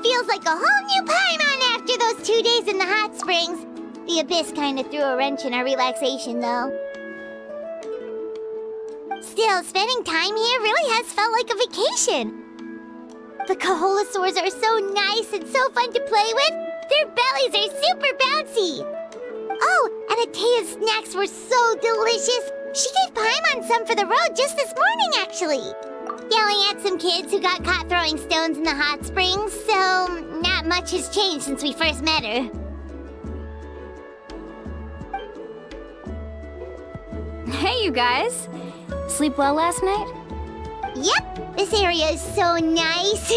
feels like a whole new Paimon after those 2 days in the hot springs. The Abyss kinda threw a wrench in our relaxation, though. Still, spending time here really has felt like a vacation. The Kaholasaurs are so nice and so fun to play with. Their bellies are super bouncy. Oh, and Atea's snacks were so delicious. She gave Paimon some for the road just this morning, actually. Yelling at some kids who got caught throwing stones in the hot springs, so not much has changed since we first met her. Hey, you guys. Sleep well last night? Yep, this area is so nice.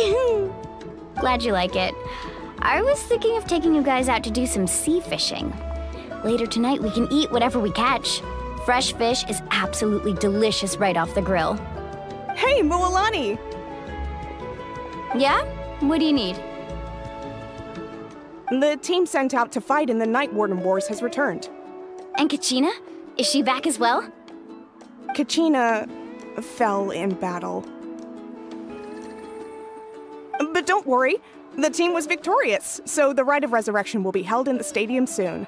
Glad you like it. I was thinking of taking you guys out to do some sea fishing. Later tonight, we can eat whatever we catch. Fresh fish is absolutely delicious right off the grill. Hey, Mualani! Yeah? What do you need? The team sent out to fight in the Night Warden Wars has returned. And Kachina? Is she back as well? Kachina fell in battle. But don't worry, the team was victorious, so the Rite of Resurrection will be held in the stadium soon.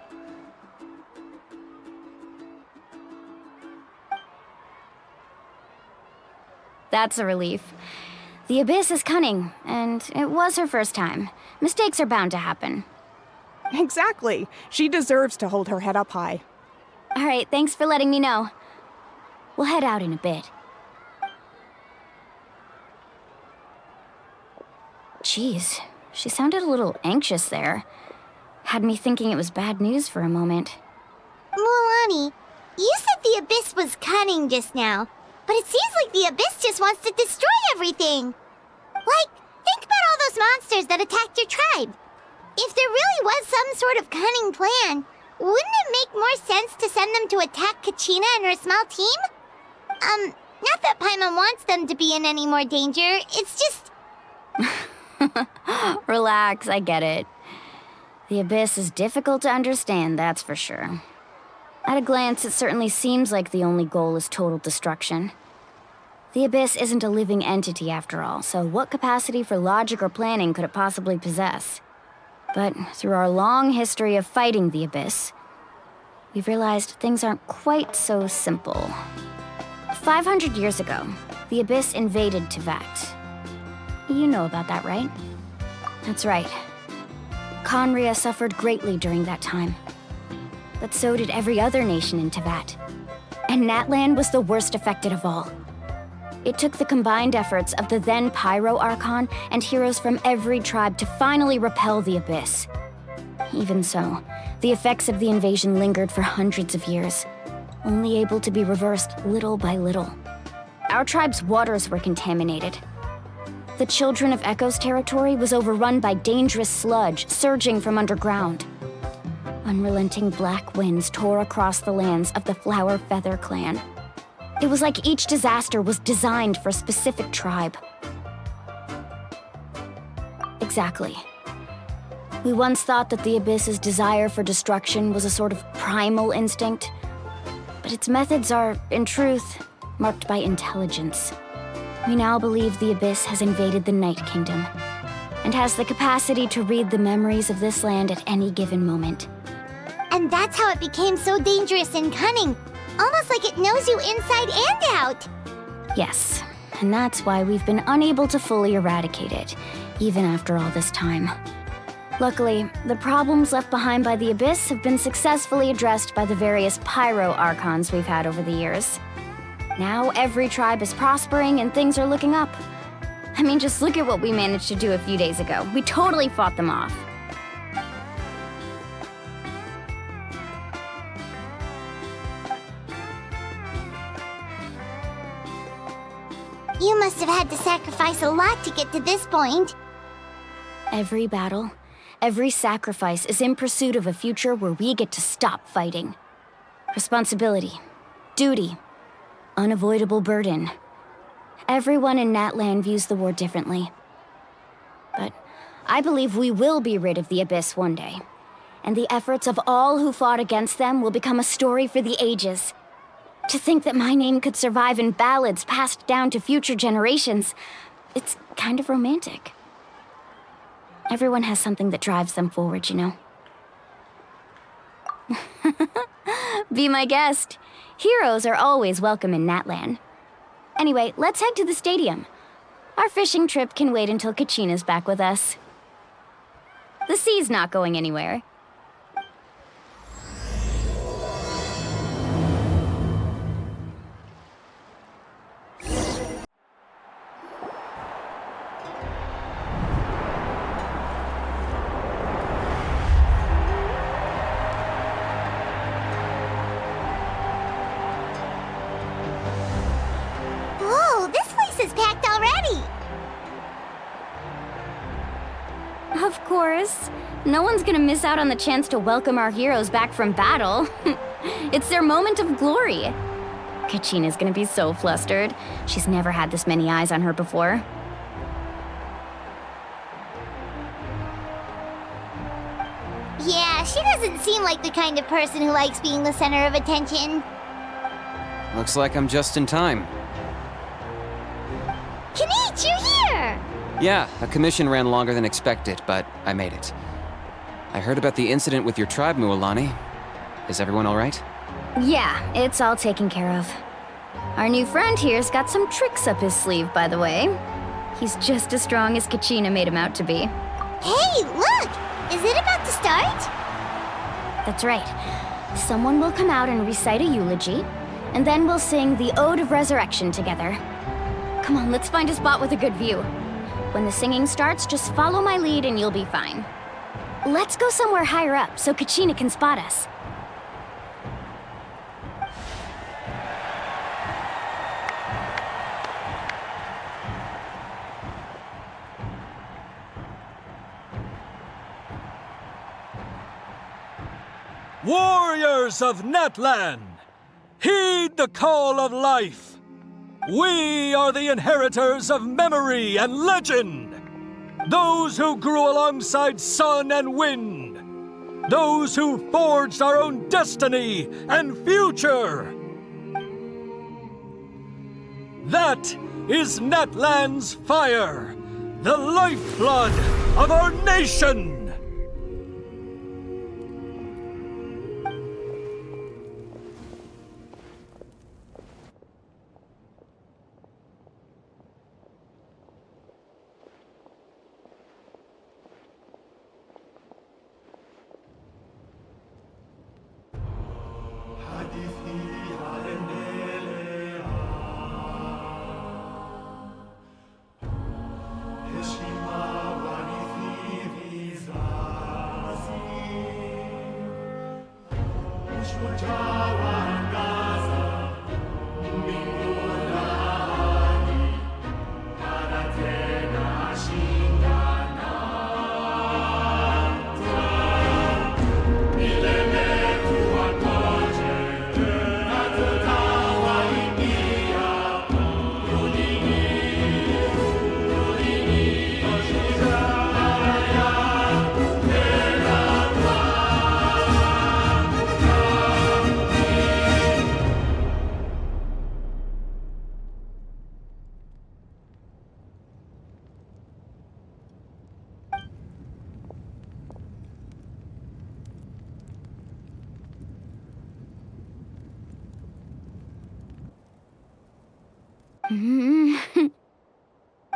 That's a relief. The Abyss is cunning, and it was her first time. Mistakes are bound to happen. Exactly. She deserves to hold her head up high. All right, thanks for letting me know. We'll head out in a bit. Jeez, she sounded a little anxious there. Had me thinking it was bad news for a moment. Mualani, you said the Abyss was cunning just now, but it seems like the Abyss just wants to destroy everything. Like, think about all those monsters that attacked your tribe. If there really was some sort of cunning plan, wouldn't it make more sense to send them to attack Kachina and her small team? Not that Paimon wants them to be in any more danger, it's just... Relax, I get it. The Abyss is difficult to understand, that's for sure. At a glance, it certainly seems like the only goal is total destruction. The Abyss isn't a living entity after all, so what capacity for logic or planning could it possibly possess? But through our long history of fighting the Abyss, we've realized things aren't quite so simple. 500 years ago, the Abyss invaded Teyvat. You know about that, right? That's right. Conria suffered greatly during that time. But so did every other nation in Teyvat. And Natlan was the worst affected of all. It took the combined efforts of the then Pyro Archon and heroes from every tribe to finally repel the Abyss. Even so, the effects of the invasion lingered for hundreds of years, only able to be reversed little by little. Our tribe's waters were contaminated. The Children of Echo's territory was overrun by dangerous sludge surging from underground. Unrelenting black winds tore across the lands of the Flower Feather clan. It was like each disaster was designed for a specific tribe. Exactly. We once thought that the Abyss's desire for destruction was a sort of primal instinct, but its methods are, in truth, marked by intelligence. We now believe the Abyss has invaded the Night Kingdom, and has the capacity to read the memories of this land at any given moment. And that's how it became so dangerous and cunning. Almost like it knows you inside and out. Yes, and that's why we've been unable to fully eradicate it, even after all this time. Luckily, the problems left behind by the Abyss have been successfully addressed by the various Pyro Archons we've had over the years. Now every tribe is prospering and things are looking up. I mean, just look at what we managed to do a few days ago. We totally fought them off. You must have had to sacrifice a lot to get to this point. Every battle, every sacrifice is in pursuit of a future where we get to stop fighting. Responsibility, duty, unavoidable burden. Everyone in Natlan views the war differently. But I believe we will be rid of the Abyss one day, and the efforts of all who fought against them will become a story for the ages. To think that my name could survive in ballads passed down to future generations, it's kind of romantic. Everyone has something that drives them forward, you know? Be my guest. Heroes are always welcome in Natlan. Anyway, let's head to the stadium. Our fishing trip can wait until Kachina's back with us. The sea's not going anywhere. Whoa, this place is packed already! Of course. No one's gonna miss out on the chance to welcome our heroes back from battle. It's their moment of glory. Kachina's gonna be so flustered. She's never had this many eyes on her before. Yeah, she doesn't seem like the kind of person who likes being the center of attention. Looks like I'm just in time. Kanich, you're here! Yeah, a commission ran longer than expected, but I made it. I heard about the incident with your tribe, Mualani. Is everyone all right? Yeah, it's all taken care of. Our new friend here's got some tricks up his sleeve, by the way. He's just as strong as Kachina made him out to be. Hey, look! Is it about to start? That's right. Someone will come out and recite a eulogy, and then we'll sing the Ode of Resurrection together. Come on, let's find a spot with a good view. When the singing starts, just follow my lead and you'll be fine. Let's go somewhere higher up so Kachina can spot us. Warriors of Natlan, heed the call of life. We are the inheritors of memory and legend. Those who grew alongside sun and wind. Those who forged our own destiny and future. That is Natlan's fire, the lifeblood of our nation.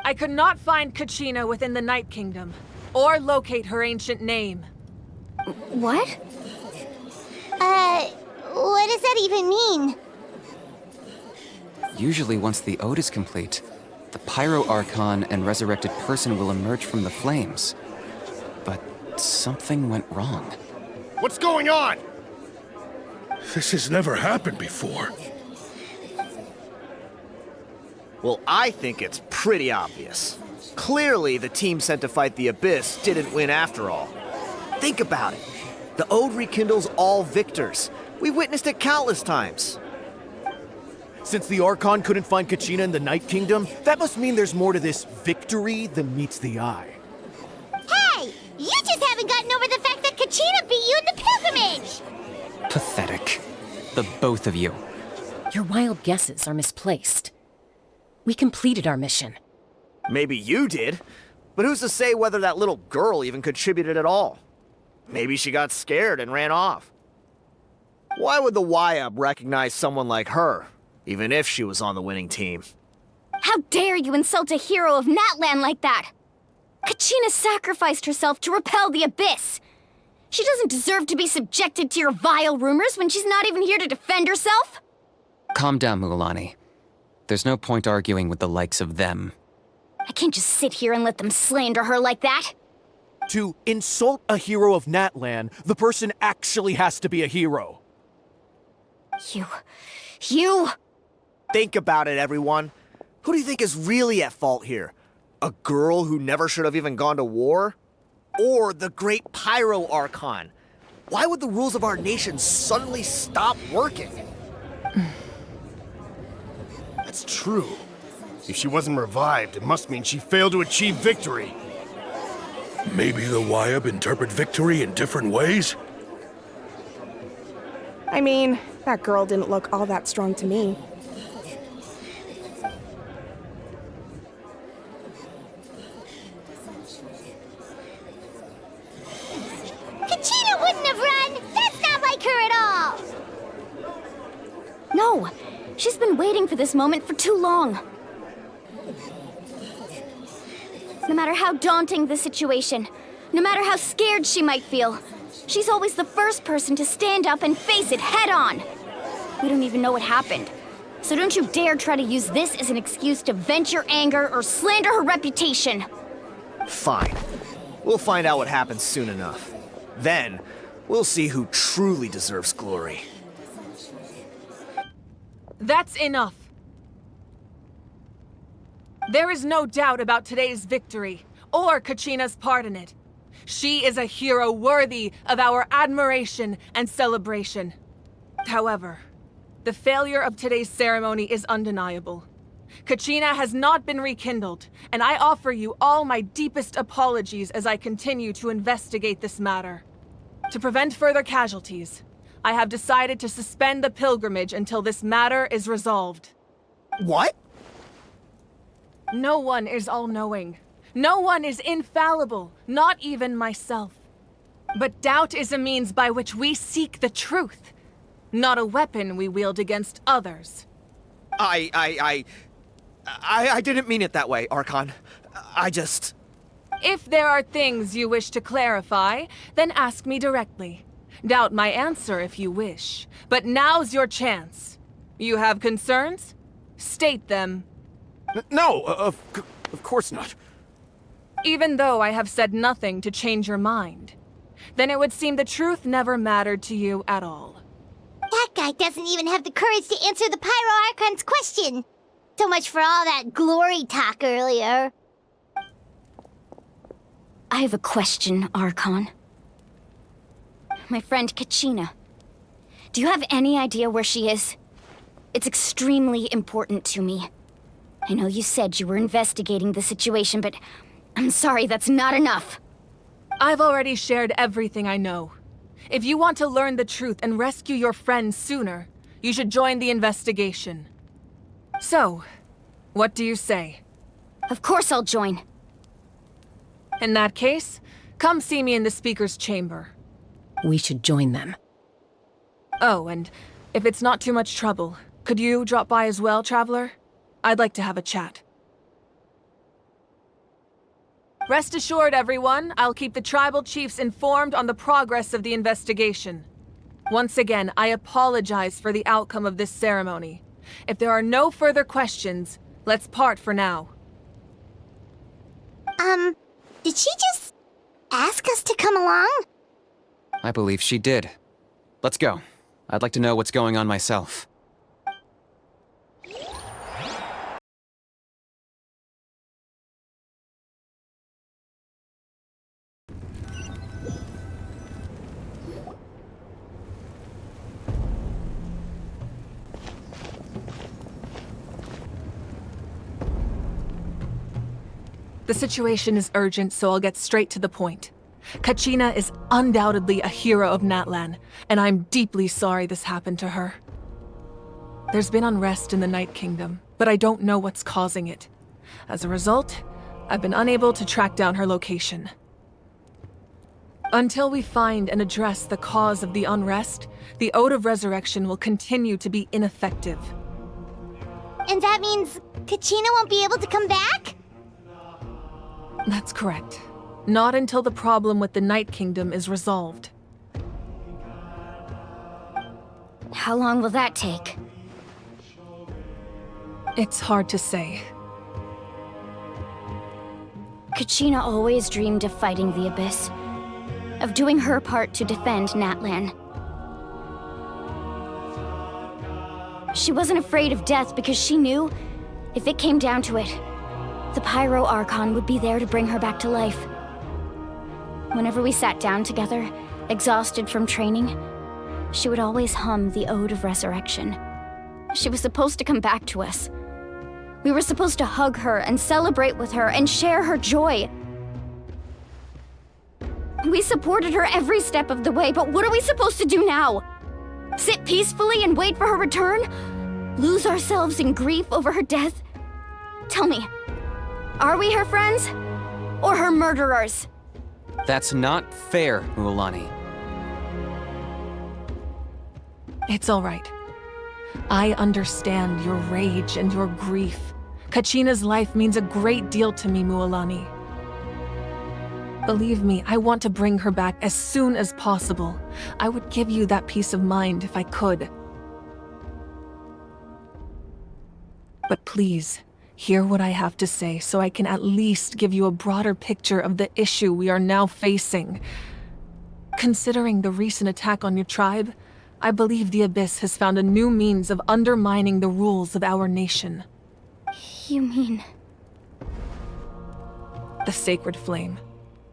I could not find Kachina within the Night Kingdom, or locate her ancient name. What? What does that even mean? Usually once the ode is complete, the Pyro Archon and resurrected person will emerge from the flames. But something went wrong. What's going on? This has never happened before. Well, I think it's pretty obvious. Clearly, the team sent to fight the Abyss didn't win after all. Think about it. The Ode rekindles all victors. We witnessed it countless times. Since the Archon couldn't find Kachina in the Night Kingdom, that must mean there's more to this victory than meets the eye. Hey! You just haven't gotten over the fact that Kachina beat you in the pilgrimage! Pathetic. The both of you. Your wild guesses are misplaced. We completed our mission. Maybe you did, But who's to say whether that little girl even contributed at all? Maybe she got scared and ran off. Why would the YUB recognize someone like her, even if she was on the winning team? How dare you insult a hero of Natlan like that? Kachina sacrificed herself to repel the Abyss. She doesn't deserve to be subjected to your vile rumors when she's not even here to defend herself. Calm down, Mualani. There's no point arguing with the likes of them. I can't just sit here and let them slander her like that. To insult a hero of Natlan, the person actually has to be a hero. You... Think about it, everyone. Who do you think is really at fault here? A girl who never should have even gone to war? Or the great Pyro Archon? Why would the rules of our nation suddenly stop working? That's true. If she wasn't revived, it must mean she failed to achieve victory. Maybe the YUB interpret victory in different ways? I mean, that girl didn't look all that strong to me. Kachina wouldn't have run! That's not like her at all! No, she's been waiting for this moment for too long. No matter how daunting the situation, no matter how scared she might feel, she's always the first person to stand up and face it head on. We don't even know what happened, so don't you dare try to use this as an excuse to vent your anger or slander her reputation. Fine. We'll find out what happens soon enough. Then, we'll see who truly deserves glory. That's enough. There is no doubt about today's victory, or Kachina's part in it. She is a hero worthy of our admiration and celebration. However, the failure of today's ceremony is undeniable. Kachina has not been rekindled, and I offer you all my deepest apologies as I continue to investigate this matter. To prevent further casualties, I have decided to suspend the pilgrimage until this matter is resolved. What? No one is all-knowing. No one is infallible, not even myself. But doubt is a means by which we seek the truth, not a weapon we wield against others. I didn't mean it that way, Archon. If there are things you wish to clarify, then ask me directly. Doubt my answer if you wish. But now's your chance. You have concerns? State them. No, of course not. Even though I have said nothing to change your mind, then it would seem the truth never mattered to you at all. That guy doesn't even have the courage to answer the Pyro Archon's question. So much for all that glory talk earlier. I have a question, Archon. My friend Kachina. Do you have any idea where she is? It's extremely important to me. I know you said you were investigating the situation, but I'm sorry, that's not enough. I've already shared everything I know. If you want to learn the truth and rescue your friend sooner, you should join the investigation. So, what do you say? Of course I'll join. In that case, come see me in the speaker's chamber. We should join them. Oh, and if it's not too much trouble, could you drop by as well, Traveler? I'd like to have a chat. Rest assured, everyone, I'll keep the tribal chiefs informed on the progress of the investigation. Once again, I apologize for the outcome of this ceremony. If there are no further questions, let's part for now. Did she just ask us to come along? I believe she did. Let's go. I'd like to know what's going on myself. The situation is urgent, so I'll get straight to the point. Kachina is undoubtedly a hero of Natlan, and I'm deeply sorry this happened to her. There's been unrest in the Night Kingdom, but I don't know what's causing it. As a result, I've been unable to track down her location. Until we find and address the cause of the unrest, the Ode of Resurrection will continue to be ineffective. And that means Kachina won't be able to come back? That's correct. Not until the problem with the Night Kingdom is resolved. How long will that take? It's hard to say. Kachina always dreamed of fighting the Abyss, of doing her part to defend Natlan. She wasn't afraid of death because she knew, if it came down to it, the Pyro Archon would be there to bring her back to life. Whenever we sat down together, exhausted from training, she would always hum the Ode of Resurrection. She was supposed to come back to us. We were supposed to hug her and celebrate with her and share her joy. We supported her every step of the way, but what are we supposed to do now? Sit peacefully and wait for her return? Lose ourselves in grief over her death? Tell me, are we her friends? Or her murderers? That's not fair, Mualani. It's all right. I understand your rage and your grief. Kachina's life means a great deal to me, Mualani. Believe me, I want to bring her back as soon as possible. I would give you that peace of mind if I could. But please, hear what I have to say so I can at least give you a broader picture of the issue we are now facing. Considering the recent attack on your tribe, I believe the Abyss has found a new means of undermining the rules of our nation. You mean... The Sacred Flame.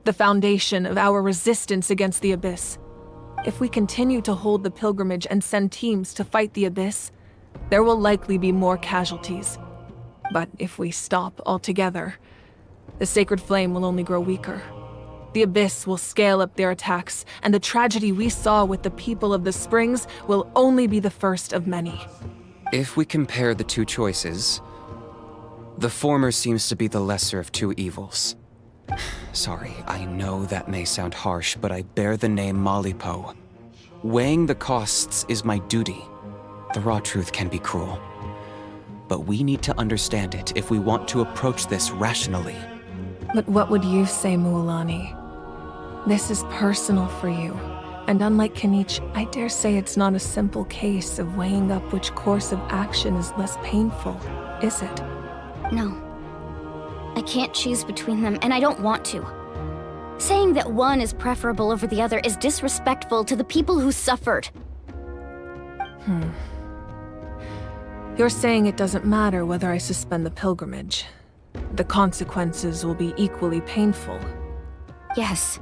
The foundation of our resistance against the Abyss. If we continue to hold the pilgrimage and send teams to fight the Abyss, there will likely be more casualties. But if we stop altogether, the Sacred Flame will only grow weaker. The Abyss will scale up their attacks, and the tragedy we saw with the people of the Springs will only be the first of many. If we compare the two choices, the former seems to be the lesser of two evils. Sorry, I know that may sound harsh, but I bear the name Malipo. Weighing the costs is my duty. The raw truth can be cruel. But we need to understand it if we want to approach this rationally. But what would you say, Mualani? This is personal for you. And unlike Kanich, I dare say it's not a simple case of weighing up which course of action is less painful, is it? No. I can't choose between them, and I don't want to. Saying that one is preferable over the other is disrespectful to the people who suffered. You're saying it doesn't matter whether I suspend the pilgrimage. The consequences will be equally painful. Yes.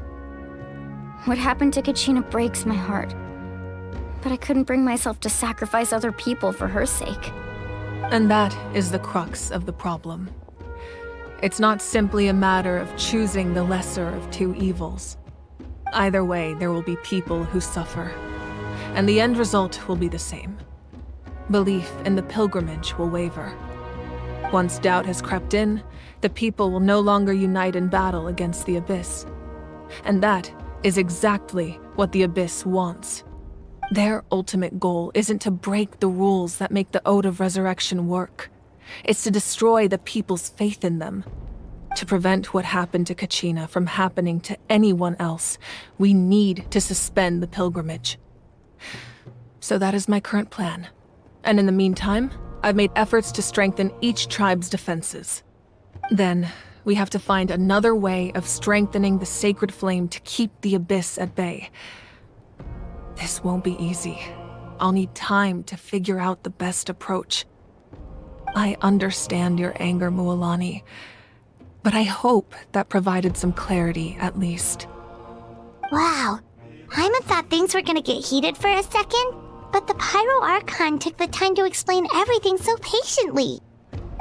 What happened to Kachina breaks my heart. But I couldn't bring myself to sacrifice other people for her sake. And that is the crux of the problem. It's not simply a matter of choosing the lesser of two evils. Either way, there will be people who suffer. And the end result will be the same. Belief in the pilgrimage will waver. Once doubt has crept in, the people will no longer unite in battle against the Abyss. And that is exactly what the Abyss wants. Their ultimate goal isn't to break the rules that make the Ode of Resurrection work. It's to destroy the people's faith in them. To prevent what happened to Kachina from happening to anyone else, we need to suspend the pilgrimage. So that is my current plan. And in the meantime, I've made efforts to strengthen each tribe's defenses. Then, we have to find another way of strengthening the Sacred Flame to keep the Abyss at bay. This won't be easy. I'll need time to figure out the best approach. I understand your anger, Mualani, but I hope that provided some clarity, at least. Wow. Paimon thought things were gonna get heated for a second, but the Pyro Archon took the time to explain everything so patiently.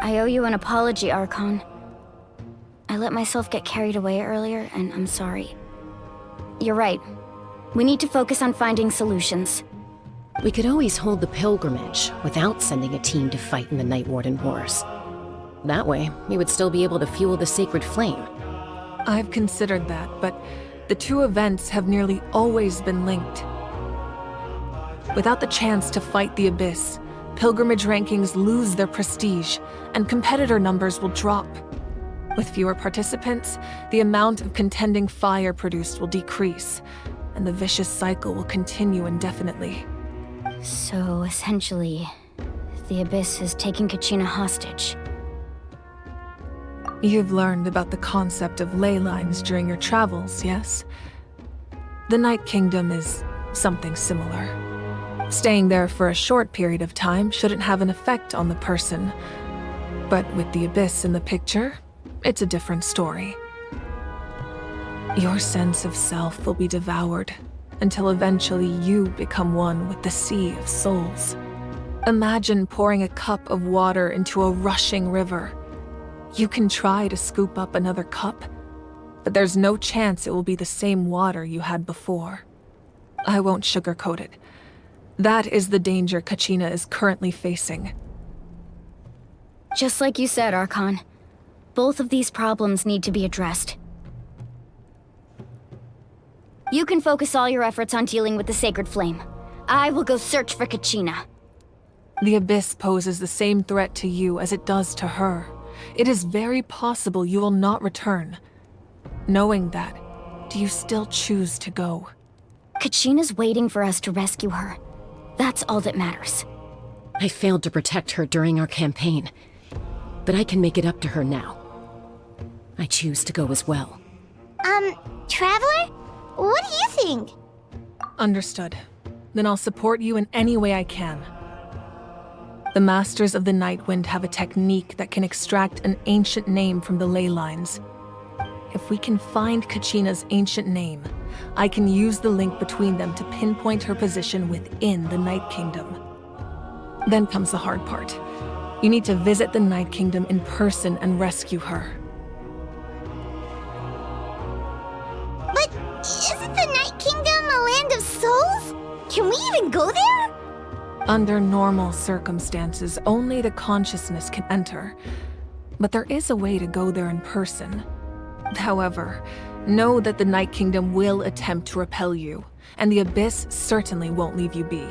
I owe you an apology, Archon. I let myself get carried away earlier, and I'm sorry. You're right. We need to focus on finding solutions. We could always hold the pilgrimage without sending a team to fight in the Night Warden Wars. That way, we would still be able to fuel the sacred flame. I've considered that, but the two events have nearly always been linked. Without the chance to fight the Abyss, pilgrimage rankings lose their prestige, and competitor numbers will drop. With fewer participants, the amount of contending fire produced will decrease, and the vicious cycle will continue indefinitely. So, essentially, the Abyss is taking Kachina hostage. You've learned about the concept of ley lines during your travels, yes? The Night Kingdom is something similar. Staying there for a short period of time shouldn't have an effect on the person. But with the Abyss in the picture, it's a different story. Your sense of self will be devoured until eventually you become one with the Sea of Souls. Imagine pouring a cup of water into a rushing river. You can try to scoop up another cup, but there's no chance it will be the same water you had before. I won't sugarcoat it. That is the danger Kachina is currently facing. Just like you said, Archon. Both of these problems need to be addressed. You can focus all your efforts on dealing with the Sacred Flame. I will go search for Kachina. The Abyss poses the same threat to you as it does to her. It is very possible you will not return. Knowing that, do you still choose to go? Kachina's waiting for us to rescue her. That's all that matters. I failed to protect her during our campaign, but I can make it up to her now. I choose to go as well. Traveler? What do you think? Understood. Then I'll support you in any way I can. The Masters of the Nightwind have a technique that can extract an ancient name from the ley lines. If we can find Kachina's ancient name, I can use the link between them to pinpoint her position within the Night Kingdom. Then comes the hard part. You need to visit the Night Kingdom in person and rescue her. But isn't the Night Kingdom a land of souls? Can we even go there? Under normal circumstances, only the consciousness can enter. But there is a way to go there in person. However, know that the Night Kingdom will attempt to repel you, and the Abyss certainly won't leave you be.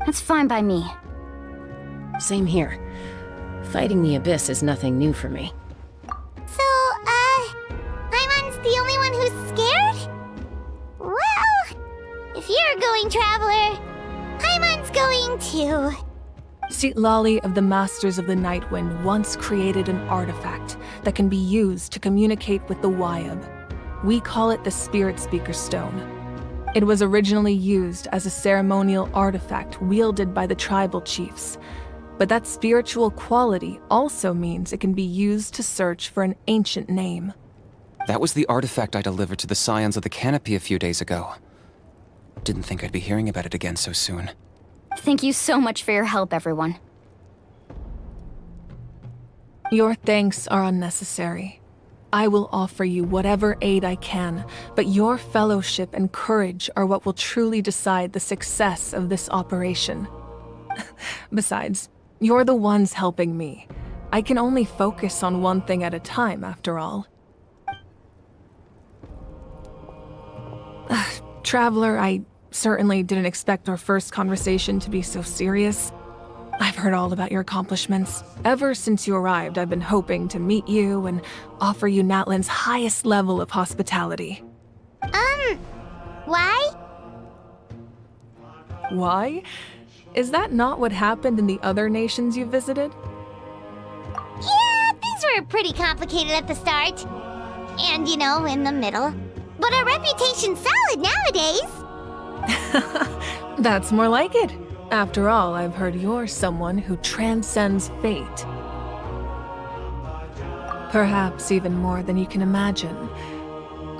That's fine by me. Same here. Fighting the Abyss is nothing new for me. So, Paimon's the only one who's scared? Well, if you're going, Traveler, Paimon's going too. Citlali of the Masters of the Nightwind once created an artifact that can be used to communicate with the Wyab. We call it the Spirit Speaker Stone. It was originally used as a ceremonial artifact wielded by the tribal chiefs, but that spiritual quality also means it can be used to search for an ancient name. That was the artifact I delivered to the Scions of the Canopy a few days ago. Didn't think I'd be hearing about it again so soon. Thank you so much for your help, everyone. Your thanks are unnecessary. I will offer you whatever aid I can, but your fellowship and courage are what will truly decide the success of this operation. Besides, you're the ones helping me. I can only focus on one thing at a time, after all. Traveler, I certainly didn't expect our first conversation to be so serious. I've heard all about your accomplishments. Ever since you arrived, I've been hoping to meet you and offer you Natlan's highest level of hospitality. Why? Why? Is that not what happened in the other nations you visited? Yeah, things were pretty complicated at the start. And, in the middle. But our reputation's solid nowadays. That's more like it. After all, I've heard you're someone who transcends fate. Perhaps even more than you can imagine.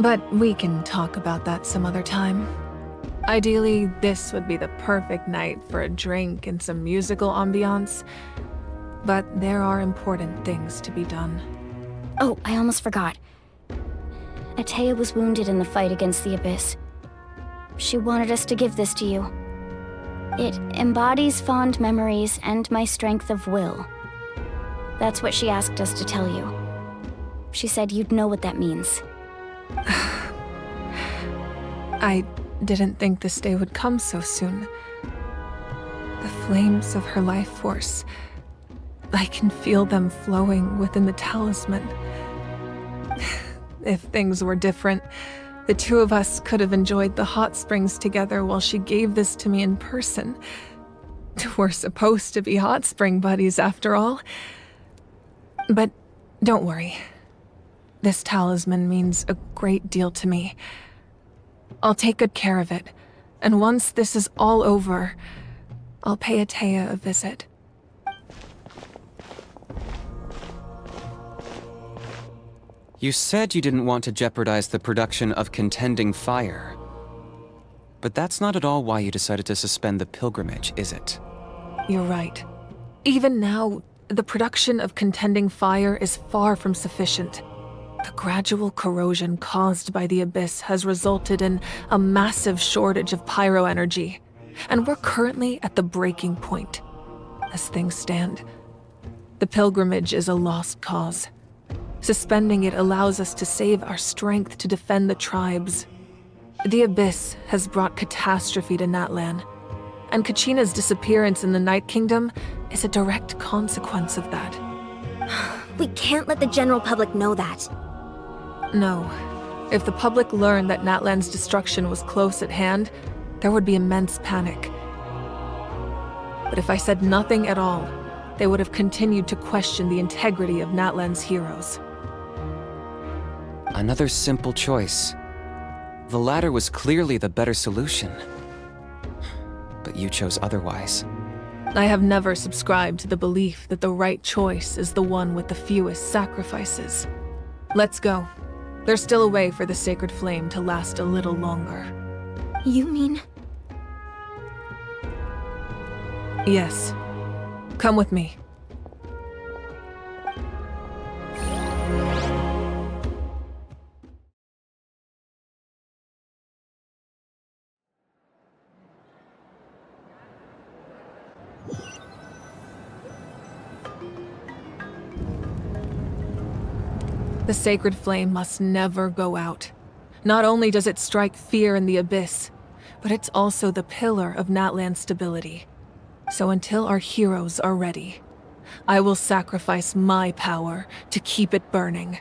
But we can talk about that some other time. Ideally, this would be the perfect night for a drink and some musical ambiance. But there are important things to be done. Oh, I almost forgot. Atea was wounded in the fight against the Abyss. She wanted us to give this to you. It embodies fond memories and my strength of will. That's what she asked us to tell you. She said you'd know what that means. I didn't think this day would come so soon. The flames of her life force. I can feel them flowing within the talisman. If things were different, the two of us could have enjoyed the hot springs together while she gave this to me in person. We're supposed to be hot spring buddies after all. But don't worry. This talisman means a great deal to me. I'll take good care of it, and once this is all over, I'll pay Atea a visit. You said you didn't want to jeopardize the production of contending fire. But that's not at all why you decided to suspend the pilgrimage, is it? You're right. Even now, the production of contending fire is far from sufficient. The gradual corrosion caused by the Abyss has resulted in a massive shortage of pyro energy, and we're currently at the breaking point. As things stand, the pilgrimage is a lost cause. Suspending it allows us to save our strength to defend the tribes. The Abyss has brought catastrophe to Natlan, and Kachina's disappearance in the Night Kingdom is a direct consequence of that. We can't let the general public know that. No. If the public learned that Natlan's destruction was close at hand, there would be immense panic. But if I said nothing at all, they would have continued to question the integrity of Natlan's heroes. Another simple choice. The latter was clearly the better solution. But you chose otherwise. I have never subscribed to the belief that the right choice is the one with the fewest sacrifices. Let's go. There's still a way for the sacred flame to last a little longer. You mean? Yes. Come with me. The sacred flame must never go out. Not only does it strike fear in the Abyss, but it's also the pillar of Natlan's stability. So until our heroes are ready, I will sacrifice my power to keep it burning.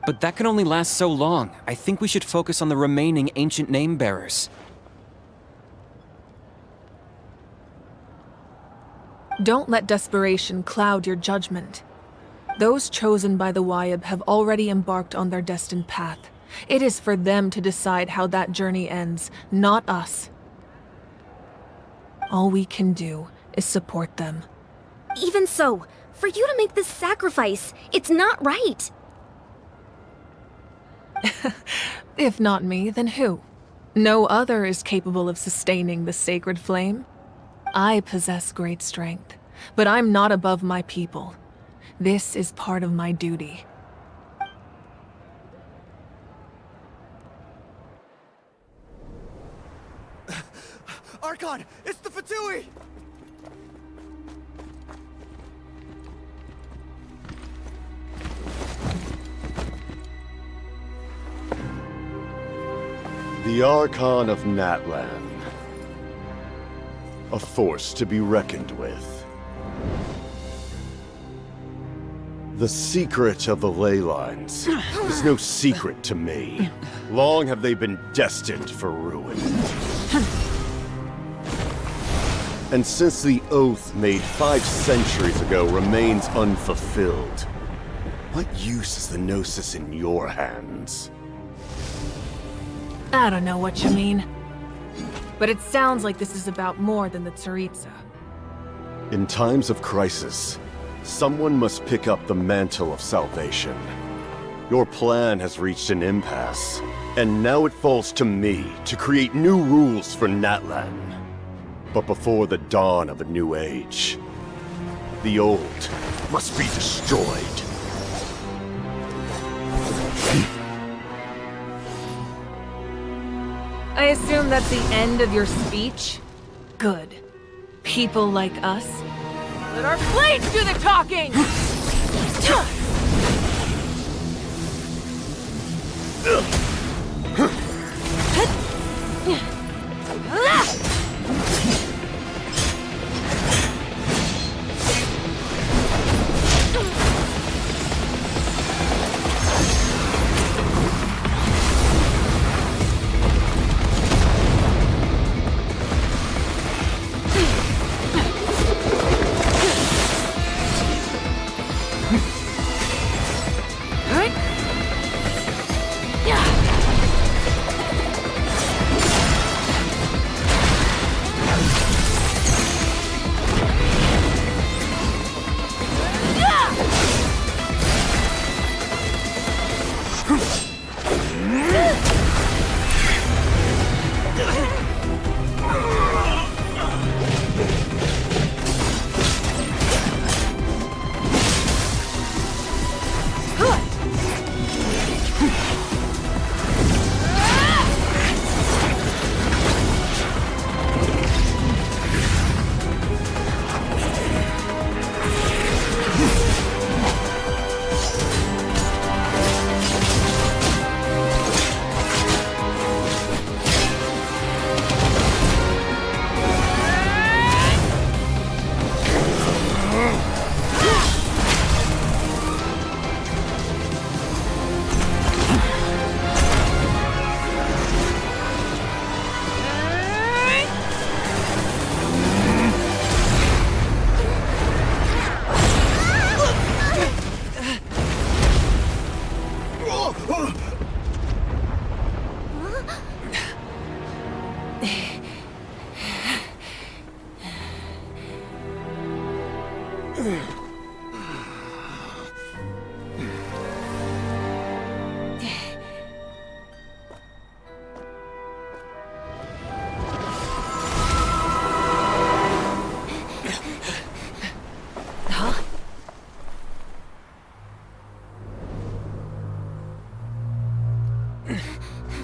But that can only last so long. I think we should focus on the remaining ancient name-bearers. Don't let desperation cloud your judgment. Those chosen by the Wayab have already embarked on their destined path. It is for them to decide how that journey ends, not us. All we can do is support them. Even so, for you to make this sacrifice, it's not right. If not me, then who? No other is capable of sustaining the sacred flame. I possess great strength, but I'm not above my people. This is part of my duty. Archon! It's the Fatui! The Archon of Natlan. A force to be reckoned with. The secret of the ley lines is no secret to me. Long have they been destined for ruin. And since the oath made 5 centuries ago remains unfulfilled, what use is the Gnosis in your hands? I don't know what you mean. But it sounds like this is about more than the Tsaritsa. In times of crisis, someone must pick up the mantle of salvation. Your plan has reached an impasse, and now it falls to me to create new rules for Natlan. But before the dawn of a new age, the old must be destroyed. I assume that's the end of your speech? Good. People like us? Let our blades do the talking!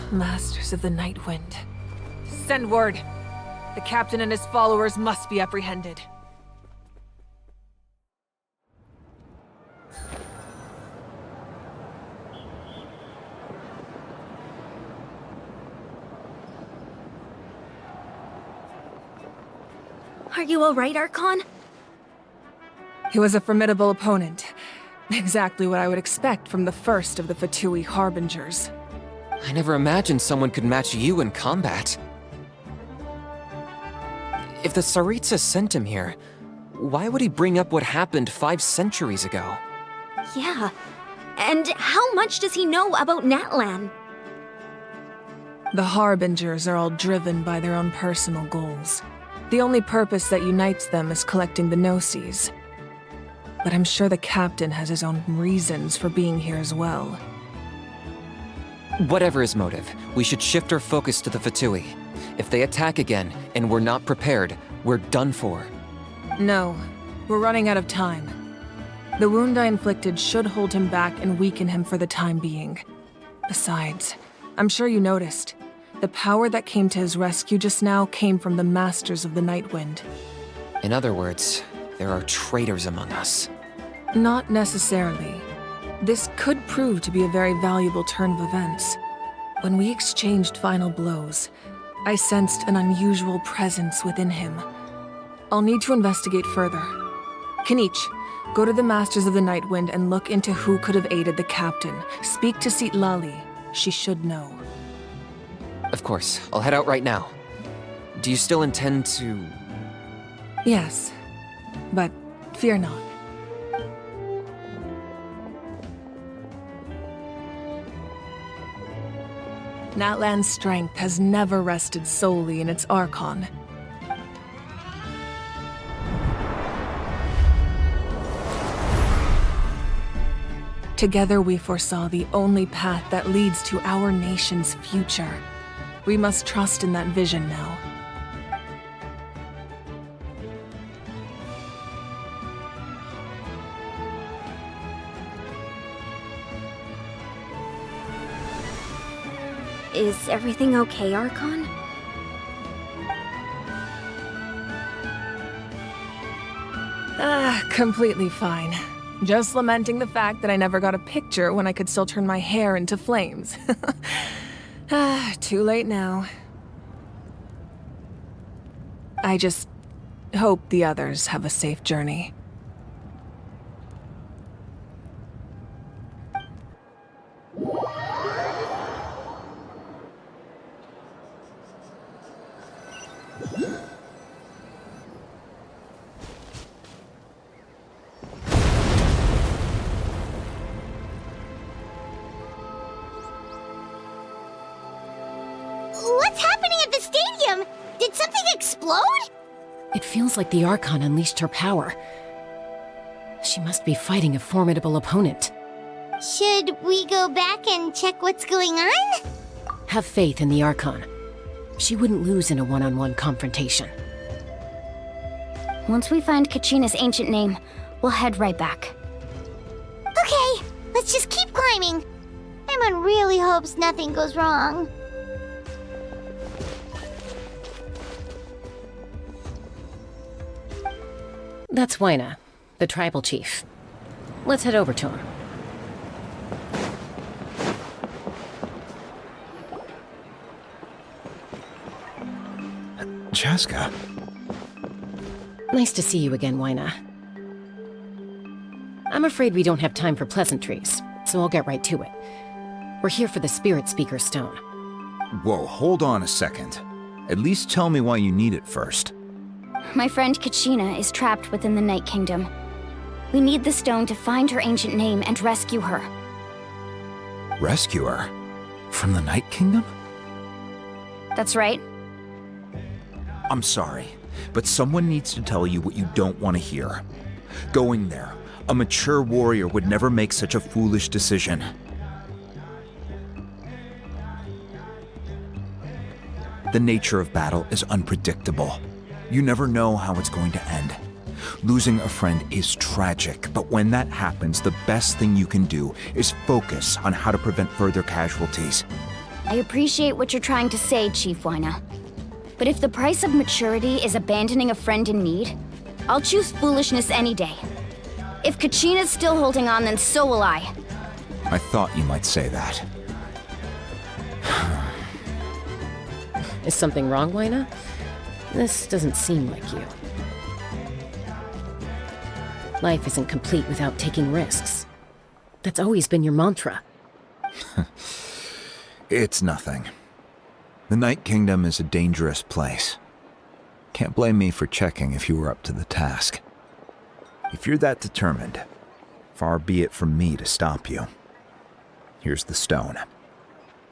Masters of the Night Wind. Send word. The captain and his followers must be apprehended. Are you alright, Archon? He was a formidable opponent. Exactly what I would expect from the first of the Fatui Harbingers. I never imagined someone could match you in combat. If the Tsaritsa sent him here, why would he bring up what happened 5 centuries ago? Yeah. And how much does he know about Natlan? The Harbingers are all driven by their own personal goals. The only purpose that unites them is collecting the Gnosis. But I'm sure the captain has his own reasons for being here as well. Whatever his motive, we should shift our focus to the Fatui. If they attack again, and we're not prepared, we're done for. No, we're running out of time. The wound I inflicted should hold him back and weaken him for the time being. Besides, I'm sure you noticed, the power that came to his rescue just now came from the Masters of the Night Wind. In other words, there are traitors among us. Not necessarily. This could prove to be a very valuable turn of events. When we exchanged final blows, I sensed an unusual presence within him. I'll need to investigate further. Kanich, go to the Masters of the Night Wind and look into who could have aided the captain. Speak to Sitlali. She should know. Of course, I'll head out right now. Do you still intend to... Yes, but fear not. Natlan's strength has never rested solely in its Archon. Together we foresaw the only path that leads to our nation's future. We must trust in that vision now. Is everything okay, Archon? Completely fine. Just lamenting the fact that I never got a picture when I could still turn my hair into flames. Too late now. I just hope the others have a safe journey. What's happening at the stadium? Did something explode? It feels like the Archon unleashed her power. She must be fighting a formidable opponent. Should we go back and check what's going on? Have faith in the Archon. She wouldn't lose in a one-on-one confrontation. Once we find Kachina's ancient name, we'll head right back. Okay, let's just keep climbing. Paimon really hopes nothing goes wrong. That's Wyna, the tribal chief. Let's head over to him. Chaska. Nice to see you again, Wyna. I'm afraid we don't have time for pleasantries, so I'll get right to it. We're here for the Spirit Speaker Stone. Whoa, hold on a second. At least tell me why you need it first. My friend Kachina is trapped within the Night Kingdom. We need the stone to find her ancient name and rescue her. Rescue her? From the Night Kingdom? That's right. I'm sorry, but someone needs to tell you what you don't want to hear. Going there, a mature warrior would never make such a foolish decision. The nature of battle is unpredictable. You never know how it's going to end. Losing a friend is tragic, but when that happens, the best thing you can do is focus on how to prevent further casualties. I appreciate what you're trying to say, Chief Wyna. But if the price of maturity is abandoning a friend in need, I'll choose foolishness any day. If Kachina's still holding on, then so will I. I thought you might say that. Is something wrong, Wyna? This doesn't seem like you. Life isn't complete without taking risks. That's always been your mantra. It's nothing. The Night Kingdom is a dangerous place. Can't blame me for checking if you were up to the task. If you're that determined, far be it from me to stop you. Here's the stone.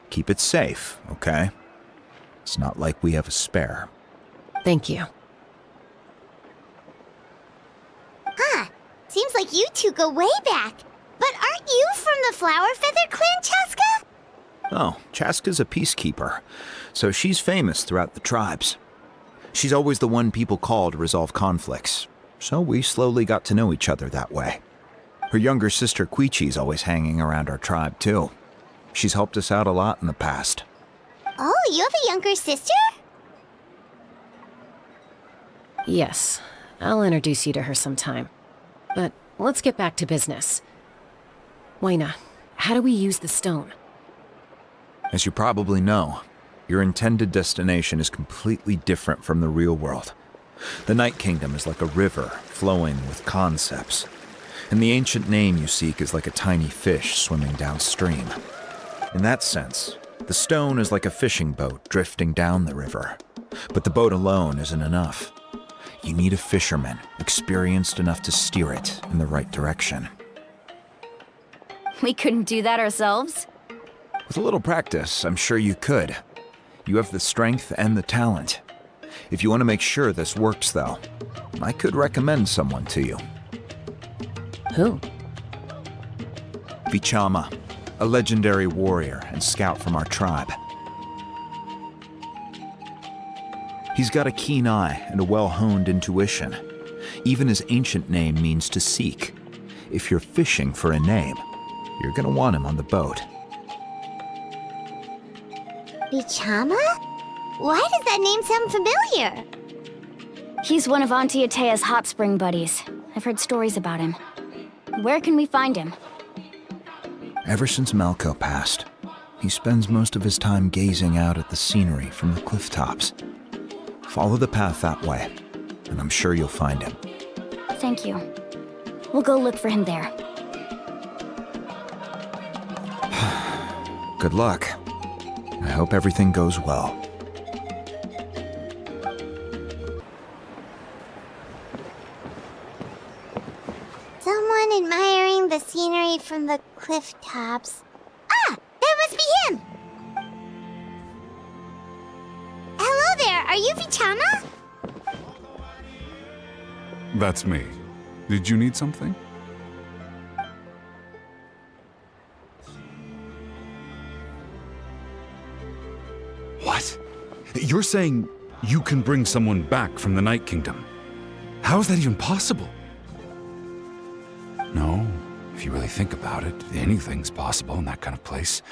Keep it safe, okay? It's not like we have a spare. Thank you. Huh. Seems like you two go way back. But aren't you from the Flower Feather clan, Chaska? Oh, Chaska's a peacekeeper, so she's famous throughout the tribes. She's always the one people call to resolve conflicts, so we slowly got to know each other that way. Her younger sister Quichi's always hanging around our tribe, too. She's helped us out a lot in the past. Oh, you have a younger sister? Yes, I'll introduce you to her sometime. But let's get back to business. Wyna, how do we use the stone? As you probably know, your intended destination is completely different from the real world. The Night Kingdom is like a river flowing with concepts, and the ancient name you seek is like a tiny fish swimming downstream. In that sense, the stone is like a fishing boat drifting down the river, but the boat alone isn't enough. You need a fisherman experienced enough to steer it in the right direction. We couldn't do that ourselves? With a little practice, I'm sure you could. You have the strength and the talent. If you want to make sure this works, though, I could recommend someone to you. Who? Vichama, a legendary warrior and scout from our tribe. He's got a keen eye and a well-honed intuition. Even his ancient name means to seek. If you're fishing for a name, you're gonna want him on the boat. Vichama? Why does that name sound familiar? He's one of Auntie Atea's hot spring buddies. I've heard stories about him. Where can we find him? Ever since Malco passed, he spends most of his time gazing out at the scenery from the cliff tops. Follow the path that way, and I'm sure you'll find him. Thank you. We'll go look for him there. Good luck. I hope everything goes well. Someone admiring the scenery from the cliff tops. Ah! That must be him! Hello there, are you Vichama? That's me. Did you need something? What? You're saying you can bring someone back from the Night Kingdom? How is that even possible? No, if you really think about it, anything's possible in that kind of place.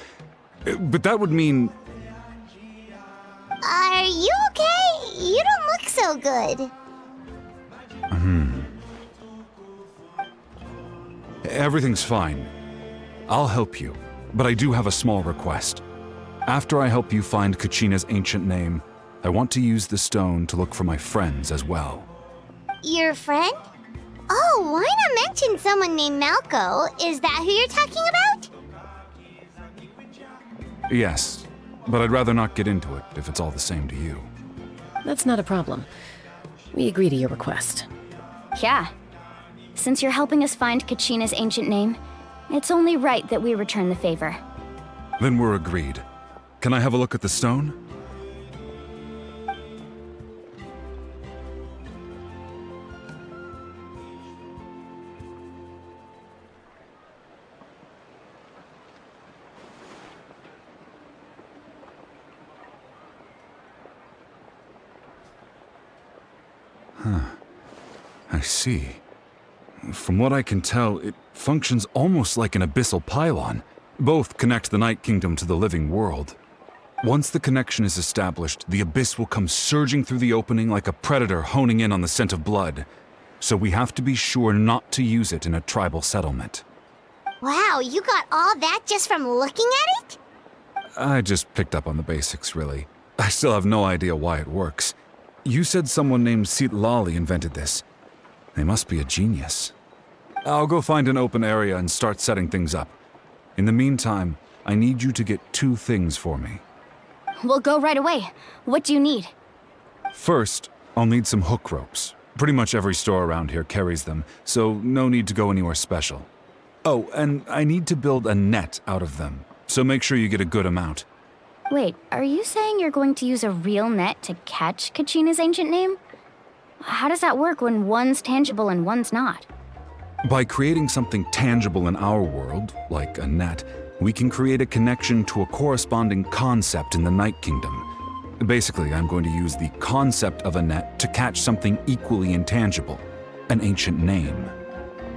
But that would mean... Are you okay? You don't look so good. Everything's fine. I'll help you, but I do have a small request. After I help you find Kachina's ancient name, I want to use the stone to look for my friends as well. Your friend? Oh, why not mention someone named Malco? Is that who you're talking about? Yes, but I'd rather not get into it if it's all the same to you. That's not a problem. We agree to your request. Yeah. Since you're helping us find Kachina's ancient name, it's only right that we return the favor. Then we're agreed. Can I have a look at the stone? I see. From what I can tell, it functions almost like an abyssal pylon. Both connect the Night Kingdom to the living world. Once the connection is established, the abyss will come surging through the opening like a predator honing in on the scent of blood. So we have to be sure not to use it in a tribal settlement. Wow, you got all that just from looking at it? I just picked up on the basics, really. I still have no idea why it works. You said someone named Sitlali invented this. They must be a genius. I'll go find an open area and start setting things up. In the meantime, I need you to get 2 things for me. We'll go right away. What do you need? First, I'll need some hook ropes. Pretty much every store around here carries them, so no need to go anywhere special. Oh, and I need to build a net out of them, so make sure you get a good amount. Wait, are you saying you're going to use a real net to catch Kachina's ancient name? How does that work when one's tangible and one's not? By creating something tangible in our world, like a net, we can create a connection to a corresponding concept in the Night Kingdom. Basically, I'm going to use the concept of a net to catch something equally intangible, an ancient name.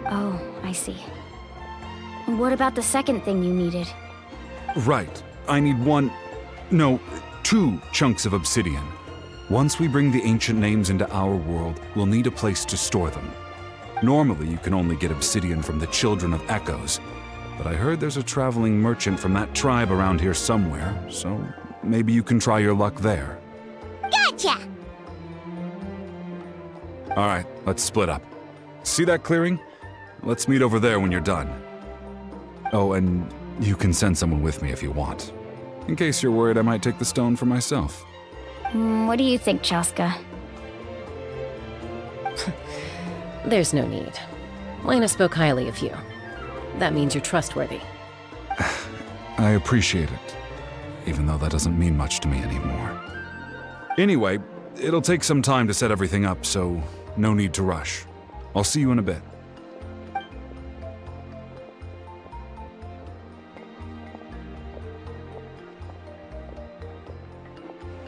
Oh, I see. What about the second thing you needed? Right. I need 2 chunks of obsidian. Once we bring the ancient names into our world, we'll need a place to store them. Normally, you can only get obsidian from the Children of Echoes, but I heard there's a traveling merchant from that tribe around here somewhere, so maybe you can try your luck there. Gotcha! All right, let's split up. See that clearing? Let's meet over there when you're done. Oh, and you can send someone with me if you want. In case you're worried I might take the stone for myself. What do you think, Chaska? There's no need. Lena spoke highly of you. That means you're trustworthy. I appreciate it, even though that doesn't mean much to me anymore. Anyway, it'll take some time to set everything up, so no need to rush. I'll see you in a bit.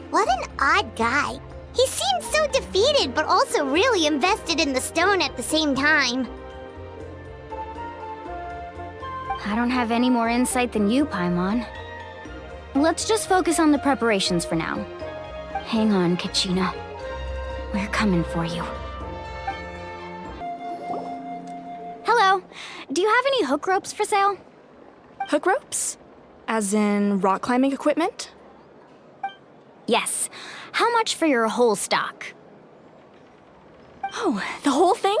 What an odd guy. He seemed so defeated, but also really invested in the stone at the same time. I don't have any more insight than you, Paimon. Let's just focus on the preparations for now. Hang on, Kachina. We're coming for you. do you have any hook ropes for sale? Hook ropes? As in rock climbing equipment? Yes. How much for your whole stock? Oh, the whole thing?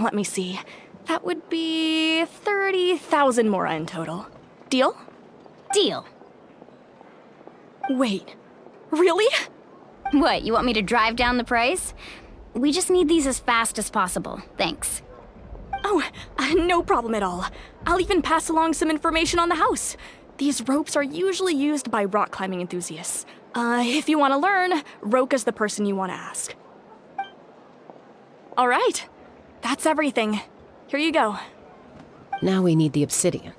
Let me see. That would be 30,000 mora in total. Deal? Deal. Wait, really? What, you want me to drive down the price? We just need these as fast as possible. Thanks. Oh, no problem at all. I'll even pass along some information on the house. These ropes are usually used by rock climbing enthusiasts. If you want to learn, Roka's the person you want to ask. All right, that's everything. Here you go. Now we need the obsidian.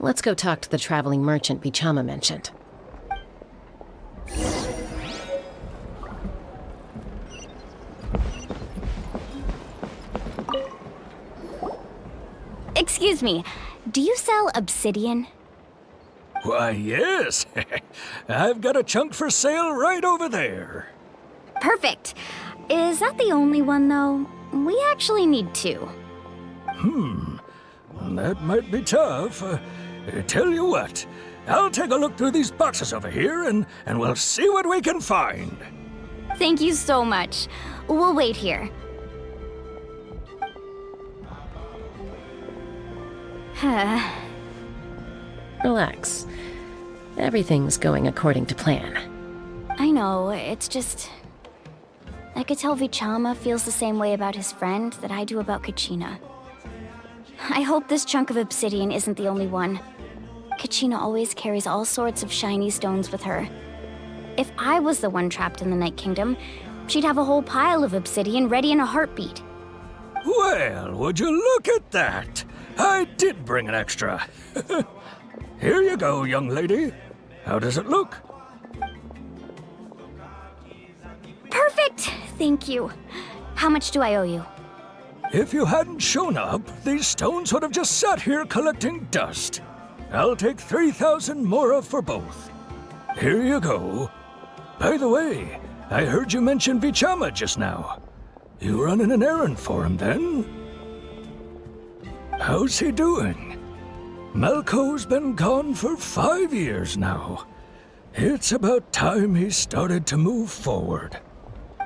Let's go talk to the traveling merchant Vichama mentioned. Excuse me, do you sell obsidian? Why, yes. I've got a chunk for sale right over there. Perfect. Is that the only one, though? We actually need two. That might be tough. Tell you what, I'll take a look through these boxes over here and we'll see what we can find. Thank you so much. We'll wait here. Relax. Everything's going according to plan. I know, it's just... I could tell Vichama feels the same way about his friend that I do about Kachina. I hope this chunk of obsidian isn't the only one. Kachina always carries all sorts of shiny stones with her. If I was the one trapped in the Night Kingdom, she'd have a whole pile of obsidian ready in a heartbeat. Well, would you look at that? I did bring an extra. Here you go, young lady. How does it look? Perfect! Thank you. How much do I owe you? If you hadn't shown up, these stones would have just sat here collecting dust. I'll take 3,000 mora for both. Here you go. By the way, I heard you mention Vichama just now. You running an errand for him, then? How's he doing? Malco's been gone for 5 years now. It's about time he started to move forward.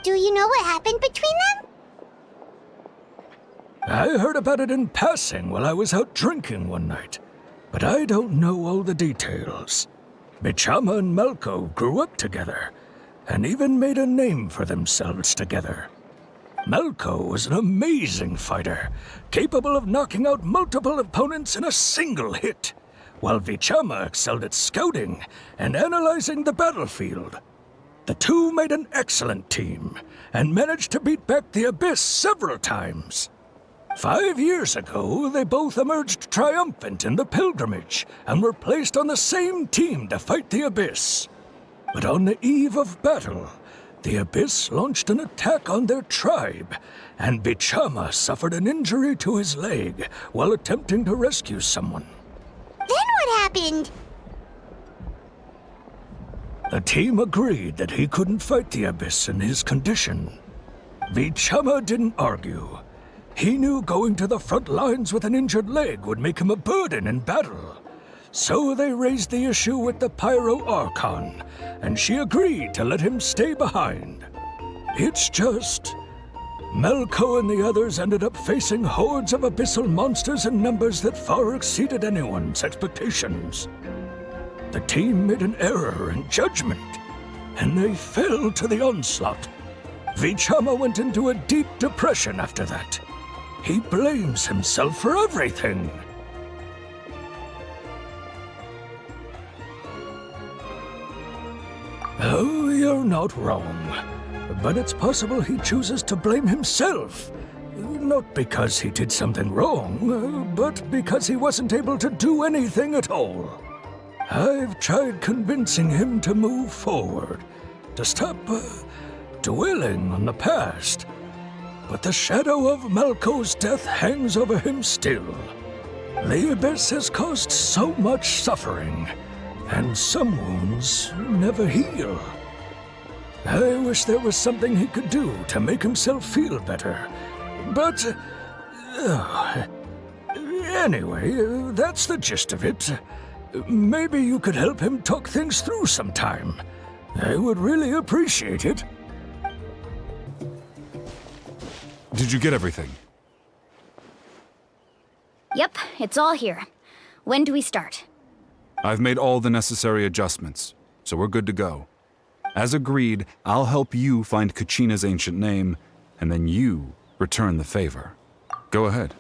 Do you know what happened between them? I heard about it in passing while I was out drinking one night, but I don't know all the details. Vichama and Malco grew up together, and even made a name for themselves together. Malco was an amazing fighter, capable of knocking out multiple opponents in a single hit, while Vichama excelled at scouting and analyzing the battlefield. The two made an excellent team, and managed to beat back the Abyss several times. 5 years ago, they both emerged triumphant in the pilgrimage, and were placed on the same team to fight the Abyss. But on the eve of battle, the Abyss launched an attack on their tribe, and Vichama suffered an injury to his leg while attempting to rescue someone. Then what happened? The team agreed that he couldn't fight the Abyss in his condition. Vichama didn't argue. He knew going to the front lines with an injured leg would make him a burden in battle. So they raised the issue with the Pyro Archon, and she agreed to let him stay behind. It's just... Malco and the others ended up facing hordes of abyssal monsters in numbers that far exceeded anyone's expectations. The team made an error in judgment, and they fell to the onslaught. Vichama went into a deep depression after that. He blames himself for everything. Oh, you're not wrong. But it's possible he chooses to blame himself. Not because he did something wrong, but because he wasn't able to do anything at all. I've tried convincing him to move forward, to stop dwelling on the past. But the shadow of Malco's death hangs over him still. The Abyss has caused so much suffering, and some wounds never heal. I wish there was something he could do to make himself feel better, but Anyway, that's the gist of it. Maybe you could help him talk things through sometime. I would really appreciate it. Did you get everything? Yep, it's all here. When do we start? I've made all the necessary adjustments, so we're good to go. As agreed, I'll help you find Kachina's ancient name, and then you return the favor. Go ahead.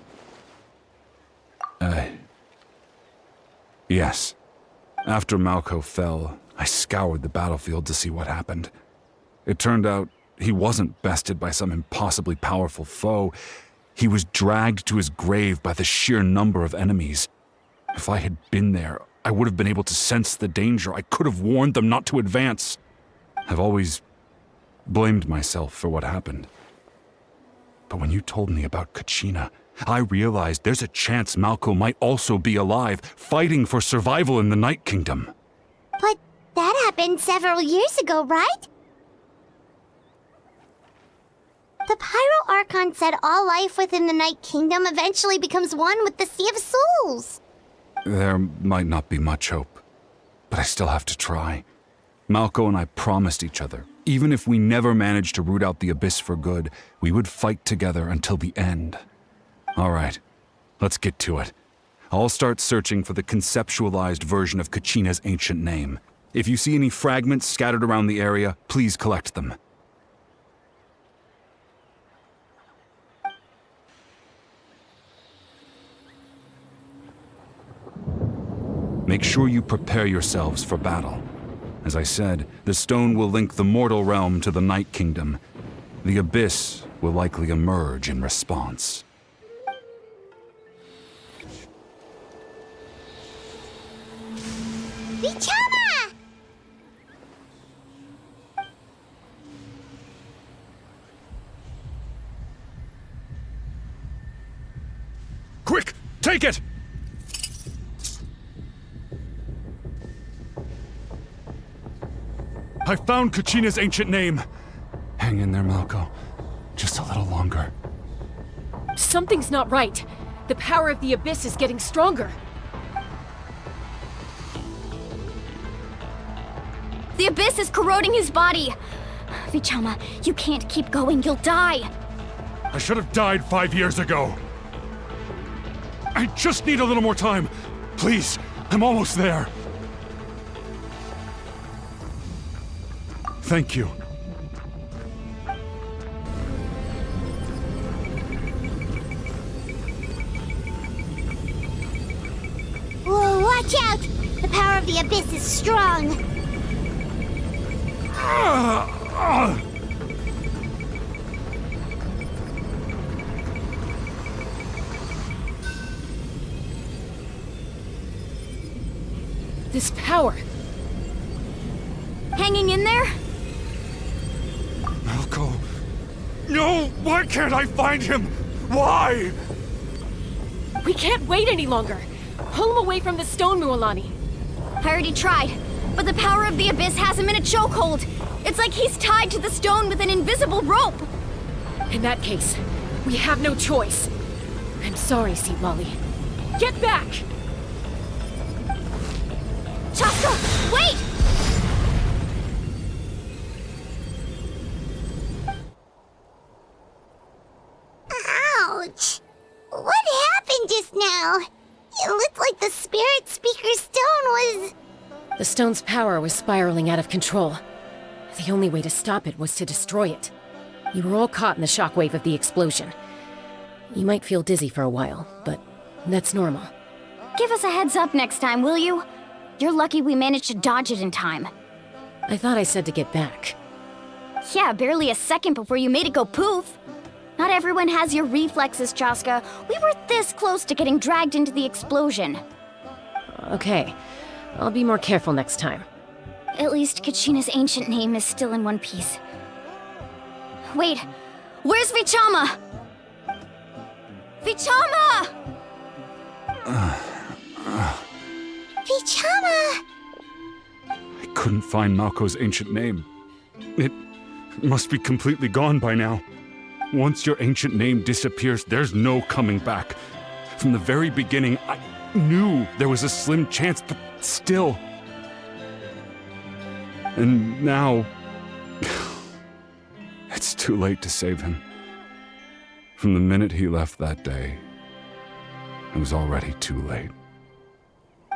Yes. After Malko fell, I scoured the battlefield to see what happened. It turned out he wasn't bested by some impossibly powerful foe. He was dragged to his grave by the sheer number of enemies. If I had been there, I would have been able to sense the danger. I could have warned them not to advance. I've always blamed myself for what happened. But when you told me about Kachina, I realized there's a chance Malko might also be alive, fighting for survival in the Night Kingdom. But that happened several years ago, right? The Pyro Archon said all life within the Night Kingdom eventually becomes one with the Sea of Souls. There might not be much hope, but I still have to try. Malko and I promised each other, even if we never managed to root out the Abyss for good, we would fight together until the end. All right, let's get to it. I'll start searching for the conceptualized version of Kachina's ancient name. If you see any fragments scattered around the area, please collect them. Make sure you prepare yourselves for battle. As I said, the stone will link the mortal realm to the Night Kingdom. The Abyss will likely emerge in response. Vichama! Quick, take it! I found Kachina's ancient name. Hang in there, Malko. Just a little longer. Something's not right. The power of the Abyss is getting stronger. The Abyss is corroding his body. Vichama, you can't keep going. You'll die. I should have died 5 years ago. I just need a little more time. Please, I'm almost there. Thank you. Whoa, watch out! The power of the Abyss is strong. This power. Hanging in there? Malko. No! Why can't I find him? Why? We can't wait any longer. Pull him away from the stone, Mualani. I already tried, but the power of the Abyss has him in a chokehold. It's like he's tied to the stone with an invisible rope. In that case, we have no choice. I'm sorry, Seatwali. Get back! Chaska, wait! Ouch! What happened just now? It looked like the Spirit Speaker's stone was... The stone's power was spiraling out of control. The only way to stop it was to destroy it. You were all caught in the shockwave of the explosion. You might feel dizzy for a while, but that's normal. Give us a heads up next time, will you? You're lucky we managed to dodge it in time. I thought I said to get back. Yeah, barely a second before you made it go poof. Not everyone has your reflexes, Chaska. We were this close to getting dragged into the explosion. Okay, I'll be more careful next time. At least Kachina's ancient name is still in one piece. Wait, where's Vichama? Vichama! Vichama! I couldn't find Malko's ancient name. It must be completely gone by now. Once your ancient name disappears, there's no coming back. From the very beginning, I knew there was a slim chance, but still. And now, it's too late to save him. From the minute he left that day, it was already too late.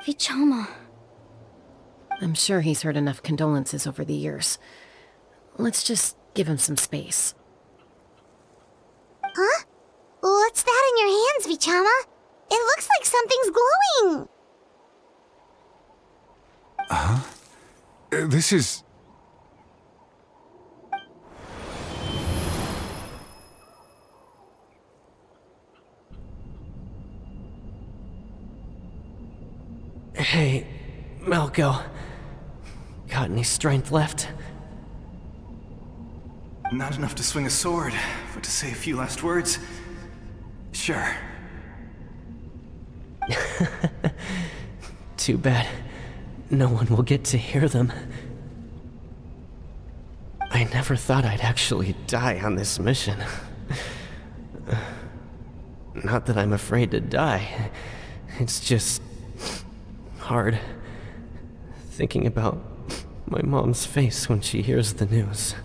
Vichama. I'm sure he's heard enough condolences over the years. Let's just give him some space. Huh? What's that in your hands, Vichama? It looks like something's glowing! This is... Hey, Malco. Got any strength left? Not enough to swing a sword, but to say a few last words? Sure. Too bad. No one will get to hear them. I never thought I'd actually die on this mission. Not that I'm afraid to die. It's just... hard. Thinking about my mom's face when she hears the news.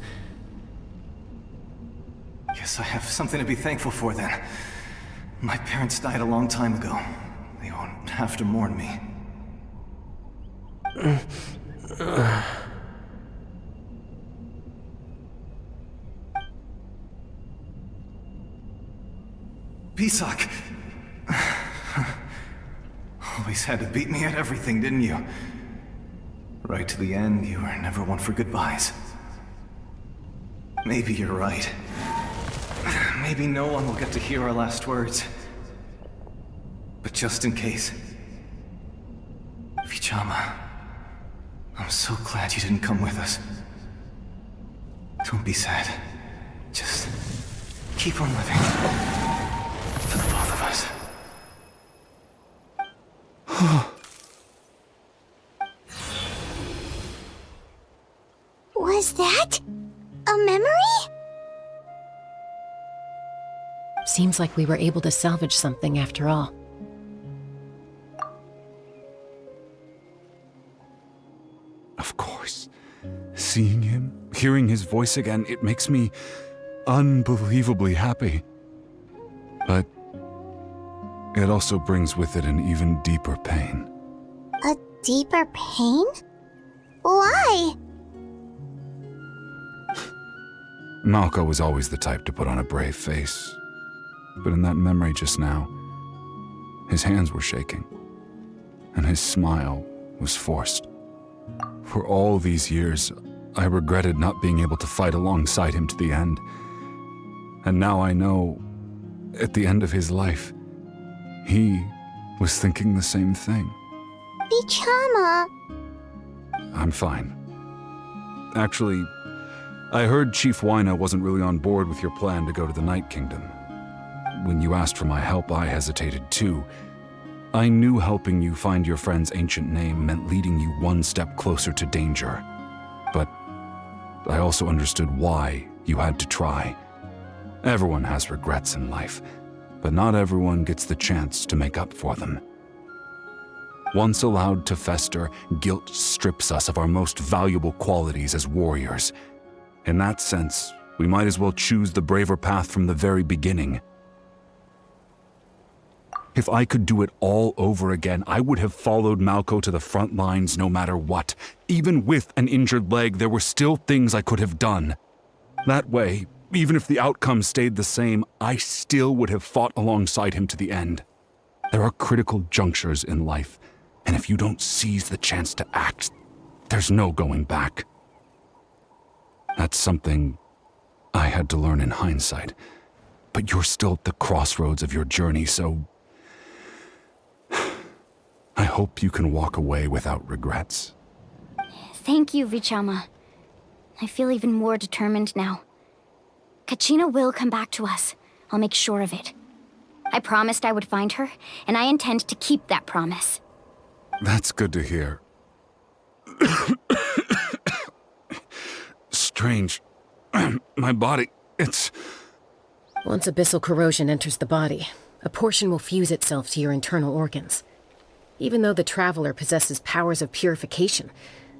Guess I have something to be thankful for then. My parents died a long time ago. They won't have to mourn me. Pisak! Always had to beat me at everything, didn't you? Right to the end, you were never one for goodbyes. Maybe you're right. Maybe no one will get to hear our last words. But just in case... Vichama, I'm so glad you didn't come with us. Don't be sad. Just keep on living. For the both of us. Was that a memory? Seems like we were able to salvage something after all. Of course. Seeing him, hearing his voice again, it makes me unbelievably happy. But it also brings with it an even deeper pain. A deeper pain? Why? Malco was always the type to put on a brave face. But in that memory just now, his hands were shaking, and his smile was forced. For all these years, I regretted not being able to fight alongside him to the end. And now I know, at the end of his life, he was thinking the same thing. Vichama. I'm fine. Actually, I heard Chief Wyna wasn't really on board with your plan to go to the Night Kingdom. When you asked for my help, I hesitated too. I knew helping you find your friend's ancient name meant leading you one step closer to danger. But I also understood why you had to try. Everyone has regrets in life, but not everyone gets the chance to make up for them. Once allowed to fester, guilt strips us of our most valuable qualities as warriors. In that sense, we might as well choose the braver path from the very beginning. If I could do it all over again, I would have followed Malco to the front lines no matter what. Even with an injured leg, there were still things I could have done. That way, even if the outcome stayed the same, I still would have fought alongside him to the end. There are critical junctures in life, and if you don't seize the chance to act, there's no going back. That's something I had to learn in hindsight. But you're still at the crossroads of your journey, so I hope you can walk away without regrets. Thank you, Vichama. I feel even more determined now. Kachina will come back to us. I'll make sure of it. I promised I would find her, and I intend to keep that promise. That's good to hear. Strange. My body, it's... Once abyssal corrosion enters the body, A portion will fuse itself to your internal organs. Even though the Traveler possesses powers of purification,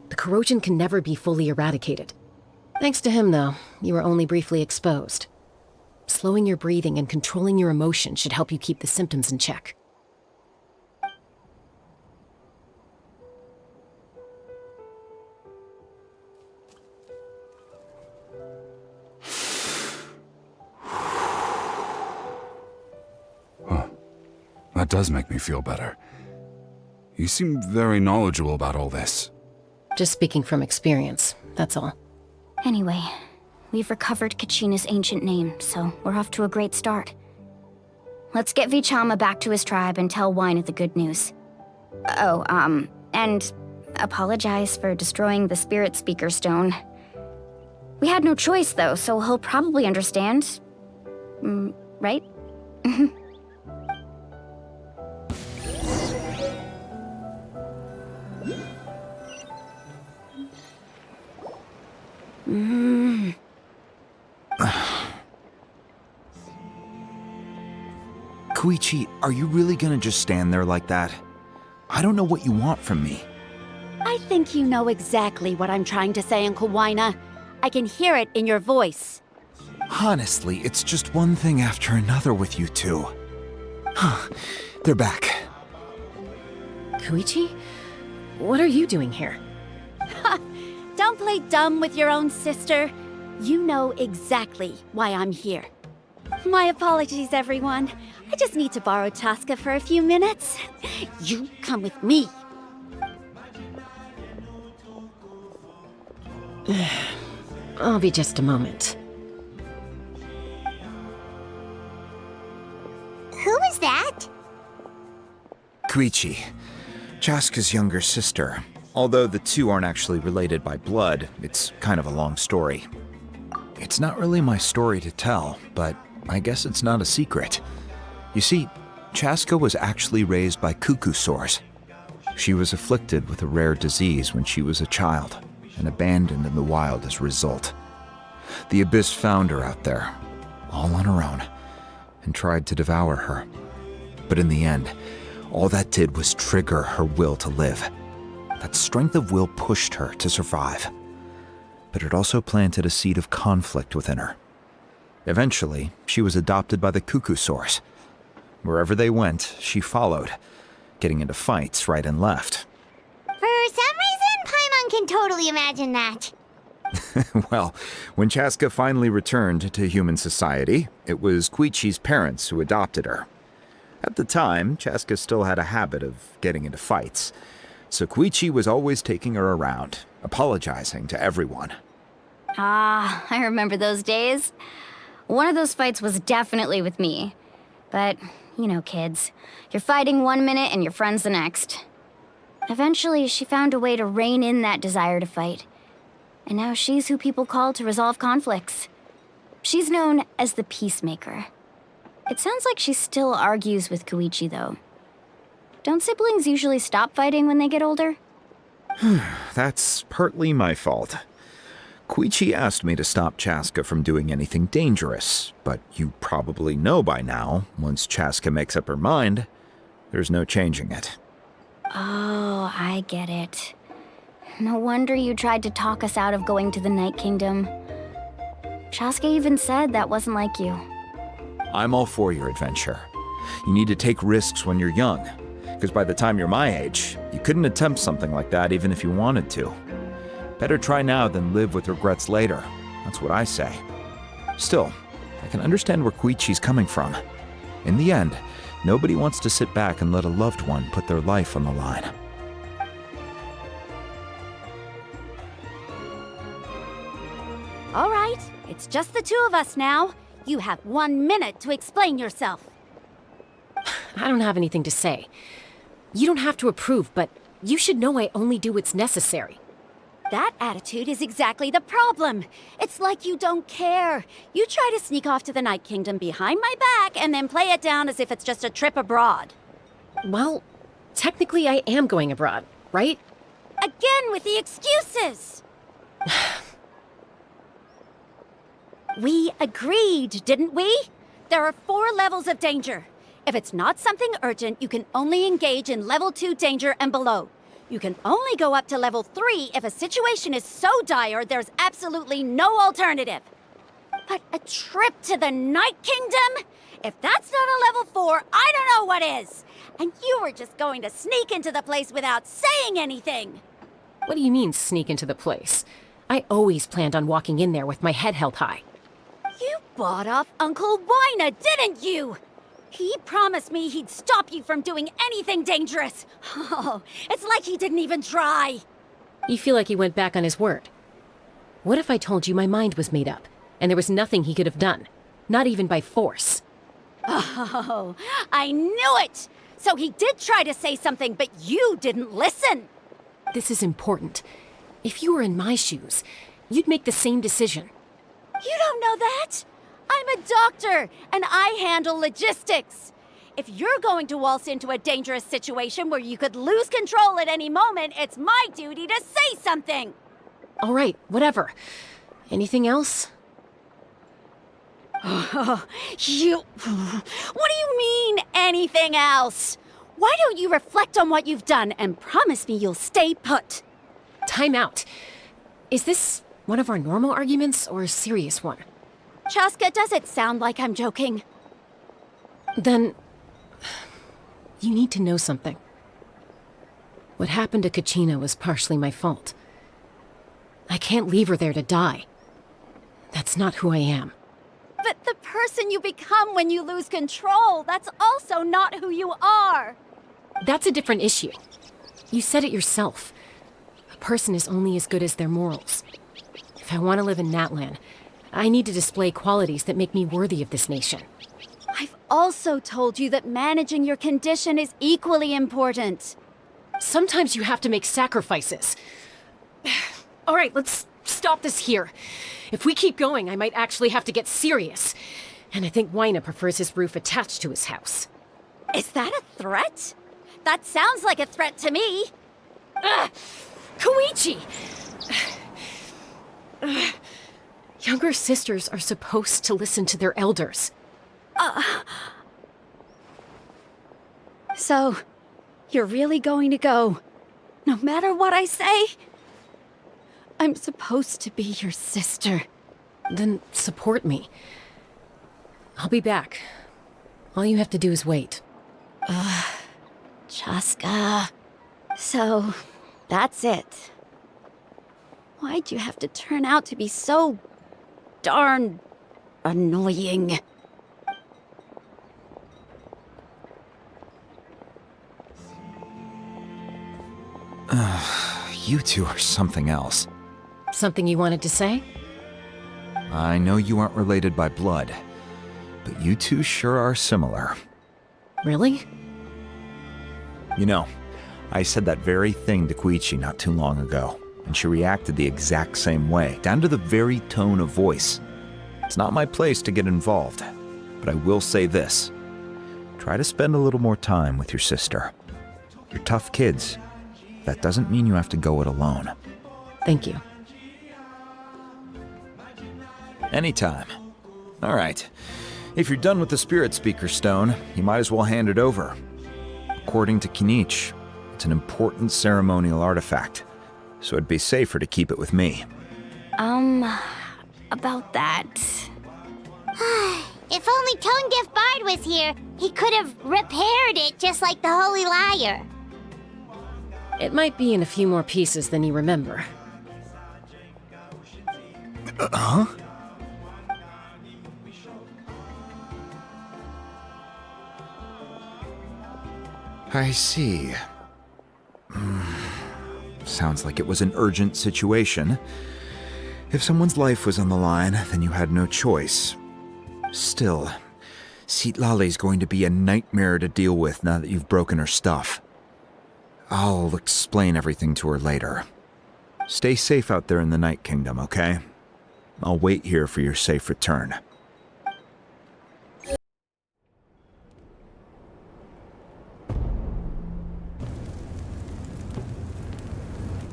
the corrosion can never be fully eradicated. Thanks to him, though, you were only briefly exposed. Slowing your breathing and controlling your emotions should help you keep the symptoms in check. That does make me feel better. You seem very knowledgeable about all this. Just speaking from experience, that's all. Anyway, we've recovered Kachina's ancient name, so we're off to a great start. Let's get Vichama back to his tribe and tell Wina the good news. Oh, and apologize for destroying the Spirit Speaker Stone. We had no choice, though, so he'll probably understand. Right? Koichi, are you really gonna just stand there like that? I don't know what you want from me. I think you know exactly what I'm trying to say, Uncle Wina. I can hear it in your voice. Honestly, it's just one thing after another with you two. They're back. Koichi? What are you doing here? Don't play dumb with your own sister. You know exactly why I'm here. My apologies, everyone. I just need to borrow Chaska for a few minutes. You come with me. I'll be just a moment. Who is that? Koichi, Chaska's younger sister. Although the two aren't actually related by blood, it's kind of a long story. It's not really my story to tell, but I guess it's not a secret. You see, Chaska was actually raised by cuckoo sores. She was afflicted with a rare disease when she was a child, and abandoned in the wild as a result. The Abyss found her out there, all on her own, and tried to devour her. But in the end, all that did was trigger her will to live. That strength of will pushed her to survive. But it also planted a seed of conflict within her. Eventually, she was adopted by the cuckoo sores. Wherever they went, she followed, getting into fights right and left. For some reason, Paimon can totally imagine that. Well, when Chaska finally returned to human society, it was Koichi's parents who adopted her. At the time, Chaska still had a habit of getting into fights, so Koichi was always taking her around, apologizing to everyone. Ah, I remember those days. One of those fights was definitely with me. But, you know, kids. You're fighting one minute and your friend's the next. Eventually, she found a way to rein in that desire to fight. And now she's who people call to resolve conflicts. She's known as the Peacemaker. It sounds like she still argues with Koichi, though. Don't siblings usually stop fighting when they get older? That's partly my fault. Koichi asked me to stop Chaska from doing anything dangerous, but you probably know by now, once Chaska makes up her mind, there's no changing it. Oh, I get it. No wonder you tried to talk us out of going to the Night Kingdom. Chaska even said that wasn't like you. I'm all for your adventure. You need to take risks when you're young, because by the time you're my age, you couldn't attempt something like that even if you wanted to. Better try now than live with regrets later. That's what I say. Still, I can understand where Koichi's coming from. In the end, nobody wants to sit back and let a loved one put their life on the line. All right, it's just the two of us now. You have 1 minute to explain yourself. I don't have anything to say. You don't have to approve, but you should know I only do what's necessary. That attitude is exactly the problem. It's like you don't care. You try to sneak off to the Night Kingdom behind my back and then play it down as if it's just a trip abroad. Well, technically I am going abroad, right? Again with the excuses! We agreed, didn't we? There are 4 levels of danger. If it's not something urgent, you can only engage in level 2 danger and below. You can only go up to level 3 if a situation is so dire there's absolutely no alternative. But a trip to the Night Kingdom? If that's not a level 4, I don't know what is! And you were just going to sneak into the place without saying anything! What do you mean, sneak into the place? I always planned on walking in there with my head held high. You bought off Uncle Wina, didn't you? He promised me he'd stop you from doing anything dangerous. Oh, it's like he didn't even try. You feel like he went back on his word. What if I told you my mind was made up, and there was nothing he could have done? Not even by force. Oh, I knew it! So he did try to say something, but you didn't listen. This is important. If you were in my shoes, you'd make the same decision. You don't know that? I'm a doctor, and I handle logistics. If you're going to waltz into a dangerous situation where you could lose control at any moment, it's my duty to say something. All right, whatever. Anything else? What do you mean, anything else? Why don't you reflect on what you've done and promise me you'll stay put? Time out. Is this one of our normal arguments or a serious one? Chaska, does it sound like I'm joking? Then, you need to know something. What happened to Kachina was partially my fault. I can't leave her there to die. That's not who I am. But the person you become when you lose control, that's also not who you are. That's a different issue. You said it yourself. A person is only as good as their morals. If I want to live in Natlan, I need to display qualities that make me worthy of this nation. I've also told you that managing your condition is equally important. Sometimes you have to make sacrifices. All right, let's stop this here. If we keep going, I might actually have to get serious. And I think Wina prefers his roof attached to his house. Is that a threat? That sounds like a threat to me. Koichi! Younger sisters are supposed to listen to their elders. So, you're really going to go, no matter what I say? I'm supposed to be your sister. Then support me. I'll be back. All you have to do is wait. Chaska. So, that's it. Why'd you have to turn out to be so darn annoying? You two are something else. Something you wanted to say? I know you aren't related by blood, but you two sure are similar. Really? You know, I said that very thing to Koichi not too long ago, and she reacted the exact same way, down to the very tone of voice. It's not my place to get involved, but I will say this. Try to spend a little more time with your sister. You're tough kids. That doesn't mean you have to go it alone. Thank you. Anytime. All right. If you're done with the Spirit Speaker Stone, you might as well hand it over. According to Kinich, it's an important ceremonial artifact, so it'd be safer to keep it with me. About that. If only Tone Deaf Bard was here, he could have repaired it just like the Holy Liar. It might be in a few more pieces than you remember. Huh? I see. Sounds like it was an urgent situation. If someone's life was on the line, then you had no choice. Still, Citlali's going to be a nightmare to deal with now that you've broken her stuff. I'll explain everything to her later. Stay safe out there in the Night Kingdom, okay? I'll wait here for your safe return.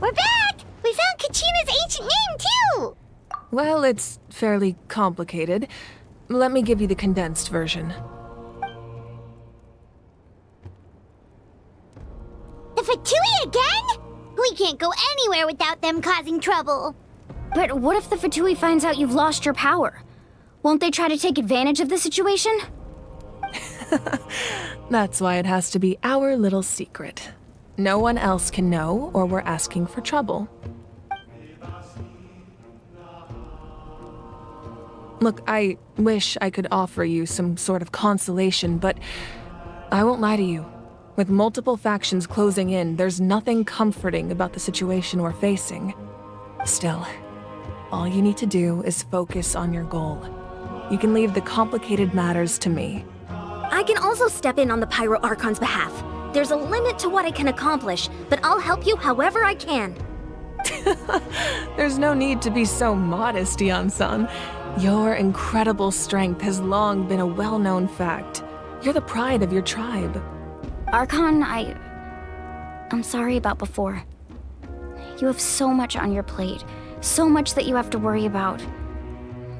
We're back! We found Kachina's ancient name, too! Well, it's fairly complicated. Let me give you the condensed version. Fatui again? We can't go anywhere without them causing trouble. But what if the Fatui finds out you've lost your power? Won't they try to take advantage of the situation? That's why it has to be our little secret. No one else can know, or we're asking for trouble. Look, I wish I could offer you some sort of consolation, but I won't lie to you. With multiple factions closing in, there's nothing comforting about the situation we're facing. Still, all you need to do is focus on your goal. You can leave the complicated matters to me. I can also step in on the Pyro Archon's behalf. There's a limit to what I can accomplish, but I'll help you however I can. There's no need to be so modest, Yan-san. Your incredible strength has long been a well-known fact. You're the pride of your tribe. Archon, I'm sorry about before. You have so much on your plate, so much that you have to worry about.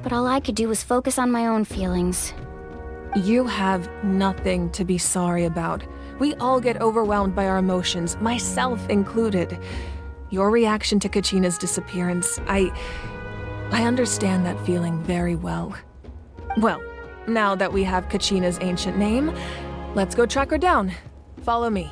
But all I could do was focus on my own feelings. You have nothing to be sorry about. We all get overwhelmed by our emotions, myself included. Your reaction to Kachina's disappearance, I understand that feeling very well. Well, now that we have Kachina's ancient name, let's go track her down. Follow me.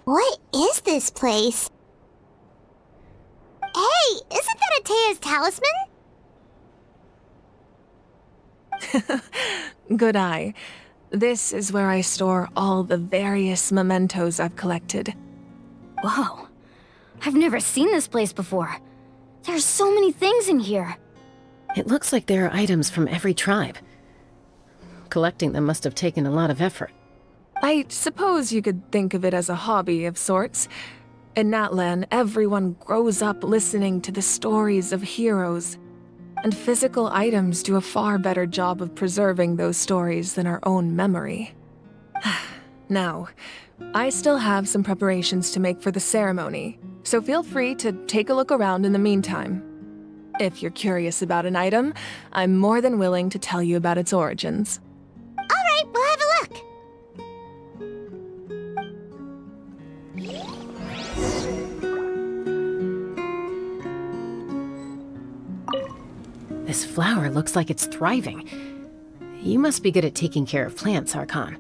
What is this place? Hey, isn't that Atea's talisman? Good eye. This is where I store all the various mementos I've collected. Whoa. I've never seen this place before. There's so many things in here. It looks like there are items from every tribe. Collecting them must have taken a lot of effort. I suppose you could think of it as a hobby of sorts. In Natlan, everyone grows up listening to the stories of heroes, and physical items do a far better job of preserving those stories than our own memory. Now, I still have some preparations to make for the ceremony, so feel free to take a look around in the meantime. If you're curious about an item, I'm more than willing to tell you about its origins. All right, we'll have a look. This flower looks like it's thriving. You must be good at taking care of plants, Archon.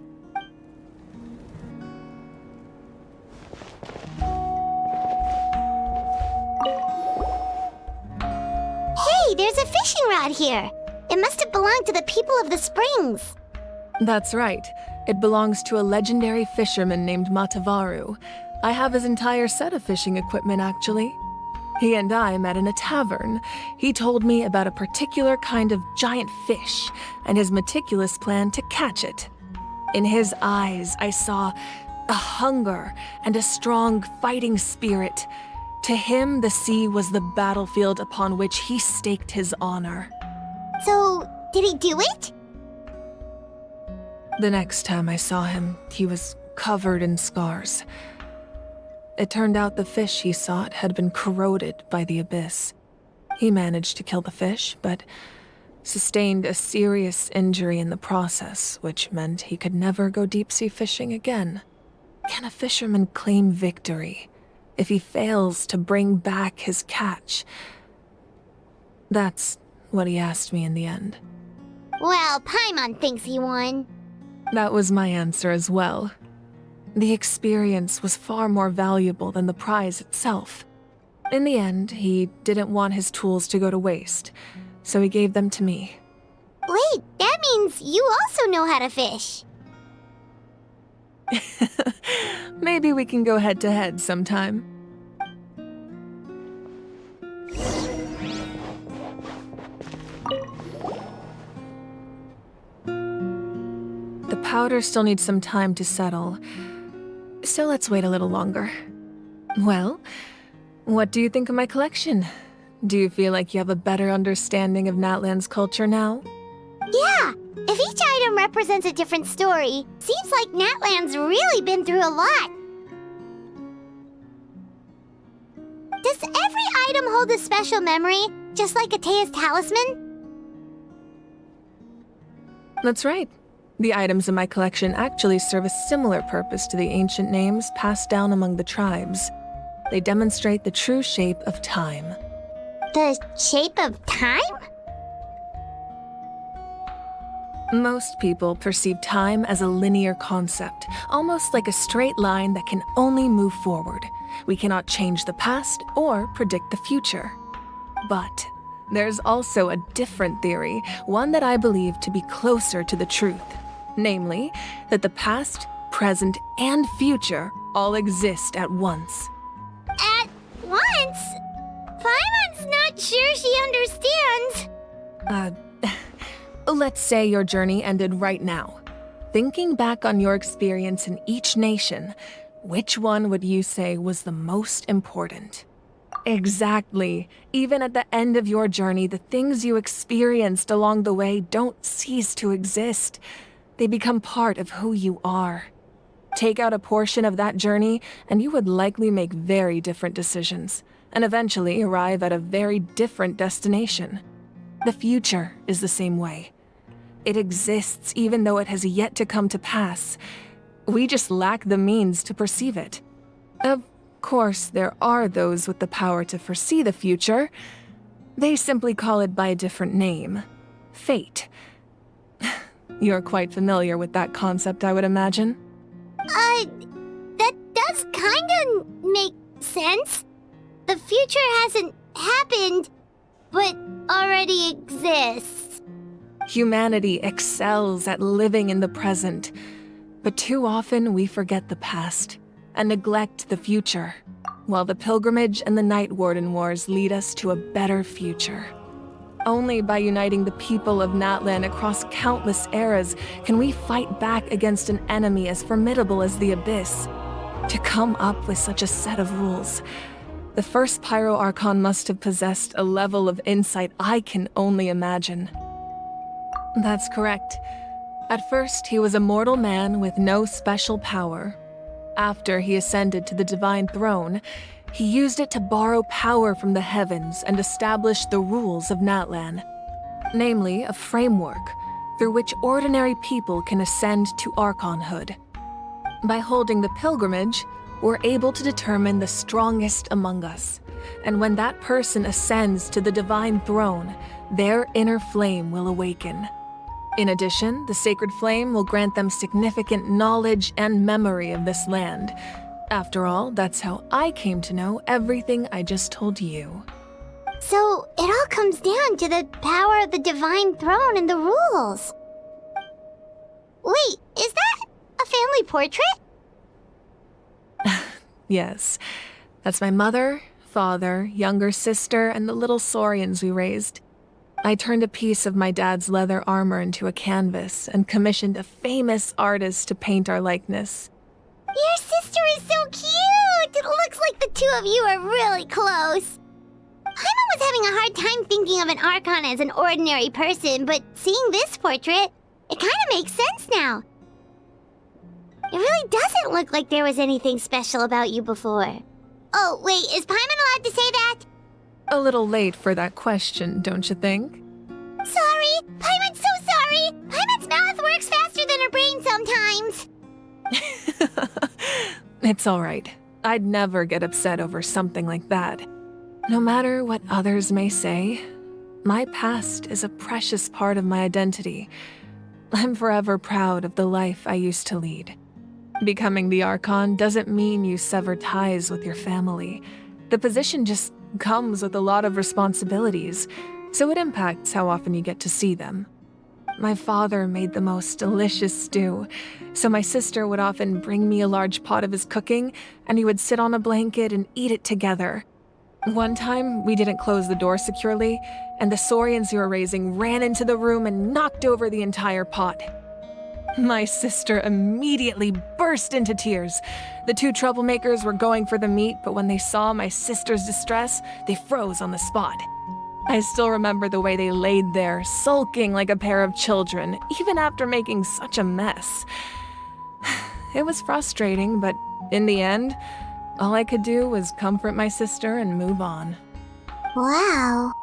Hey, there's a fishing rod here. It must have belonged to the people of the springs. That's right. It belongs to a legendary fisherman named Matavaru. I have his entire set of fishing equipment, actually. He and I met in a tavern. He told me about a particular kind of giant fish and his meticulous plan to catch it. In his eyes, I saw a hunger and a strong fighting spirit. To him, the sea was the battlefield upon which he staked his honor. So, did he do it? The next time I saw him, he was covered in scars. It turned out the fish he sought had been corroded by the abyss. He managed to kill the fish, but sustained a serious injury in the process, which meant he could never go deep-sea fishing again. Can a fisherman claim victory if he fails to bring back his catch? That's what he asked me in the end. Well, Paimon thinks he won. That was my answer as well. The experience was far more valuable than the prize itself. In the end, he didn't want his tools to go to waste, so he gave them to me. Wait, that means you also know how to fish. Maybe we can go head-to-head sometime. The powder still needs some time to settle, so let's wait a little longer. Well, what do you think of my collection? Do you feel like you have a better understanding of Natlan's culture now? Yeah, if each item represents a different story, seems like Natlan's really been through a lot. Does every item hold a special memory, just like Atea's talisman? That's right. The items in my collection actually serve a similar purpose to the ancient names passed down among the tribes. They demonstrate the true shape of time. The shape of time? Most people perceive time as a linear concept, almost like a straight line that can only move forward. We cannot change the past or predict the future. But there's also a different theory, one that I believe to be closer to the truth. Namely, that the past, present, and future all exist at once. At once? Paimon's not sure she understands. Let's say your journey ended right now. Thinking back on your experience in each nation, which one would you say was the most important? Exactly. Even at the end of your journey, the things you experienced along the way don't cease to exist. They become part of who you are. Take out a portion of that journey, and you would likely make very different decisions, and eventually arrive at a very different destination. The future is the same way. It exists even though it has yet to come to pass. We just lack the means to perceive it. Of course, there are those with the power to foresee the future. They simply call it by a different name. Fate. You're quite familiar with that concept, I would imagine. That does kinda make sense. The future hasn't happened, but already exists. Humanity excels at living in the present, but too often we forget the past and neglect the future, while the pilgrimage and the Night Warden Wars lead us to a better future. Only by uniting the people of Natlan across countless eras can we fight back against an enemy as formidable as the Abyss. To come up with such a set of rules, the first Pyro Archon must have possessed a level of insight I can only imagine. That's correct. At first, he was a mortal man with no special power. After he ascended to the Divine Throne, he used it to borrow power from the heavens and establish the rules of Natlan, namely a framework through which ordinary people can ascend to Archonhood. By holding the pilgrimage, we're able to determine the strongest among us, and when that person ascends to the Divine Throne, their inner flame will awaken. In addition, the sacred flame will grant them significant knowledge and memory of this land. After all, that's how I came to know everything I just told you. So, it all comes down to the power of the Divine Throne and the rules. Wait, is that a family portrait? Yes, that's my mother, father, younger sister, and the little saurians we raised. I turned a piece of my dad's leather armor into a canvas and commissioned a famous artist to paint our likeness. Your sister is so cute! It looks like the two of you are really close. Paimon was having a hard time thinking of an Archon as an ordinary person, but seeing this portrait, it kinda makes sense now. It really doesn't look like there was anything special about you before. Oh, wait, is Paimon allowed to say that? A little late for that question, don't you think? Sorry! Paimon's so sorry! Paimon's mouth works faster than her brain sometimes! It's all right. I'd never get upset over something like that. No matter what others may say, my past is a precious part of my identity. I'm forever proud of the life I used to lead. Becoming the Archon doesn't mean you sever ties with your family. The position just comes with a lot of responsibilities, so it impacts how often you get to see them. My father made the most delicious stew, so my sister would often bring me a large pot of his cooking, and we would sit on a blanket and eat it together. One time, we didn't close the door securely, and the saurians we were raising ran into the room and knocked over the entire pot. My sister immediately burst into tears. The two troublemakers were going for the meat, but when they saw my sister's distress, they froze on the spot. I still remember the way they laid there, sulking like a pair of children, even after making such a mess. It was frustrating, but in the end, all I could do was comfort my sister and move on. Wow.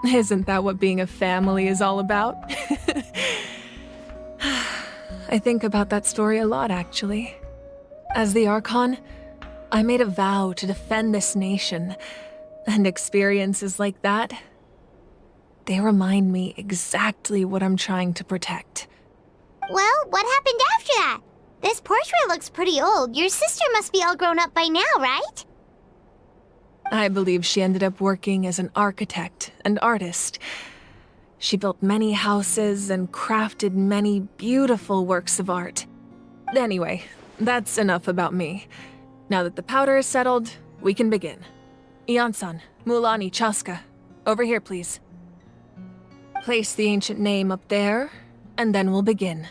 Isn't that what being a family is all about? I think about that story a lot, actually. As the Archon, I made a vow to defend this nation, and experiences like that, they remind me exactly what I'm trying to protect. Well, what happened after that? This portrait looks pretty old. Your sister must be all grown up by now, right? I believe she ended up working as an architect and artist. She built many houses and crafted many beautiful works of art. Anyway, that's enough about me. Now that the powder is settled, we can begin. Ian-san, Mulani, Chaska, over here, please. Place the ancient name up there, and then we'll begin.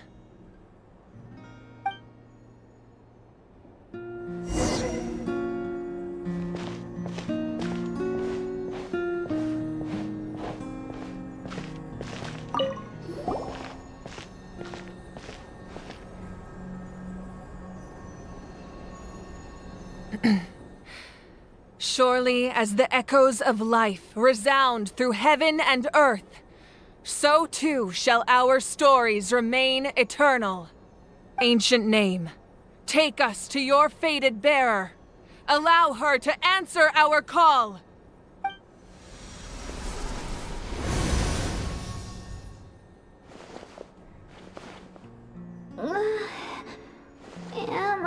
Surely as the echoes of life resound through heaven and earth, so too shall our stories remain eternal. Ancient name, take us to your fated bearer. Allow her to answer our call. Am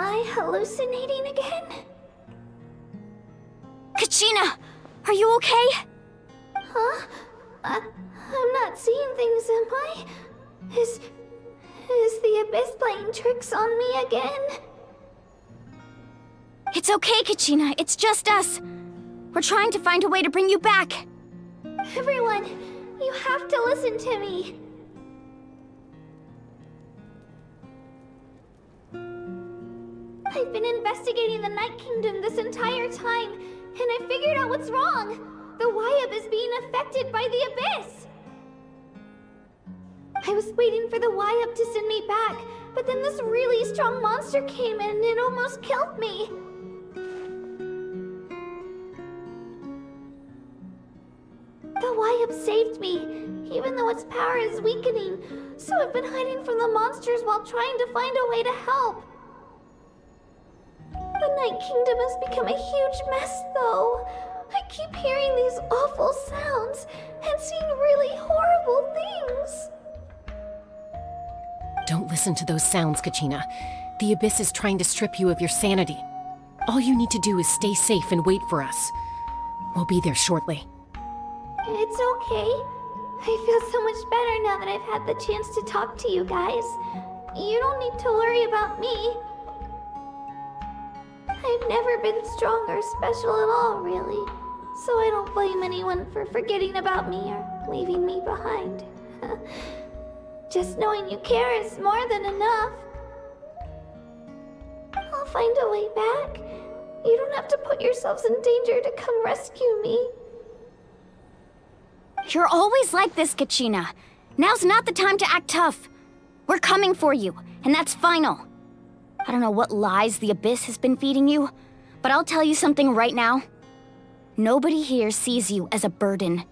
I hallucinating again? Kachina, are you okay? Huh? I'm not seeing things, am I? Is the Abyss playing tricks on me again? It's okay, Kachina. It's just us. We're trying to find a way to bring you back. Everyone, you have to listen to me. I've been investigating the Night Kingdom this entire time, and I figured out what's wrong. The Wyab is being affected by the Abyss. I was waiting for the Wyab to send me back, but then this really strong monster came in and it almost killed me. The Wyab saved me, even though its power is weakening, so I've been hiding from the monsters while trying to find a way to help. The Night Kingdom has become a huge mess, though. I keep hearing these awful sounds and seeing really horrible things. Don't listen to those sounds, Kachina. The Abyss is trying to strip you of your sanity. All you need to do is stay safe and wait for us. We'll be there shortly. It's okay. I feel so much better now that I've had the chance to talk to you guys. You don't need to worry about me. I've never been strong or special at all, really. So I don't blame anyone for forgetting about me or leaving me behind. Just knowing you care is more than enough. I'll find a way back. You don't have to put yourselves in danger to come rescue me. You're always like this, Kachina. Now's not the time to act tough. We're coming for you, and that's final. I don't know what lies the Abyss has been feeding you, but I'll tell you something right now. Nobody here sees you as a burden.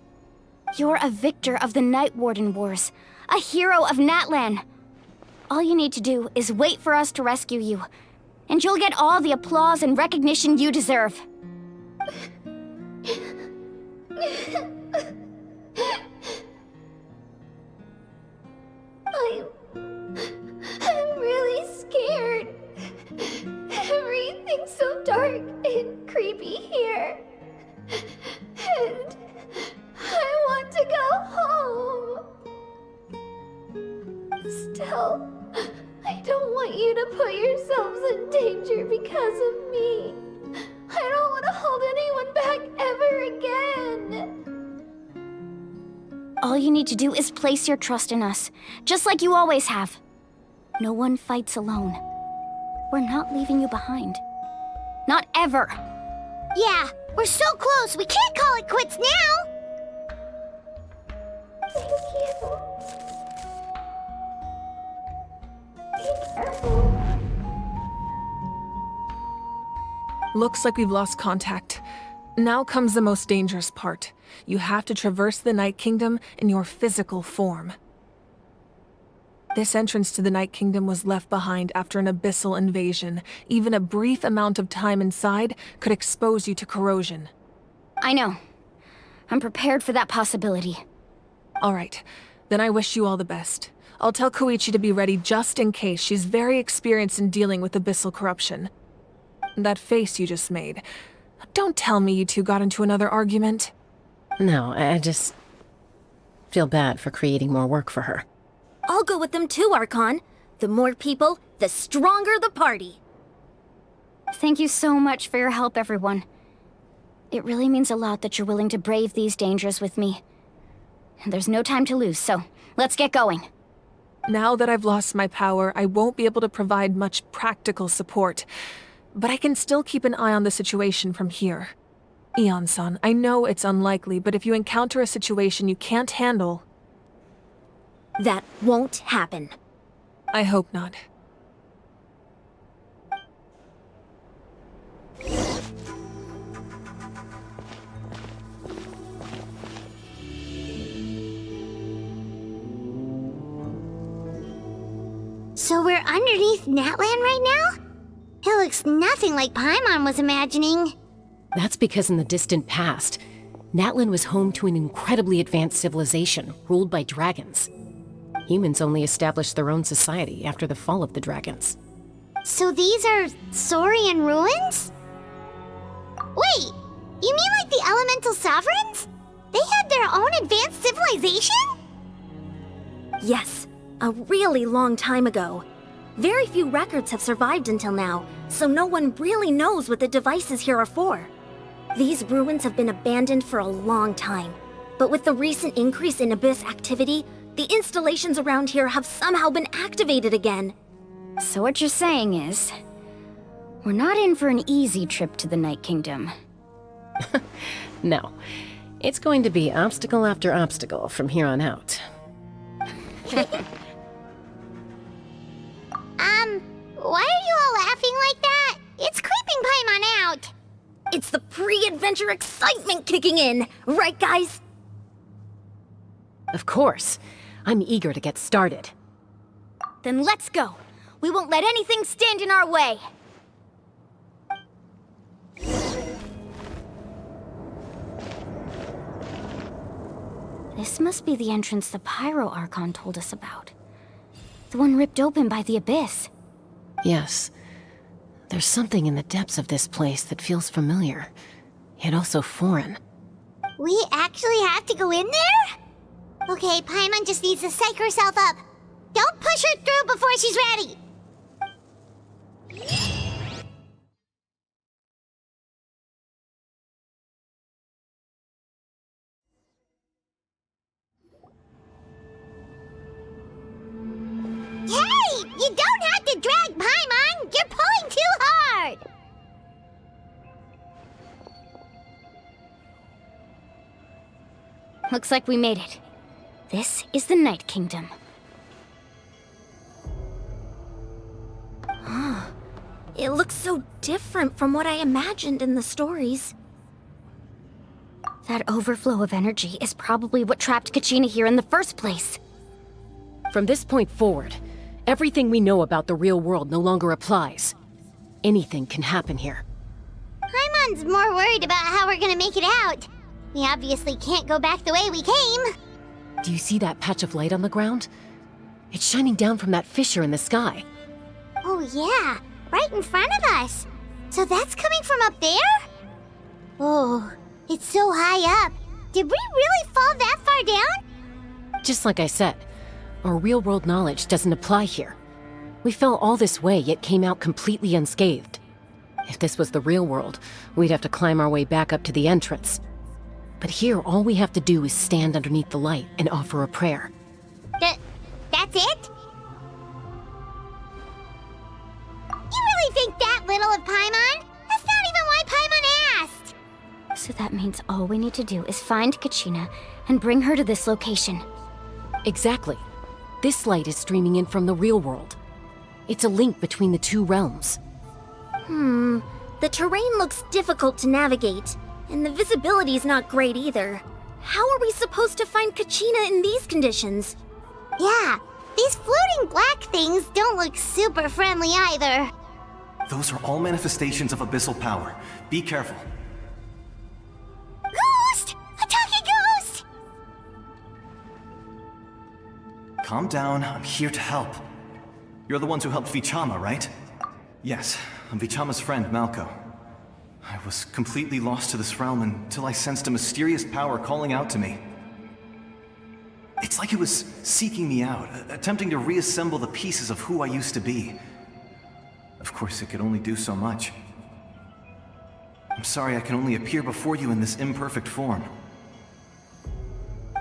You're a victor of the Night Warden Wars, a hero of Natlan. All you need to do is wait for us to rescue you, and you'll get all the applause and recognition you deserve. I'm really scared. Everything's so dark and creepy here. And I want to go home. Still, I don't want you to put yourselves in danger because of me. I don't want to hold anyone back ever again. All you need to do is place your trust in us, just like you always have. No one fights alone. We're not leaving you behind. Not ever. Yeah, we're so close. We can't call it quits now. Thank you. Be careful. Looks like we've lost contact. Now comes the most dangerous part. You have to traverse the Night Kingdom in your physical form. This entrance to the Night Kingdom was left behind after an abyssal invasion. Even a brief amount of time inside could expose you to corrosion. I know. I'm prepared for that possibility. All right, then I wish you all the best. I'll tell Koichi to be ready just in case. She's very experienced in dealing with abyssal corruption. That face you just made. Don't tell me you two got into another argument. No, I just feel bad for creating more work for her. I'll go with them too, Archon. The more people, the stronger the party. Thank you so much for your help, everyone. It really means a lot that you're willing to brave these dangers with me. And there's no time to lose, so let's get going. Now that I've lost my power, I won't be able to provide much practical support. But I can still keep an eye on the situation from here. Eon-san, I know it's unlikely, but if you encounter a situation you can't handle... That won't happen. I hope not. So we're underneath Natlan right now? It looks nothing like Paimon was imagining. That's because in the distant past, Natlan was home to an incredibly advanced civilization ruled by dragons. Humans only established their own society after the fall of the dragons. So these are Saurian ruins? Wait, you mean like the elemental sovereigns? They had their own advanced civilization? Yes, a really long time ago. Very few records have survived until now, so no one really knows what the devices here are for. These ruins have been abandoned for a long time, but with the recent increase in Abyss activity, the installations around here have somehow been activated again. So what you're saying is, we're not in for an easy trip to the Night Kingdom. No, it's going to be obstacle after obstacle from here on out. Why are you all laughing like that? It's creeping Paimon out. It's the pre-adventure excitement kicking in, right guys? Of course. I'm eager to get started. Then let's go. We won't let anything stand in our way. This must be the entrance the Pyro Archon told us about. The one ripped open by the Abyss. Yes. There's something in the depths of this place that feels familiar, yet also foreign. We actually have to go in there? Okay, Paimon just needs to psych herself up. Don't push her through before she's ready. Hey! You don't have to drag Paimon! You're pulling too hard! Looks like we made it. This is the Night Kingdom. It looks so different from what I imagined in the stories. That overflow of energy is probably what trapped Kachina here in the first place. From this point forward, everything we know about the real world no longer applies. Anything can happen here. Paimon's more worried about how we're gonna make it out. We obviously can't go back the way we came. Do you see that patch of light on the ground? It's shining down from that fissure in the sky. Oh yeah, right in front of us. So that's coming from up there? Oh, it's so high up. Did we really fall that far down? Just like I said, our real-world knowledge doesn't apply here. We fell all this way, yet came out completely unscathed. If this was the real world, we'd have to climb our way back up to the entrance. But here, all we have to do is stand underneath the light and offer a prayer. That's it? little of Paimon? That's not even why Paimon asked! So that means all we need to do is find Kachina and bring her to this location. Exactly. This light is streaming in from the real world. It's a link between the two realms. The terrain looks difficult to navigate, and the visibility's not great either. How are we supposed to find Kachina in these conditions? Yeah, these floating black things don't look super friendly either. Those are all manifestations of abyssal power. Be careful. Ghost! A talking ghost! Calm down, I'm here to help. You're the ones who helped Vichama, right? Yes, I'm Vichama's friend, Malko. I was completely lost to this realm until I sensed a mysterious power calling out to me. It's like it was seeking me out, attempting to reassemble the pieces of who I used to be. Of course, it could only do so much. I'm sorry I can only appear before you in this imperfect form.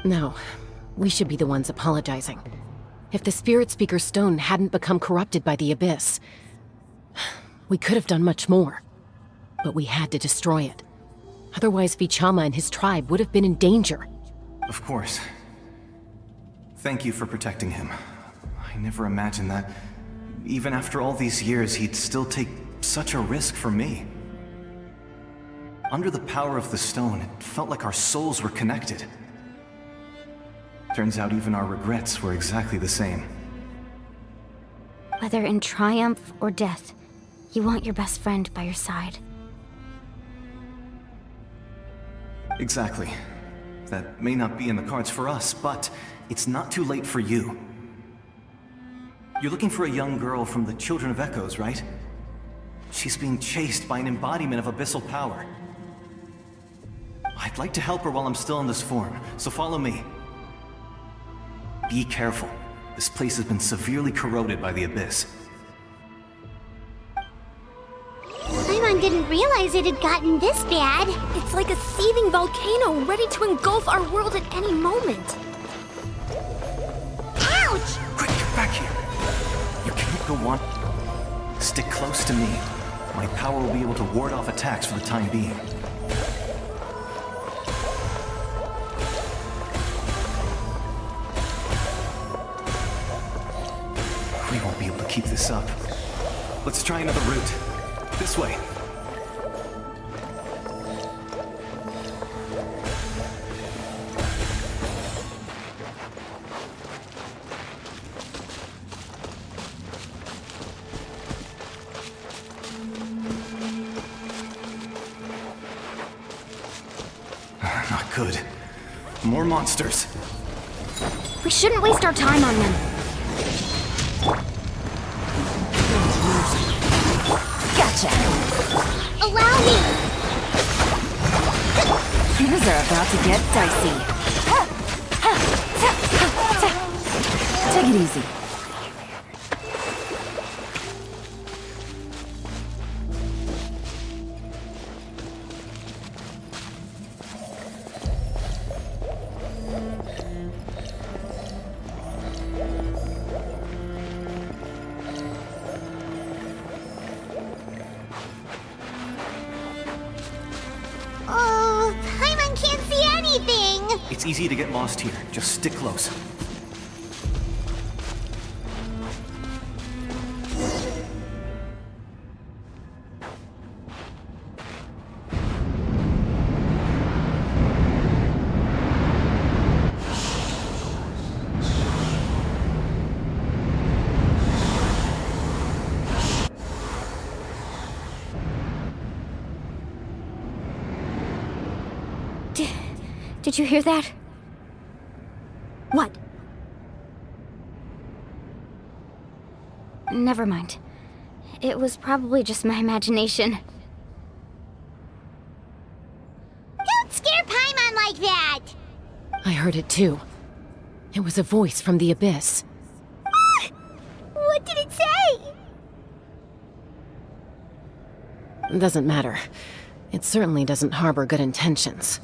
No, we should be the ones apologizing. If the Spirit Speaker's stone hadn't become corrupted by the Abyss, we could have done much more. But we had to destroy it. Otherwise, Vichama and his tribe would have been in danger. Of course. Thank you for protecting him. I never imagined that, even after all these years, he'd still take such a risk for me. Under the power of the stone, it felt like our souls were connected. Turns out even our regrets were exactly the same. Whether in triumph or death, you want your best friend by your side. Exactly. That may not be in the cards for us, but it's not too late for you. You're looking for a young girl from the Children of Echoes, right? She's being chased by an embodiment of abyssal power. I'd like to help her while I'm still in this form, so follow me. Be careful. This place has been severely corroded by the Abyss. Paimon didn't realize it had gotten this bad. It's like a seething volcano ready to engulf our world at any moment. Ouch! Quick, get back here! You can't go on. Stick close to me. My power will be able to ward off attacks for the time being. We won't be able to keep this up. Let's try another route. This way. Not good. More monsters. We shouldn't waste our time on them. Gotcha. Allow me! Things are about to get dicey. Take it easy. Oh, Paimon can't see anything! It's easy to get lost here. Just stick close. Did you hear that? What? Never mind. It was probably just my imagination. Don't scare Paimon like that! I heard it too. It was a voice from the Abyss. What did it say? Doesn't matter. It certainly doesn't harbor good intentions.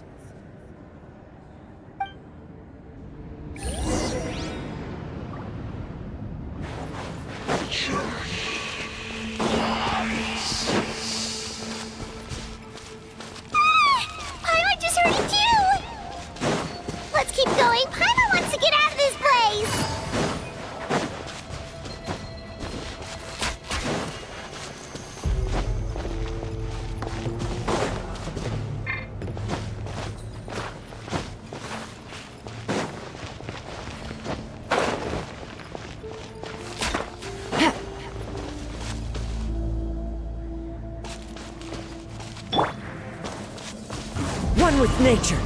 one with nature.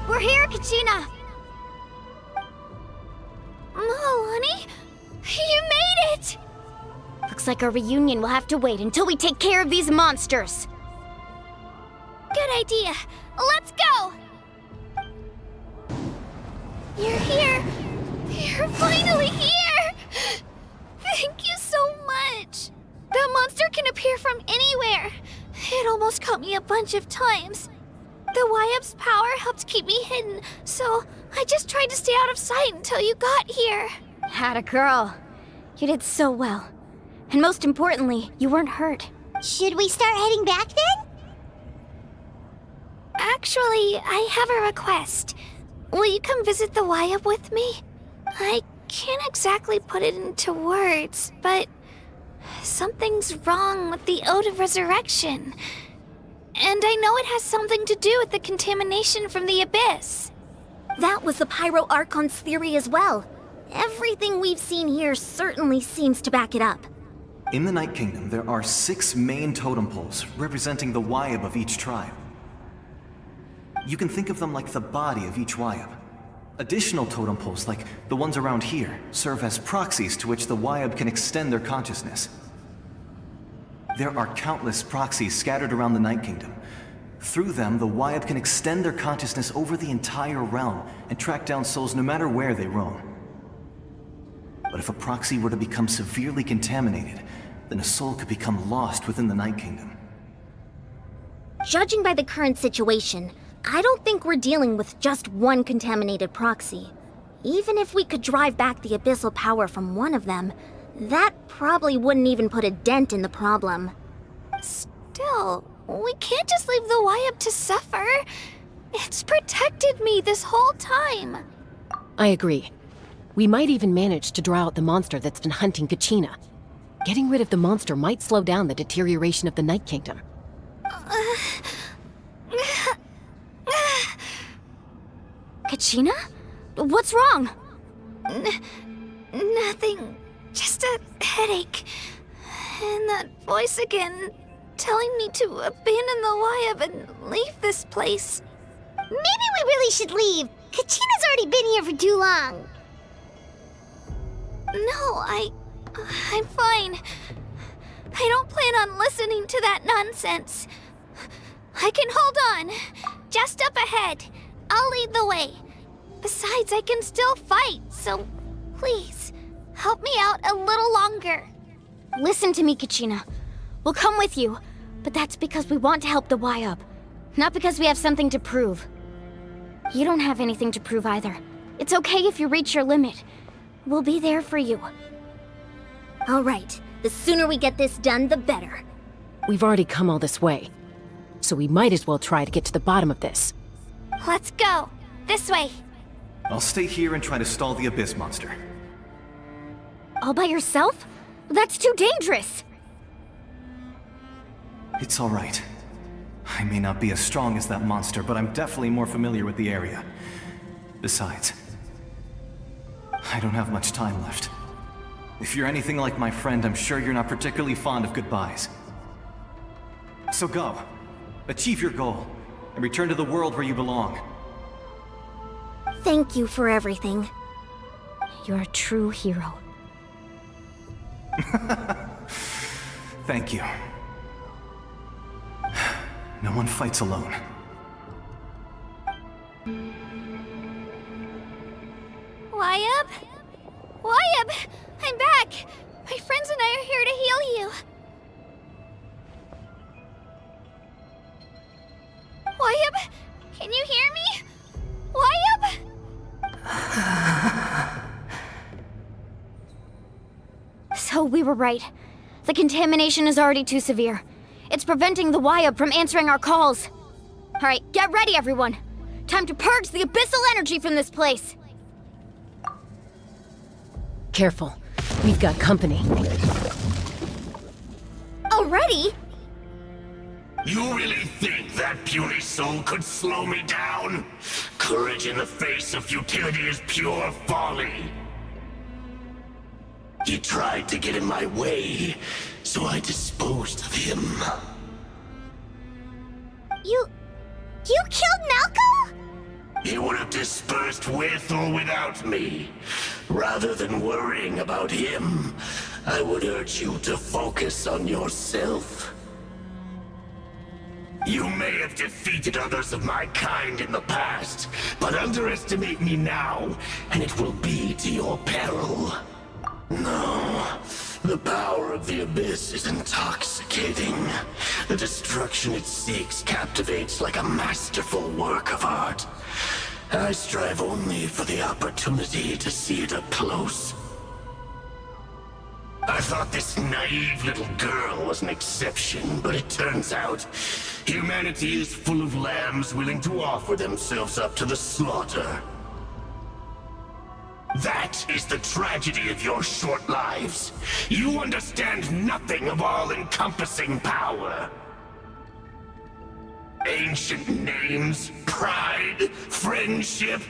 We're here, Kachina! Honey? You made it! Looks like our reunion will have to wait until we take care of these monsters. Good idea. Let's go! You're here. You're finally here! Thank you so much. That monster can appear from anywhere. It almost caught me a bunch of times. The Wyap's power helped keep me hidden, so I just tried to stay out of sight until you got here. Had a girl. You did so well. And most importantly, you weren't hurt. Should we start heading back then? Actually, I have a request. Will you come visit the Wyap with me? I can't exactly put it into words, but something's wrong with the Ode of Resurrection. And I know it has something to do with the contamination from the Abyss. That was the Pyro Archon's theory as well. Everything we've seen here certainly seems to back it up. In the Night Kingdom, there are 6 main totem poles representing the Wyap of each tribe. You can think of them like the body of each Wyap. Additional totem poles, like the ones around here, serve as proxies to which the Wyap can extend their consciousness. There are countless proxies scattered around the Night Kingdom. Through them, the Wyap can extend their consciousness over the entire realm and track down souls no matter where they roam. But if a proxy were to become severely contaminated, then a soul could become lost within the Night Kingdom. Judging by the current situation, I don't think we're dealing with just one contaminated proxy. Even if we could drive back the abyssal power from one of them, that probably wouldn't even put a dent in the problem. Still, we can't just leave the Wyap to suffer. It's protected me this whole time. I agree. We might even manage to draw out the monster that's been hunting Kachina. Getting rid of the monster might slow down the deterioration of the Night Kingdom. Kachina? What's wrong? Nothing. Just a headache. And that voice again, telling me to abandon the Wyap and leave this place. Maybe we really should leave. Kachina's already been here for too long. No, I'm fine. I don't plan on listening to that nonsense. I can hold on. Just up ahead. I'll lead the way. Besides, I can still fight, so please, help me out a little longer. Listen to me, Kachina. We'll come with you, but that's because we want to help the Wyap, not because we have something to prove. You don't have anything to prove either. It's okay if you reach your limit. We'll be there for you. All right, the sooner we get this done, the better. We've already come all this way, so we might as well try to get to the bottom of this. Let's go. This way. I'll stay here and try to stall the Abyss monster. All by yourself? That's too dangerous. It's all right. I may not be as strong as that monster, but I'm definitely more familiar with the area. Besides, I don't have much time left. If you're anything like my friend, I'm sure you're not particularly fond of goodbyes. So go. Achieve your goal, and return to the world where you belong. Thank you for everything. You're a true hero. Thank you. No one fights alone. Wyap? Wyap! I'm back! My friends and I are here to heal you. Wyatt, can you hear me? Wyatt? So we were right. The contamination is already too severe. It's preventing the Wyatt from answering our calls. Alright, get ready, everyone. Time to purge the abyssal energy from this place. Careful. We've got company. Already? You really think that puny soul could slow me down? Courage in the face of futility is pure folly. He tried to get in my way, so I disposed of him. You killed Malco? He would have dispersed with or without me. Rather than worrying about him, I would urge you to focus on yourself. You may have defeated others of my kind in the past, but underestimate me now, and it will be to your peril. No, the power of the Abyss is intoxicating. The destruction it seeks captivates like a masterful work of art. I strive only for the opportunity to see it up close. I thought this naive little girl was an exception, but it turns out humanity is full of lambs willing to offer themselves up to the slaughter. That is the tragedy of your short lives. You understand nothing of all-encompassing power. Ancient names, pride, friendship,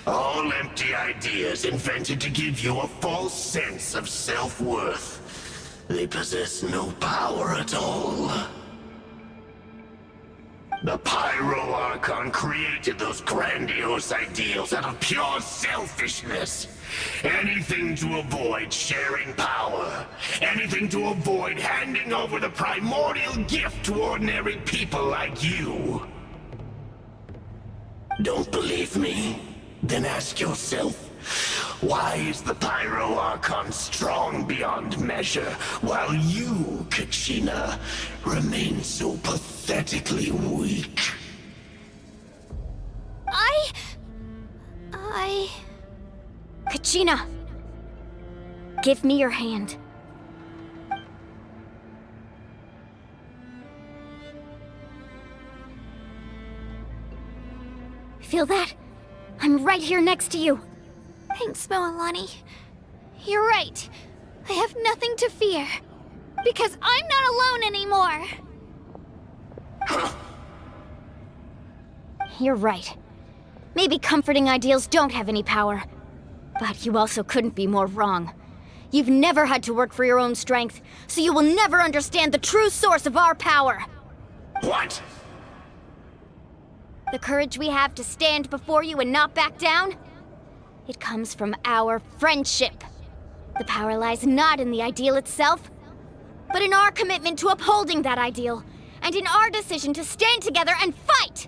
all empty ideas invented to give you a false sense of self-worth. They possess no power at all. The Pyro Archon created those grandiose ideals out of pure selfishness. Anything to avoid sharing power. Anything to avoid handing over the primordial gift to ordinary people like you. Don't believe me? Then ask yourself, why is the Pyro Archon strong beyond measure, while you, Kachina, remain so pathetically weak? Kachina! Give me your hand. Feel that? I'm right here next to you. Thanks, Moalani. You're right. I have nothing to fear. Because I'm not alone anymore. You're right. Maybe comforting ideals don't have any power. But you also couldn't be more wrong. You've never had to work for your own strength, so you will never understand the true source of our power. What? The courage we have to stand before you and not back down? It comes from our friendship. The power lies not in the ideal itself, but in our commitment to upholding that ideal, and in our decision to stand together and fight!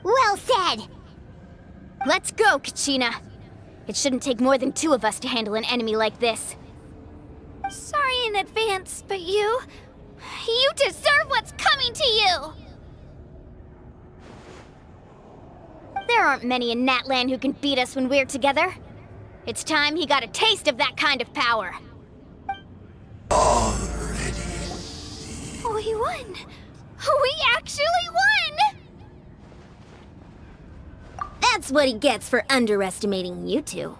Well said! Let's go, Kachina. It shouldn't take more than two of us to handle an enemy like this. Sorry in advance, but you deserve what's coming to you! There aren't many in Natlan who can beat us when we're together. It's time he got a taste of that kind of power. We won! We actually won! That's what he gets for underestimating you two.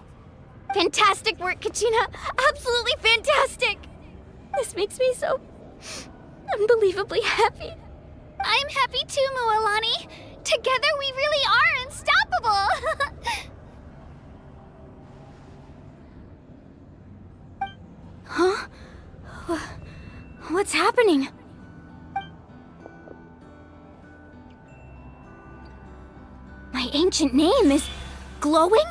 Fantastic work, Kachina! Absolutely fantastic! This makes me so unbelievably happy. I'm happy too, Moalani. Together we really are unstoppable! Huh? What's happening? My ancient name is glowing?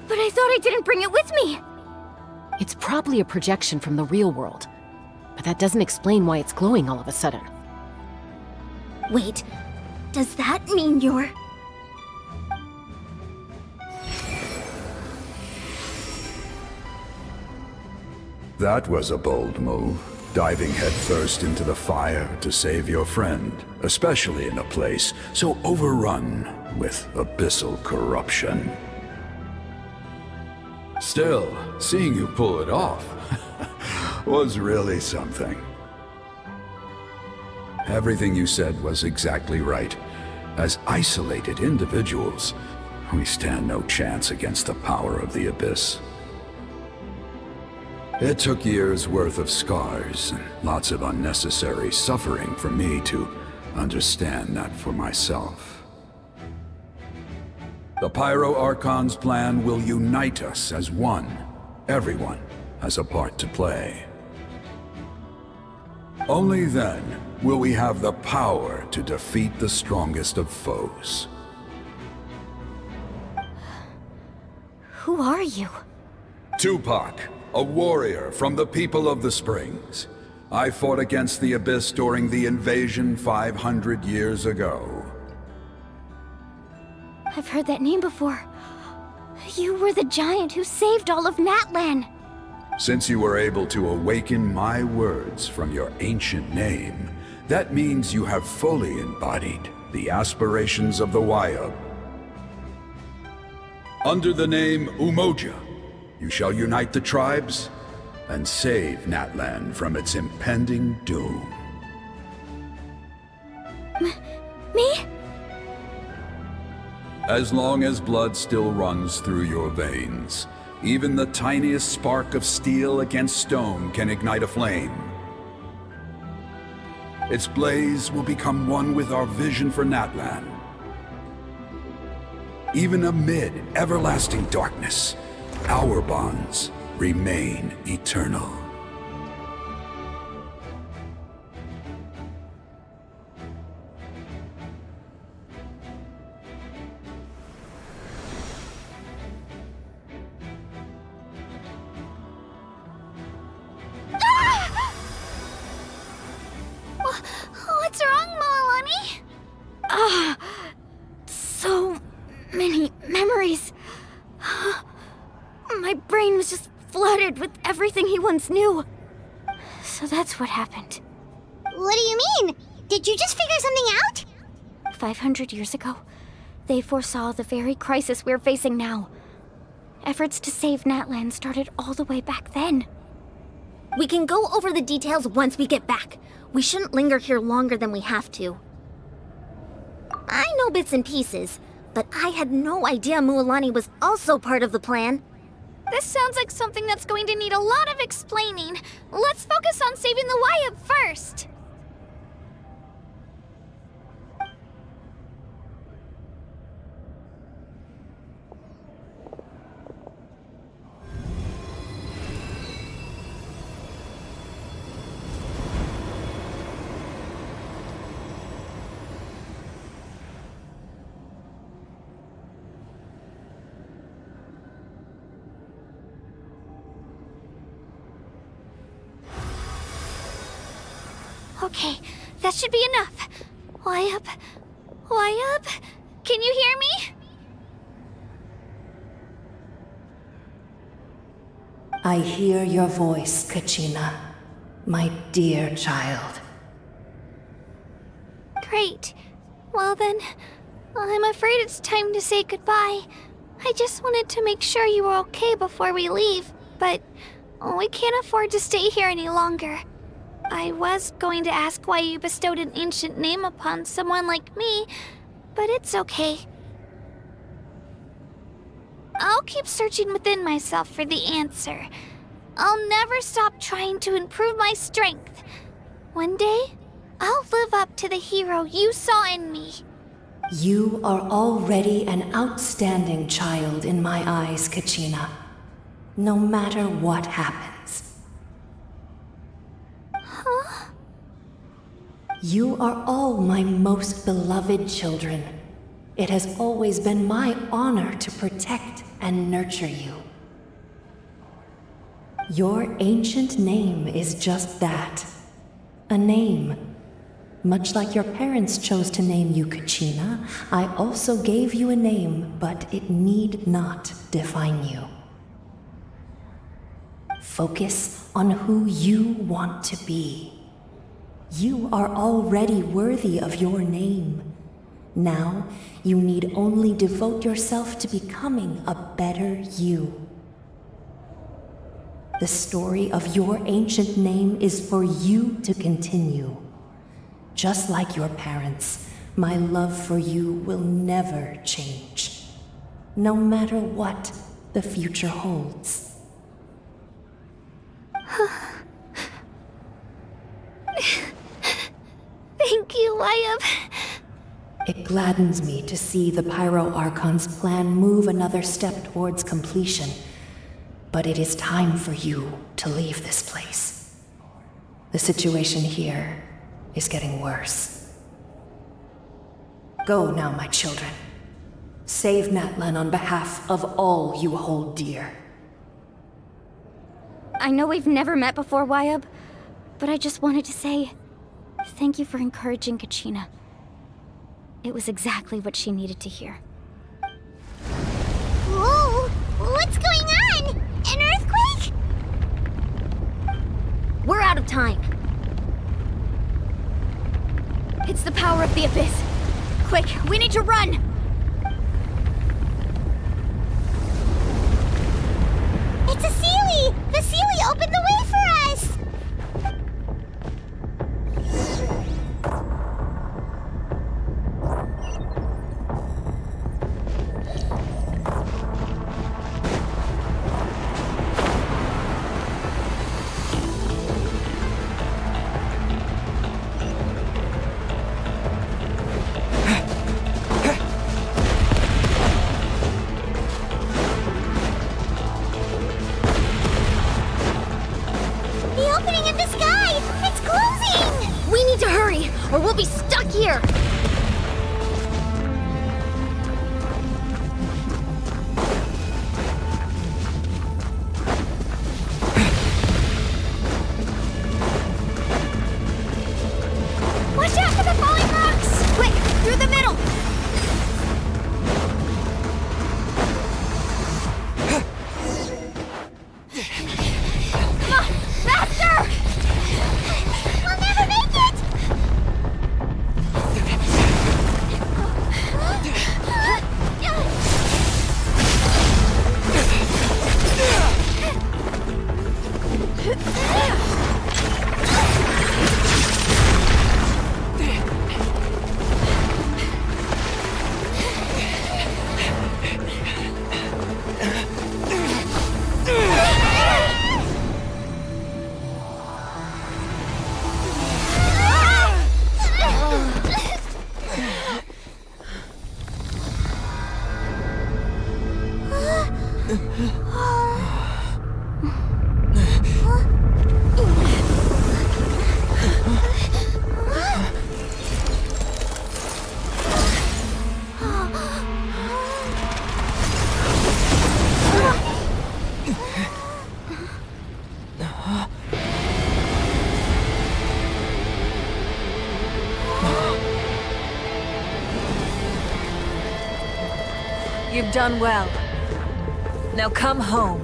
But I thought I didn't bring it with me. It's probably a projection from the real world. But that doesn't explain why it's glowing all of a sudden. Wait, does that mean you're... That was a bold move, diving headfirst into the fire to save your friend, especially in a place so overrun with abyssal corruption. Still, seeing you pull it off was really something. Everything you said was exactly right. As isolated individuals, we stand no chance against the power of the Abyss. It took years' worth of scars and lots of unnecessary suffering for me to understand that for myself. The Pyro Archon's plan will unite us as one. Everyone has a part to play. Only then will we have the power to defeat the strongest of foes. Who are you? Tupac, a warrior from the people of the Springs. I fought against the Abyss during the invasion 500 years ago. I've heard that name before. You were the giant who saved all of Natlan. Since you were able to awaken my words from your ancient name, that means you have fully embodied the aspirations of the Wayub. Under the name Umoja, you shall unite the tribes and save Natlan from its impending doom. Me? As long as blood still runs through your veins, even the tiniest spark of steel against stone can ignite a flame. Its blaze will become one with our vision for Natlan. Even amid everlasting darkness, our bonds remain eternal. What's wrong, Moalani? So many memories. My brain was just flooded with everything he once knew. So that's what happened. What do you mean? Did you just figure something out? 500 years ago, they foresaw the very crisis we're facing now. Efforts to save Natlan started all the way back then. We can go over the details once we get back. We shouldn't linger here longer than we have to. I know bits and pieces, but I had no idea Mualani was also part of the plan. This sounds like something that's going to need a lot of explaining. Let's focus on saving the Wayub first. Okay, that should be enough. Wayub? Wayub? Can you hear me? I hear your voice, Kachina, my dear child. Great. Well then, I'm afraid it's time to say goodbye. I just wanted to make sure you were okay before we leave, but we can't afford to stay here any longer. I was going to ask why you bestowed an ancient name upon someone like me, but it's okay. I'll keep searching within myself for the answer. I'll never stop trying to improve my strength. One day, I'll live up to the hero you saw in me. You are already an outstanding child in my eyes, Kachina. No matter what happens. Huh? You are all my most beloved children. It has always been my honor to protect and nurture you. Your ancient name is just that. A name. Much like your parents chose to name you Kachina, I also gave you a name, but it need not define you. Focus on who you want to be. You are already worthy of your name. Now, you need only devote yourself to becoming a better you. The story of your ancient name is for you to continue. Just like your parents, my love for you will never change, no matter what the future holds. Thank you, Wyatt. It gladdens me to see the Pyro Archon's plan move another step towards completion. But it is time for you to leave this place. The situation here is getting worse. Go now, my children. Save Natlan on behalf of all you hold dear. I know we've never met before, Wyatt, but I just wanted to say thank you for encouraging Kachina. It was exactly what she needed to hear. Whoa! What's going on? An earthquake? We're out of time. It's the power of the Abyss. Quick, we need to run! It's a Seelie! The Seelie opened the way for us! Or we'll be stuck here! Watch out for the falling rocks! Quick, through the middle! Come on, faster! We'll never make it! You've done well. Now come home.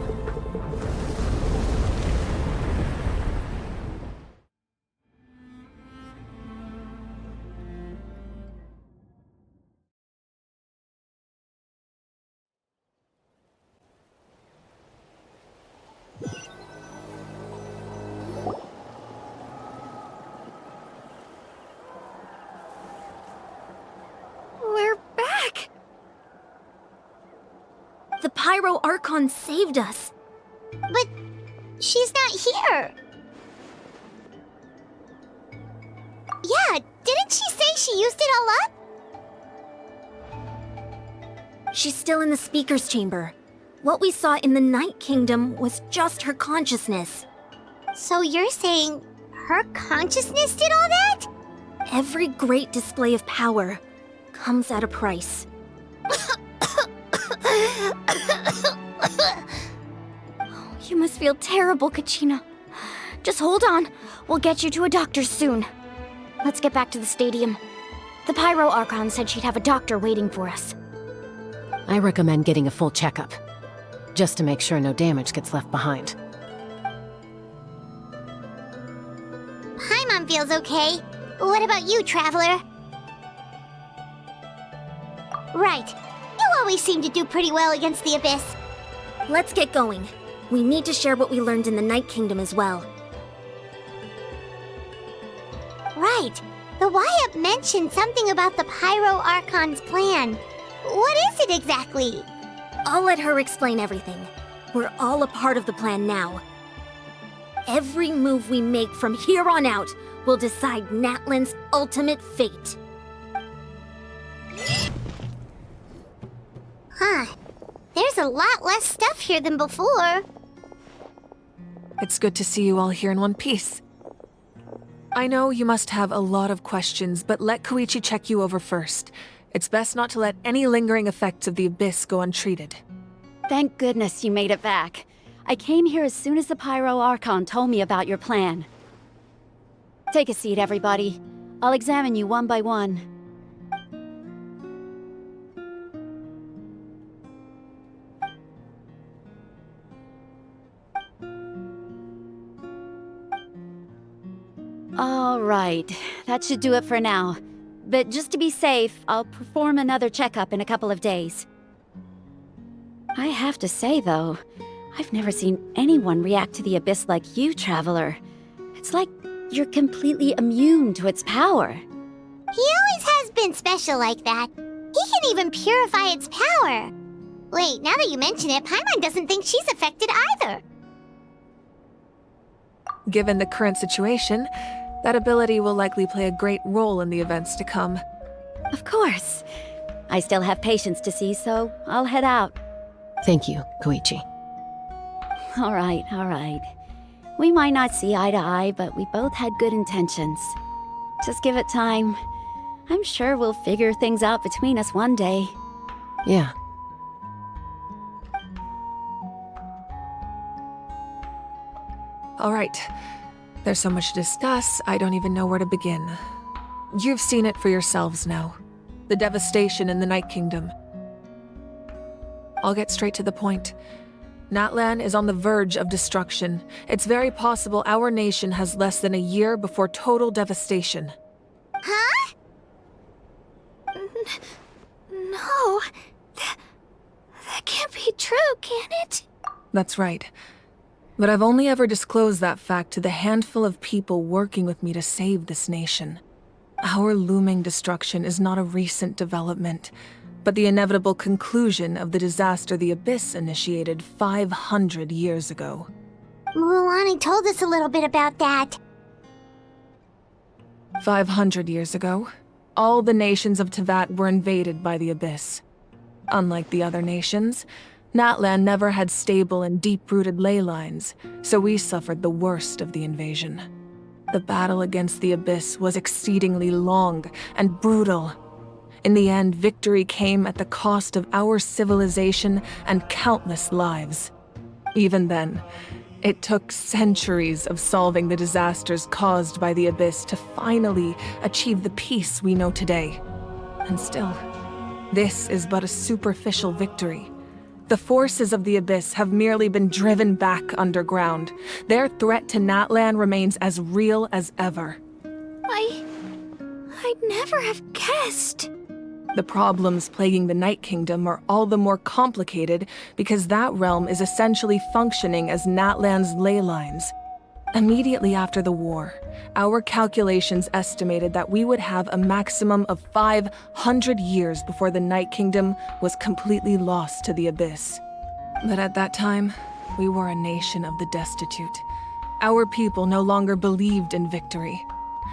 We're back! The Pyro Archon saved us. But she's not here. Yeah, didn't she say she used it all up? She's still in the speaker's chamber. What we saw in the Night Kingdom was just her consciousness. So you're saying her consciousness did all that? Every great display of power comes at a price. You must feel terrible, Kachina. Just hold on. We'll get you to a doctor soon. Let's get back to the stadium. The Pyro Archon said she'd have a doctor waiting for us. I recommend getting a full checkup, just to make sure no damage gets left behind. girls okay. What about you, Traveler? Right. You always seem to do pretty well against the Abyss. Let's get going. We need to share what we learned in the Night Kingdom as well. Right. The YUP mentioned something about the Pyro Archon's plan. What is it exactly? I'll let her explain everything. We're all a part of the plan now. Every move we make from here on out will decide Natlan's ultimate fate. Huh. There's a lot less stuff here than before. It's good to see you all here in one piece. I know you must have a lot of questions, but let Koichi check you over first. It's best not to let any lingering effects of the Abyss go untreated. Thank goodness you made it back. I came here as soon as the Pyro Archon told me about your plan. Take a seat, everybody. I'll examine you one by one. All right, that should do it for now. But just to be safe, I'll perform another checkup in a couple of days. I have to say, though, I've never seen anyone react to the Abyss like you, Traveler. It's like you're completely immune to its power. He always has been special like that. He can even purify its power. Wait, now that you mention it, Paimon doesn't think she's affected either. Given the current situation, that ability will likely play a great role in the events to come. Of course. I still have patients to see, so I'll head out. Thank you, Koichi. All right. We might not see eye to eye, but we both had good intentions. Just give it time. I'm sure we'll figure things out between us one day. Yeah. All right. There's so much to discuss, I don't even know where to begin. You've seen it for yourselves now. The devastation in the Night Kingdom. I'll get straight to the point. Natlan is on the verge of destruction. It's very possible our nation has less than a year before total devastation. Huh? No. That can't be true, can it? That's right. But I've only ever disclosed that fact to the handful of people working with me to save this nation. Our looming destruction is not a recent development, but the inevitable conclusion of the disaster the Abyss initiated 500 years ago. Mualani told us a little bit about that. 500 years ago, all the nations of Tevat were invaded by the Abyss. Unlike the other nations, Natlan never had stable and deep-rooted ley lines, so we suffered the worst of the invasion. The battle against the Abyss was exceedingly long and brutal. In the end, victory came at the cost of our civilization and countless lives. Even then, it took centuries of solving the disasters caused by the Abyss to finally achieve the peace we know today. And still, this is but a superficial victory. The forces of the Abyss have merely been driven back underground. Their threat to Natlan remains as real as ever. I'd never have guessed. The problems plaguing the Night Kingdom are all the more complicated because that realm is essentially functioning as Natlan's ley lines. Immediately after the war, our calculations estimated that we would have a maximum of 500 years before the Night Kingdom was completely lost to the Abyss. But at that time, we were a nation of the destitute. Our people no longer believed in victory,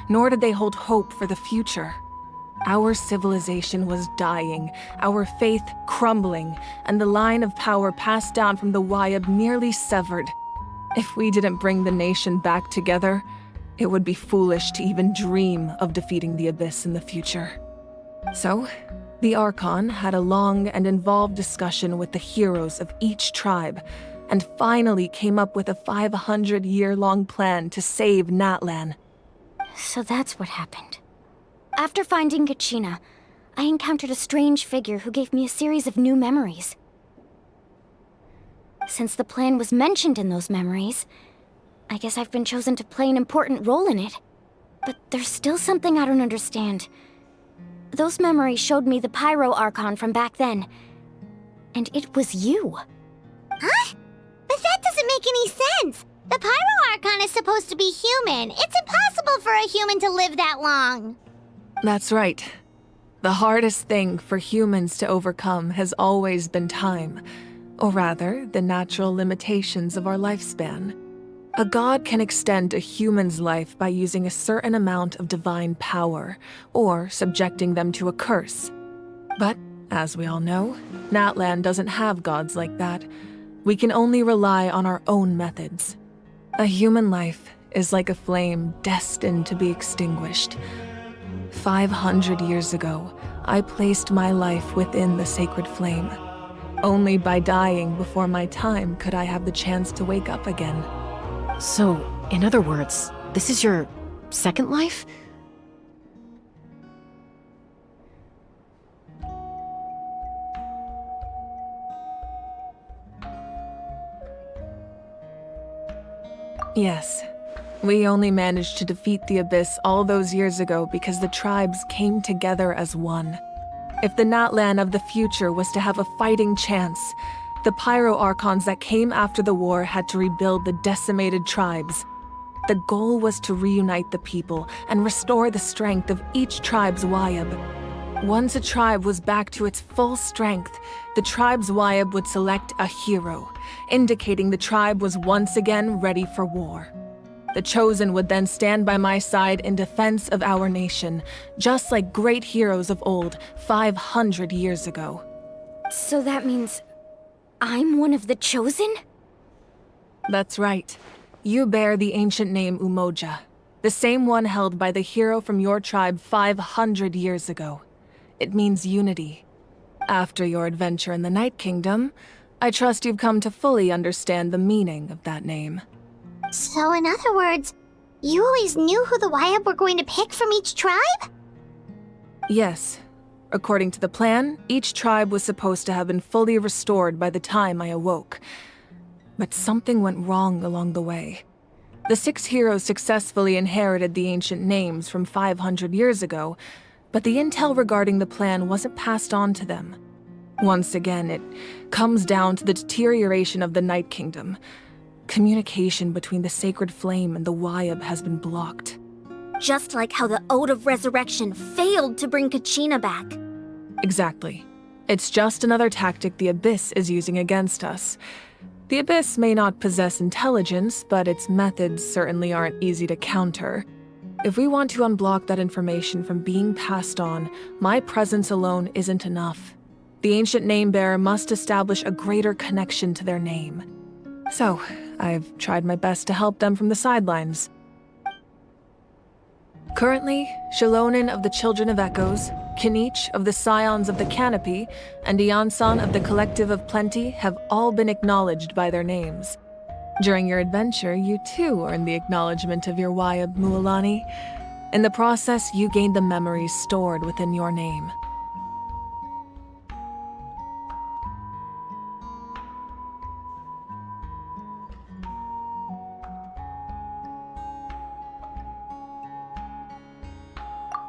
nor did they hold hope for the future. Our civilization was dying, our faith crumbling, and the line of power passed down from the YUP nearly severed. If we didn't bring the nation back together, it would be foolish to even dream of defeating the Abyss in the future. So, the Archon had a long and involved discussion with the heroes of each tribe, and finally came up with a 500-year-long plan to save Natlan. So that's what happened. After finding Kachina, I encountered a strange figure who gave me a series of new memories. Since the plan was mentioned in those memories, I guess I've been chosen to play an important role in it. But there's still something I don't understand. Those memories showed me the Pyro Archon from back then. And it was you. Huh? But that doesn't make any sense! The Pyro Archon is supposed to be human. It's impossible for a human to live that long. That's right. The hardest thing for humans to overcome has always been time. Or rather, the natural limitations of our lifespan. A god can extend a human's life by using a certain amount of divine power, or subjecting them to a curse. But, as we all know, Natlan doesn't have gods like that. We can only rely on our own methods. A human life is like a flame destined to be extinguished. 500 years ago, I placed my life within the sacred flame. Only by dying before my time could I have the chance to wake up again. So, in other words, this is your second life? Yes. We only managed to defeat the Abyss all those years ago because the tribes came together as one. If the Natlan of the future was to have a fighting chance, the Pyro Archons that came after the war had to rebuild the decimated tribes. The goal was to reunite the people and restore the strength of each tribe's Wayab. Once a tribe was back to its full strength, the tribe's Wayab would select a hero, indicating the tribe was once again ready for war. The Chosen would then stand by my side in defense of our nation, just like great heroes of old 500 years ago. So that means I'm one of the Chosen? That's right. You bear the ancient name Umoja, the same one held by the hero from your tribe 500 years ago. It means unity. After your adventure in the Night Kingdom, I trust you've come to fully understand the meaning of that name. So in other words, you always knew who the Wayab were going to pick from each tribe? Yes. According to the plan, each tribe was supposed to have been fully restored by the time I awoke. But something went wrong along the way. The 6 heroes successfully inherited the ancient names from 500 years ago, but the intel regarding the plan wasn't passed on to them. Once again, it comes down to the deterioration of the Night Kingdom. Communication between the Sacred Flame and the Wayab has been blocked. Just like how the Ode of Resurrection failed to bring Kachina back. Exactly. It's just another tactic the Abyss is using against us. The Abyss may not possess intelligence, but its methods certainly aren't easy to counter. If we want to unblock that information from being passed on, my presence alone isn't enough. The ancient name-bearer must establish a greater connection to their name. So, I've tried my best to help them from the sidelines. Currently, Shalonin of the Children of Echoes, Kinich of the Scions of the Canopy, and Iansan of the Collective of Plenty have all been acknowledged by their names. During your adventure, you too earned the acknowledgement of your Wayab, Mualani. In the process, you gained the memories stored within your name.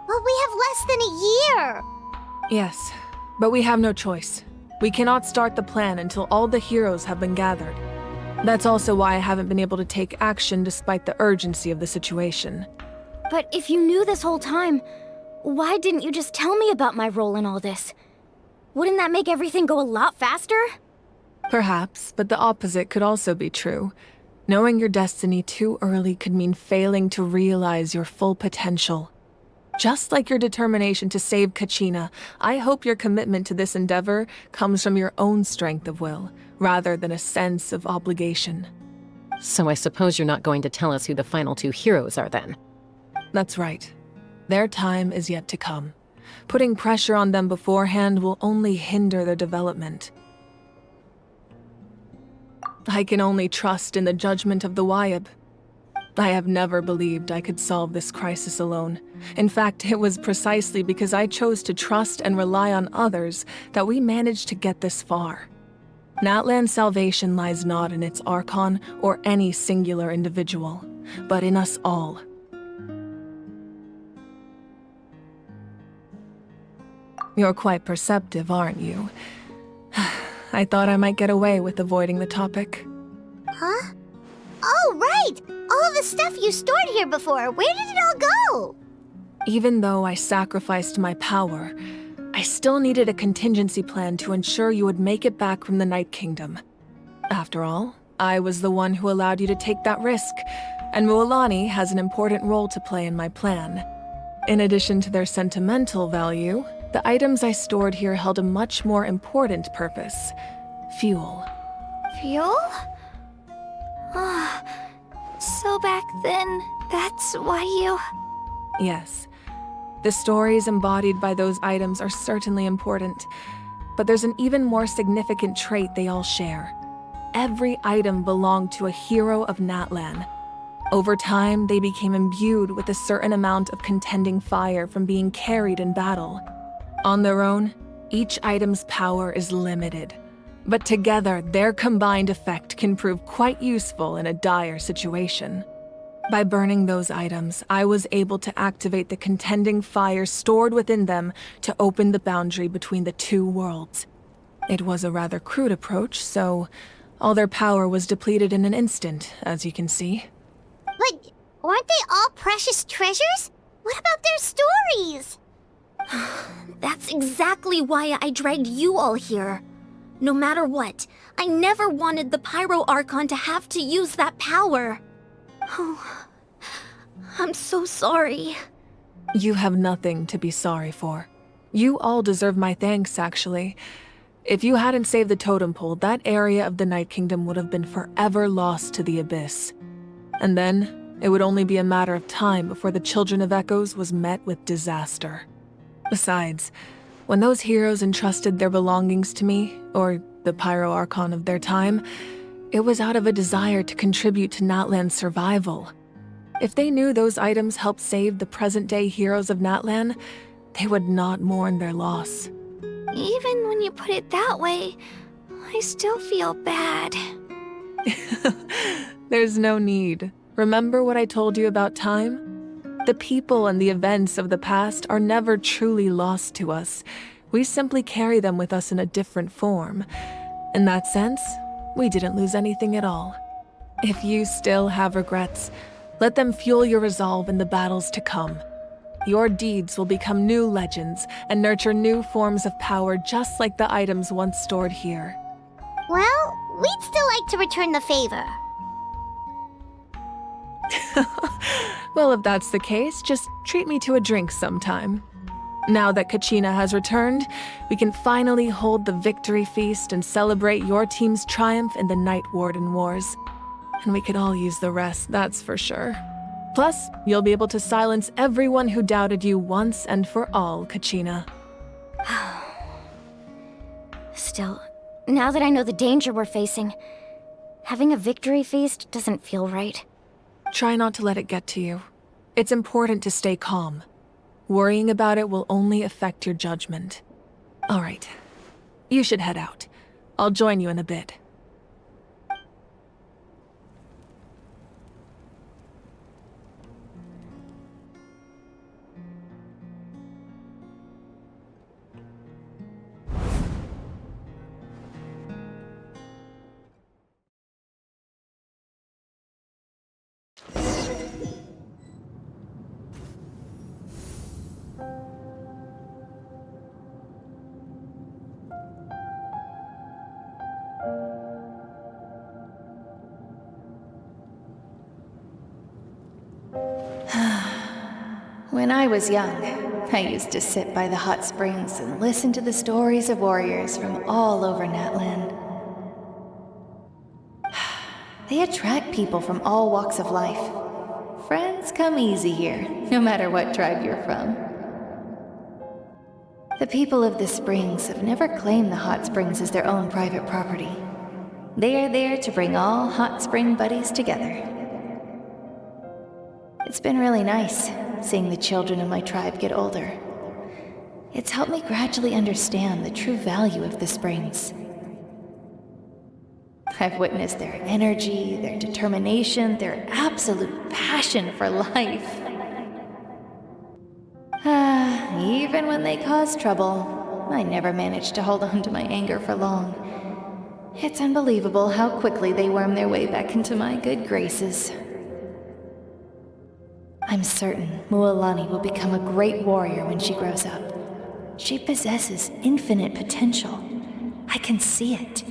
But we have less than a year! Yes, but we have no choice. We cannot start the plan until all the heroes have been gathered. That's also why I haven't been able to take action despite the urgency of the situation. But if you knew this whole time, why didn't you just tell me about my role in all this? Wouldn't that make everything go a lot faster? Perhaps, but the opposite could also be true. Knowing your destiny too early could mean failing to realize your full potential. Just like your determination to save Kachina, I hope your commitment to this endeavor comes from your own strength of will, rather than a sense of obligation. So I suppose you're not going to tell us who the final 2 heroes are then? That's right. Their time is yet to come. Putting pressure on them beforehand will only hinder their development. I can only trust in the judgment of the Wayab. I have never believed I could solve this crisis alone. In fact, it was precisely because I chose to trust and rely on others that we managed to get this far. Natlan's salvation lies not in its Archon or any singular individual, but in us all. You're quite perceptive, aren't you? I thought I might get away with avoiding the topic. Huh? Oh, right! All the stuff you stored here before, where did it all go? Even though I sacrificed my power, I still needed a contingency plan to ensure you would make it back from the Night Kingdom. After all, I was the one who allowed you to take that risk, and Mualani has an important role to play in my plan. In addition to their sentimental value, the items I stored here held a much more important purpose: fuel. Fuel? So back then, that's why you... Yes. The stories embodied by those items are certainly important, but there's an even more significant trait they all share. Every item belonged to a hero of Natlan. Over time, they became imbued with a certain amount of contending fire from being carried in battle. On their own, each item's power is limited, but together, their combined effect can prove quite useful in a dire situation. By burning those items, I was able to activate the contending fire stored within them to open the boundary between the two worlds. It was a rather crude approach, so all their power was depleted in an instant, as you can see. But weren't they all precious treasures? What about their stories? That's exactly why I dragged you all here. No matter what, I never wanted the Pyro Archon to have to use that power. Oh, I'm so sorry. You have nothing to be sorry for. You all deserve my thanks, actually. If you hadn't saved the totem pole, that area of the Night Kingdom would have been forever lost to the Abyss. And then, it would only be a matter of time before the Children of Echoes was met with disaster. Besides, when those heroes entrusted their belongings to me, or the Pyro Archon of their time, it was out of a desire to contribute to Natlan's survival. If they knew those items helped save the present-day heroes of Natlan, they would not mourn their loss. Even when you put it that way, I still feel bad. There's no need. Remember what I told you about time? The people and the events of the past are never truly lost to us. We simply carry them with us in a different form. In that sense, we didn't lose anything at all. If you still have regrets, let them fuel your resolve in the battles to come. Your deeds will become new legends and nurture new forms of power just like the items once stored here. Well, we'd still like to return the favor. Well, if that's the case, just treat me to a drink sometime. Now that Kachina has returned, we can finally hold the victory feast and celebrate your team's triumph in the Night Warden Wars. And we could all use the rest, that's for sure. Plus, you'll be able to silence everyone who doubted you once and for all, Kachina. Still, now that I know the danger we're facing, having a victory feast doesn't feel right. Try not to let it get to you. It's important to stay calm. Worrying about it will only affect your judgment. All right. You should head out. I'll join you in a bit. When I was young, I used to sit by the hot springs and listen to the stories of warriors from all over Natlan. They attract people from all walks of life. Friends come easy here, no matter what tribe you're from. The people of the springs have never claimed the hot springs as their own private property. They are there to bring all hot spring buddies together. It's been really nice, seeing the children of my tribe get older. It's helped me gradually understand the true value of the springs. I've witnessed their energy, their determination, their absolute passion for life. Even when they cause trouble, I never managed to hold on to my anger for long. It's unbelievable how quickly they worm their way back into my good graces. I'm certain Mualani will become a great warrior when she grows up. She possesses infinite potential. I can see it.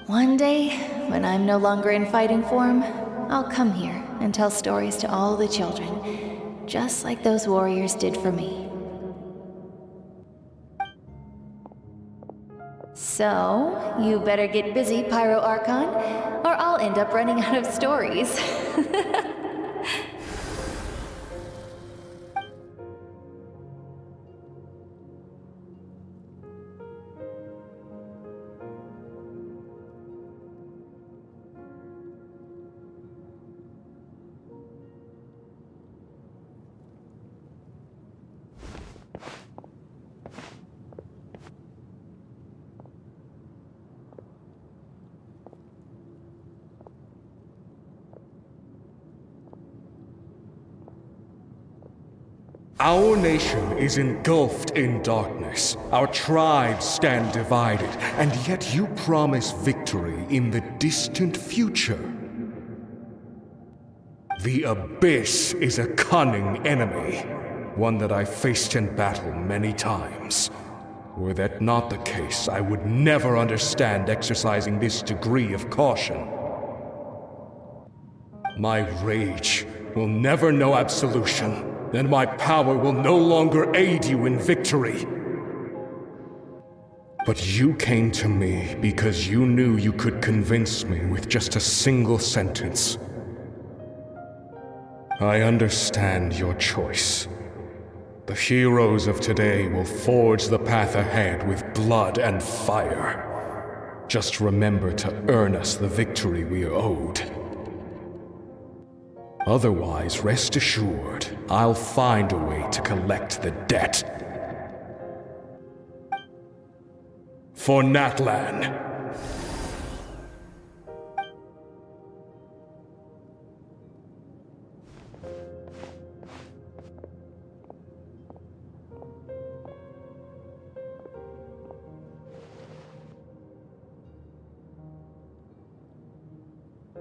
One day, when I'm no longer in fighting form, I'll come here and tell stories to all the children, just like those warriors did for me. So, you better get busy, Pyro Archon, or I'll end up running out of stories. Our nation is engulfed in darkness. Our tribes stand divided, and yet you promise victory in the distant future. The Abyss is a cunning enemy, one that I faced in battle many times. Were that not the case, I would never understand exercising this degree of caution. My rage will never know absolution. Then my power will no longer aid you in victory. But you came to me because you knew you could convince me with just a single sentence. I understand your choice. The heroes of today will forge the path ahead with blood and fire. Just remember to earn us the victory we are owed. Otherwise, rest assured, I'll find a way to collect the debt. For Natlan.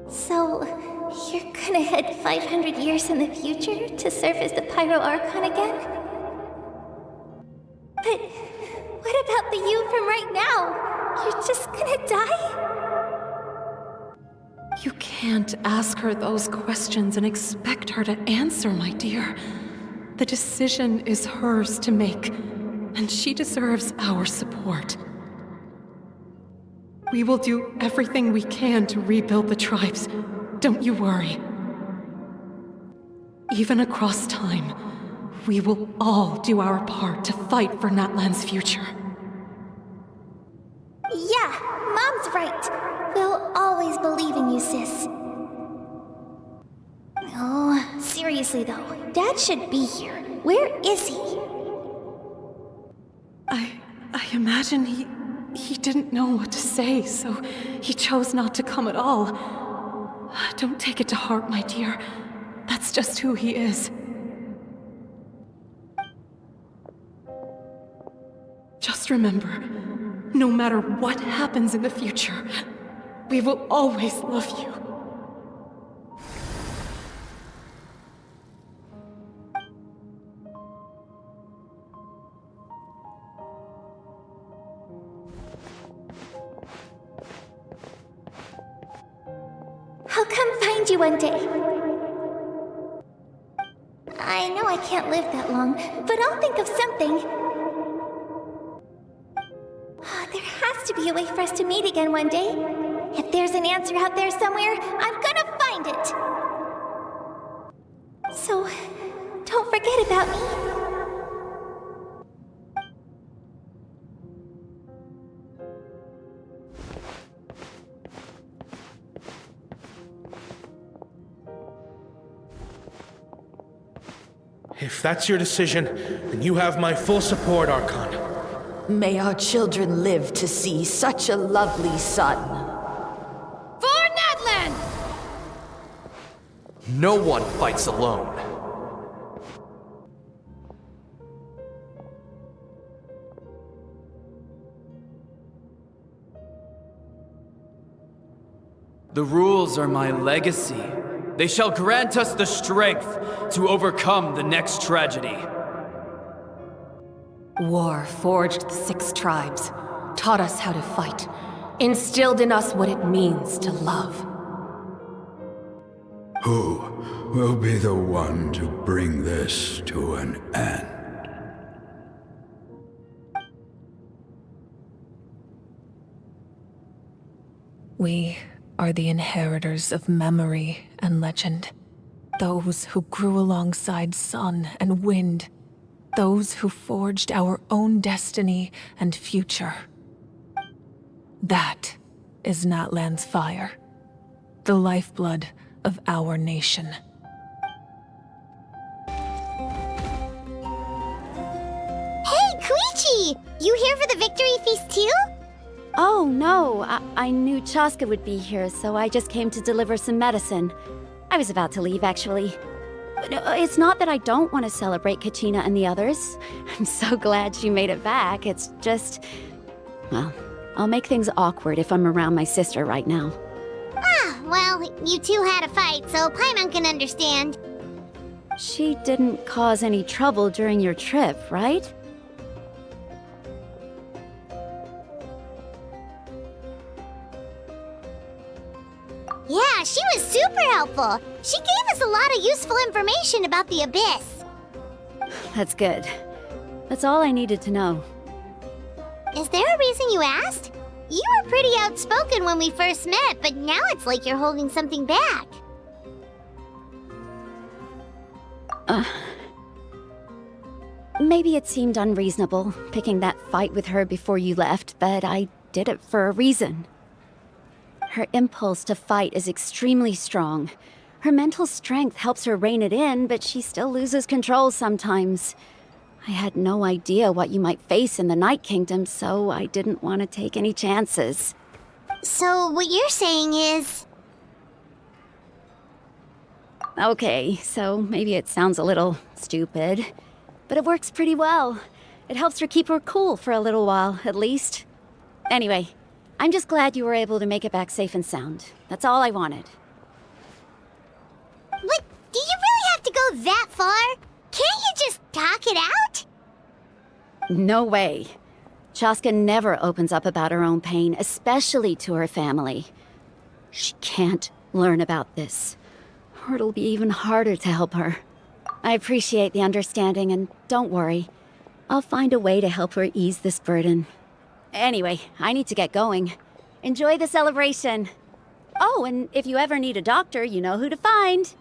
So, you're gonna head 500 years in the future to serve as the Pyro Archon again? But what about the you from right now? You're just gonna die? You can't ask her those questions and expect her to answer, my dear. The decision is hers to make, and she deserves our support. We will do everything we can to rebuild the tribes. Don't you worry. Even across time, we will all do our part to fight for Natlan's future. Yeah, Mom's right. We'll always believe in you, sis. Oh, seriously though, Dad should be here. Where is he? I imagine he didn't know what to say, so he chose not to come at all. Don't take it to heart, my dear. That's just who he is. Just remember, no matter what happens in the future, we will always love you. I'll come find you one day. I know I can't live that long, but I'll think of something. There has to be a way for us to meet again one day. If there's an answer out there somewhere, I'm gonna find it. So, don't forget about me. If that's your decision, then you have my full support, Archon. May our children live to see such a lovely son. For Natlan! No one fights alone. The rules are my legacy. They shall grant us the strength to overcome the next tragedy. War forged the 6 tribes, taught us how to fight, instilled in us what it means to love. Who will be the one to bring this to an end? We are the inheritors of memory and legend. Those who grew alongside sun and wind. Those who forged our own destiny and future. That is Natlan's fire. The lifeblood of our nation. Hey, Koichi! You here for the victory feast too? Oh, no. I knew Chaska would be here, so I just came to deliver some medicine. I was about to leave, actually. But it's not that I don't want to celebrate Kachina and the others. I'm so glad she made it back. It's just... well, I'll make things awkward if I'm around my sister right now. Ah, well, you two had a fight, so Paimon can understand. She didn't cause any trouble during your trip, right? Yeah, she was super helpful. She gave us a lot of useful information about the Abyss. That's good. That's all I needed to know. Is there a reason you asked? You were pretty outspoken when we first met, but now it's like you're holding something back. Maybe it seemed unreasonable, picking that fight with her before you left, but I did it for a reason. Her impulse to fight is extremely strong. Her mental strength helps her rein it in, but she still loses control sometimes. I had no idea what you might face in the Night Kingdom, so I didn't want to take any chances. So what you're saying is... Okay, so maybe it sounds a little stupid, but it works pretty well. It helps her keep her cool for a little while, at least. Anyway, I'm just glad you were able to make it back safe and sound. That's all I wanted. But do you really have to go that far? Can't you just talk it out? No way. Chaska never opens up about her own pain, especially to her family. She can't learn about this, or it'll be even harder to help her. I appreciate the understanding, and don't worry. I'll find a way to help her ease this burden. Anyway, I need to get going. Enjoy the celebration. Oh, and if you ever need a doctor, you know who to find.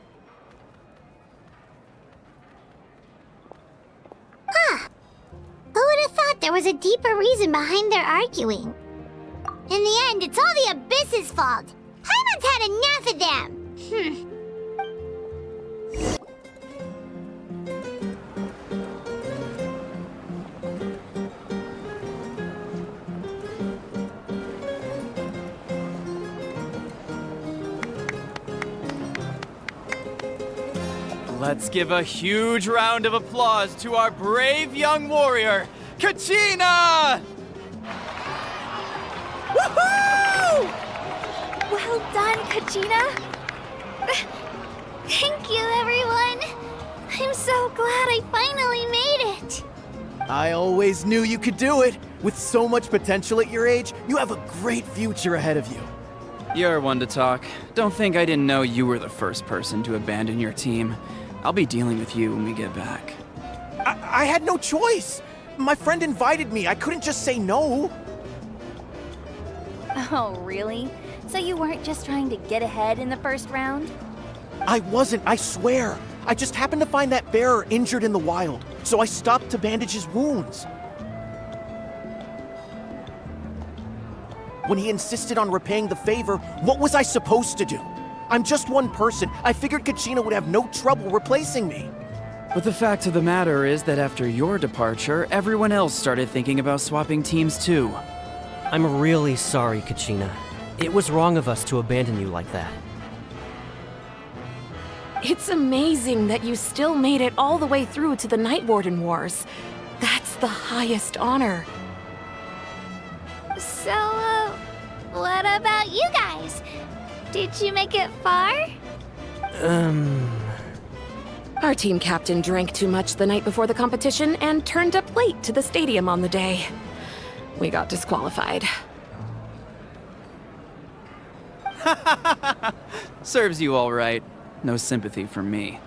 Huh. Who would have thought there was a deeper reason behind their arguing? In the end, it's all the Abyss's fault. Paimon's had enough of them. Let's give a huge round of applause to our brave young warrior, Kachina! Woohoo! Well done, Kachina. Thank you, everyone. I'm so glad I finally made it. I always knew you could do it. With so much potential at your age, you have a great future ahead of you. You're one to talk. Don't think I didn't know you were the first person to abandon your team. I'll be dealing with you when we get back. I had no choice. My friend invited me. I couldn't just say no. Oh, really? So you weren't just trying to get ahead in the first round? I wasn't, I swear. I just happened to find that bearer injured in the wild, so I stopped to bandage his wounds. When he insisted on repaying the favor, what was I supposed to do? I'm just one person. I figured Kachina would have no trouble replacing me. But the fact of the matter is that after your departure, everyone else started thinking about swapping teams too. I'm really sorry, Kachina. It was wrong of us to abandon you like that. It's amazing that you still made it all the way through to the Night Warden Wars. That's the highest honor. So, what about you guys? Did you make it far? Our team captain drank too much the night before the competition and turned up late to the stadium on the day. We got disqualified. Serves you all right. No sympathy for me.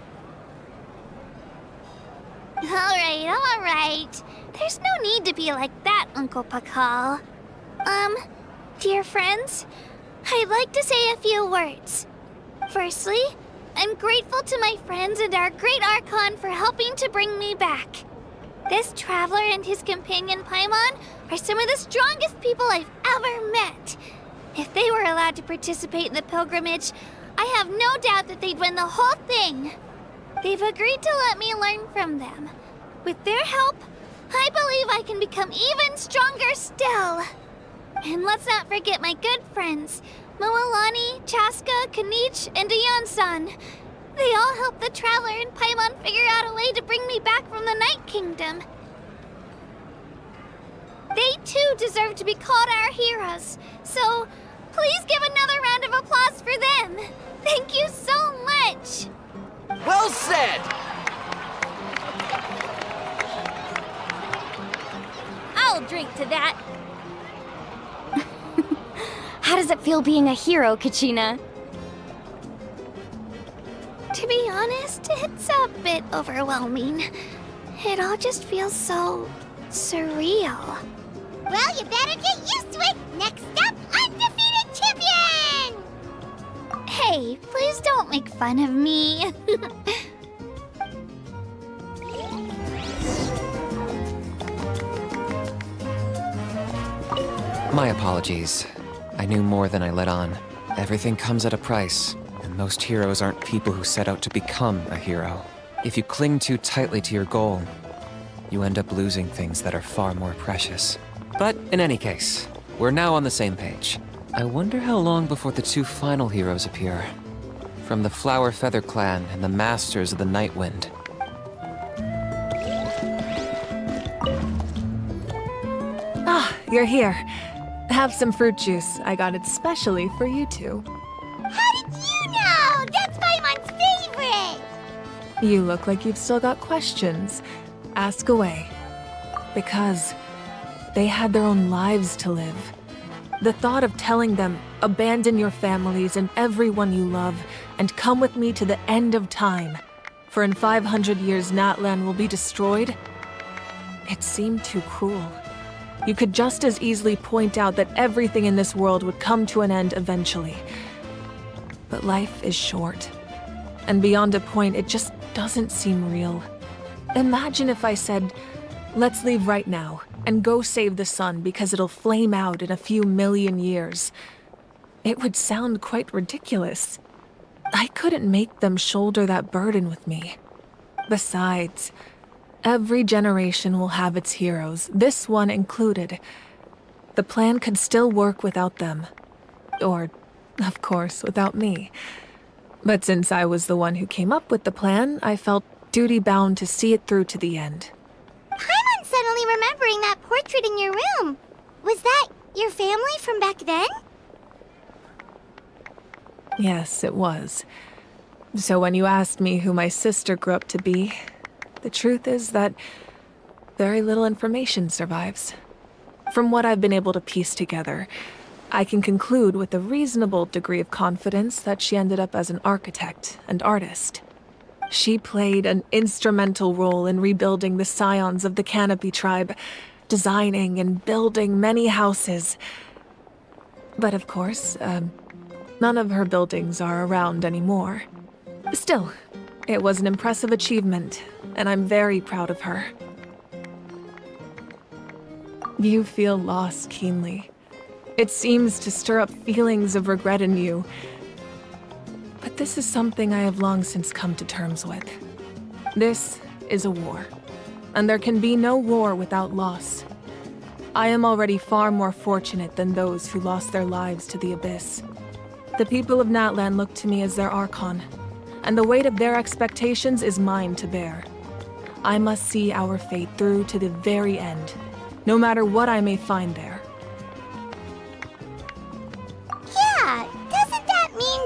Alright. There's no need to be like that, Uncle Pakal. Dear friends, I'd like to say a few words. Firstly, I'm grateful to my friends and our great Archon for helping to bring me back. This traveler and his companion Paimon are some of the strongest people I've ever met. If they were allowed to participate in the pilgrimage, I have no doubt that they'd win the whole thing. They've agreed to let me learn from them. With their help, I believe I can become even stronger still. And let's not forget my good friends, Moalani, Chaska, Kanich, and Aeon-san. They all helped the Traveler and Paimon figure out a way to bring me back from the Night Kingdom. They too deserve to be called our heroes, so please give another round of applause for them. Thank you so much! Well said! I'll drink to that. How does it feel being a hero, Kachina? To be honest, it's a bit overwhelming. It all just feels so surreal. Well, you better get used to it! Next up, undefeated champion! Hey, please don't make fun of me. My apologies. I knew more than I let on. Everything comes at a price, and most heroes aren't people who set out to become a hero. If you cling too tightly to your goal, you end up losing things that are far more precious. But in any case, we're now on the same page. I wonder how long before the two final heroes appear. From the Flower Feather Clan and the Masters of the Night Wind. Ah, you're here. Have some fruit juice. I got it specially for you two. How did you know? That's Paimon's favorite! You look like you've still got questions. Ask away. Because they had their own lives to live. The thought of telling them, abandon your families and everyone you love, and come with me to the end of time, for in 500 years Natlan will be destroyed, it seemed too cruel. You could just as easily point out that everything in this world would come to an end eventually. But life is short. And beyond a point, it just doesn't seem real. Imagine if I said, let's leave right now, and go save the sun because it'll flame out in a few million years. It would sound quite ridiculous. I couldn't make them shoulder that burden with me. Besides, every generation will have its heroes, this one included. The plan could still work without them. Or, of course, without me. But since I was the one who came up with the plan, I felt duty-bound to see it through to the end. Paimon's suddenly remembering that portrait in your room. Was that your family from back then? Yes, it was. So when you asked me who my sister grew up to be, the truth is that very little information survives. From what I've been able to piece together, I can conclude with a reasonable degree of confidence that she ended up as an architect and artist. She played an instrumental role in rebuilding the scions of the Canopy tribe, designing and building many houses. But of course, none of her buildings are around anymore. Still, it was an impressive achievement, and I'm very proud of her. You feel loss keenly. It seems to stir up feelings of regret in you. But this is something I have long since come to terms with. This is a war, and there can be no war without loss. I am already far more fortunate than those who lost their lives to the Abyss. The people of Natlan look to me as their Archon, and the weight of their expectations is mine to bear. I must see our fate through to the very end, no matter what I may find there. Yeah, doesn't that mean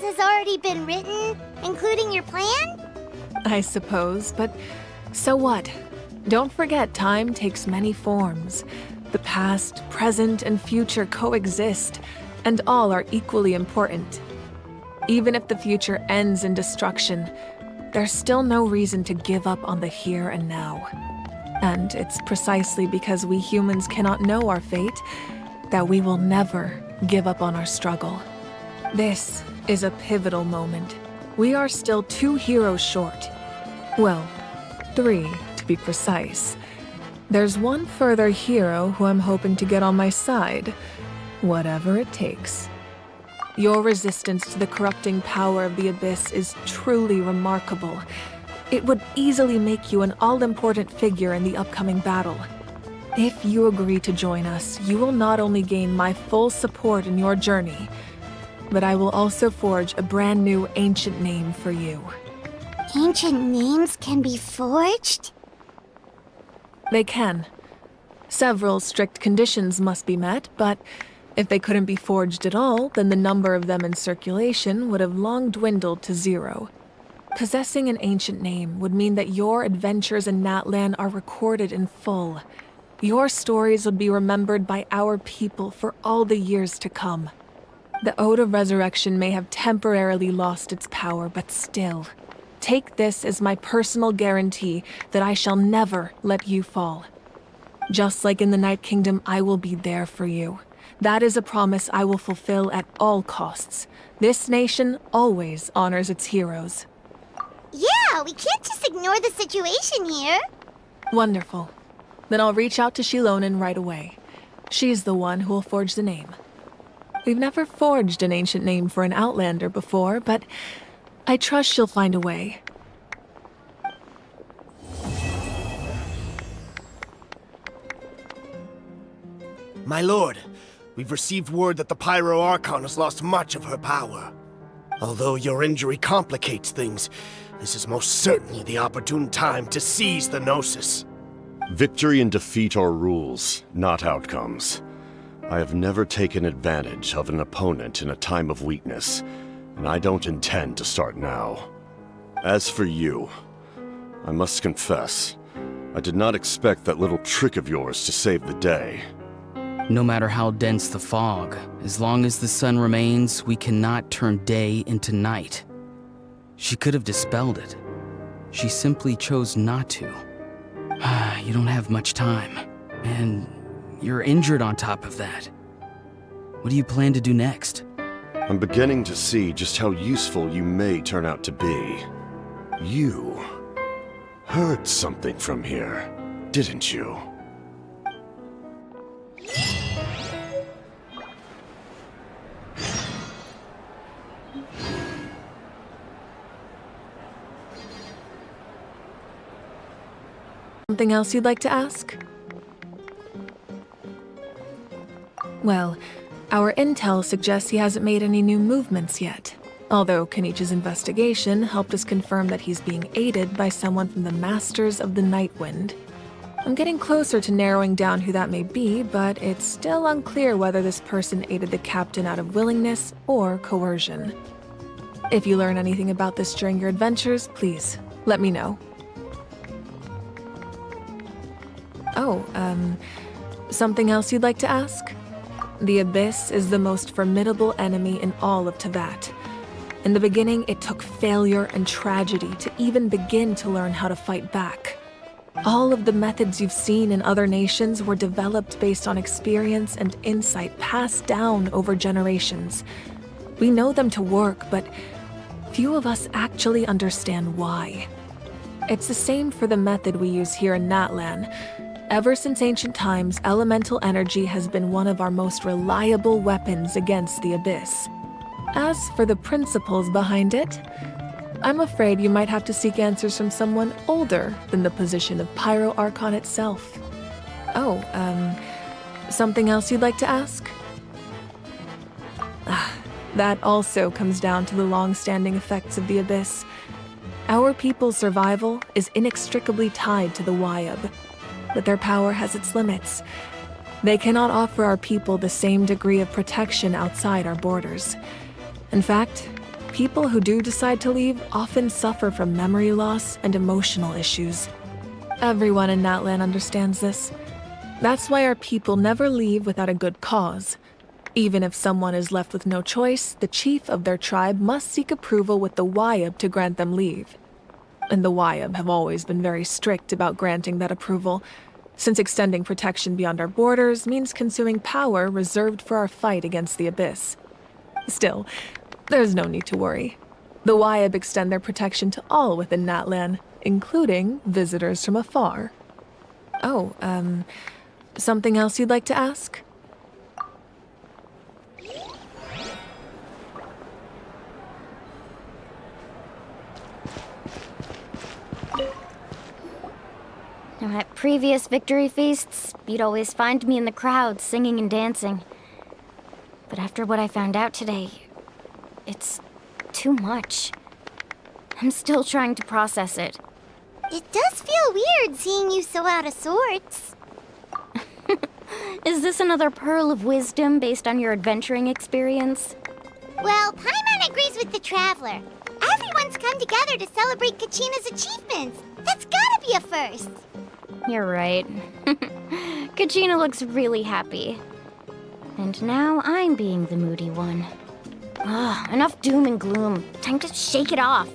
has already been written, including your plan? I suppose, but so what? Don't forget, time takes many forms. The past, present, and future coexist, and all are equally important. Even if the future ends in destruction, there's still no reason to give up on the here and now. And it's precisely because we humans cannot know our fate that we will never give up on our struggle. This is a pivotal moment. We are still 2 heroes short. Well, 3 to be precise. There's one further hero who I'm hoping to get on my side, whatever it takes. Your resistance to the corrupting power of the Abyss is truly remarkable. It would easily make you an all-important figure in the upcoming battle. If you agree to join us, you will not only gain my full support in your journey, but I will also forge a brand new ancient name for you. Ancient names can be forged? They can. Several strict conditions must be met, but if they couldn't be forged at all, then the number of them in circulation would have long dwindled to 0. Possessing an ancient name would mean that your adventures in Natlan are recorded in full. Your stories would be remembered by our people for all the years to come. The Ode of Resurrection may have temporarily lost its power, but still, take this as my personal guarantee that I shall never let you fall. Just like in the Night Kingdom, I will be there for you. That is a promise I will fulfill at all costs. This nation always honors its heroes. Yeah, we can't just ignore the situation here. Wonderful. Then I'll reach out to Shilonen right away. She's the one who will forge the name. We've never forged an ancient name for an Outlander before, but I trust she'll find a way. My lord, we've received word that the Pyro Archon has lost much of her power. Although your injury complicates things, this is most certainly the opportune time to seize the Gnosis. Victory and defeat are rules, not outcomes. I have never taken advantage of an opponent in a time of weakness, and I don't intend to start now. As for you, I must confess, I did not expect that little trick of yours to save the day. No matter how dense the fog, as long as the sun remains, we cannot turn day into night. She could have dispelled it. She simply chose not to. You don't have much time, and you're injured on top of that. What do you plan to do next? I'm beginning to see just how useful you may turn out to be. You heard something from here, didn't you? Something else you'd like to ask? Well, our intel suggests he hasn't made any new movements yet. Although Kenichi's investigation helped us confirm that he's being aided by someone from the Masters of the Nightwind. I'm getting closer to narrowing down who that may be, but it's still unclear whether this person aided the captain out of willingness or coercion. If you learn anything about this during your adventures, please let me know. Oh, something else you'd like to ask? The Abyss is the most formidable enemy in all of Teyvat. In the beginning, it took failure and tragedy to even begin to learn how to fight back. All of the methods you've seen in other nations were developed based on experience and insight passed down over generations. We know them to work, but few of us actually understand why. It's the same for the method we use here in Natlan. Ever since ancient times, elemental energy has been one of our most reliable weapons against the Abyss. As for the principles behind it, I'm afraid you might have to seek answers from someone older than the position of Pyro Archon itself. Oh, something else you'd like to ask? That also comes down to the long-standing effects of the Abyss. Our people's survival is inextricably tied to the Wyab, but their power has its limits. They cannot offer our people the same degree of protection outside our borders. In fact, people who do decide to leave often suffer from memory loss and emotional issues. Everyone in Natlan understands this. That's why our people never leave without a good cause. Even if someone is left with no choice, the chief of their tribe must seek approval with the Wyab to grant them leave. And the Wyab have always been very strict about granting that approval, since extending protection beyond our borders means consuming power reserved for our fight against the Abyss. Still, there's no need to worry. The Wyab extend their protection to all within Natlan, including visitors from afar. Oh, something else you'd like to ask? Now, at previous victory feasts, you'd always find me in the crowd singing and dancing. But after what I found out today, it's too much. I'm still trying to process it. It does feel weird seeing you so out of sorts. Is this another pearl of wisdom based on your adventuring experience? Well, Paimon agrees with the Traveler. Everyone's come together to celebrate Kachina's achievements. That's gotta be a first. You're right. Kachina looks really happy. And now I'm being the moody one. Enough doom and gloom. Time to shake it off.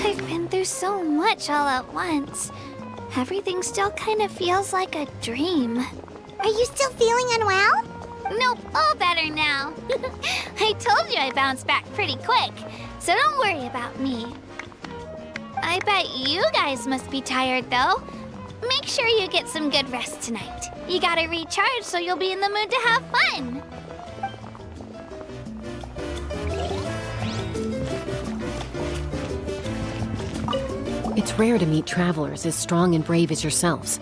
I've been through so much all at once. Everything still kind of feels like a dream. Are you still feeling unwell? Nope, all better now. I told you I bounced back pretty quick, so don't worry about me. I bet you guys must be tired, though. Make sure you get some good rest tonight. You gotta recharge so you'll be in the mood to have fun. It's rare to meet travelers as strong and brave as yourselves.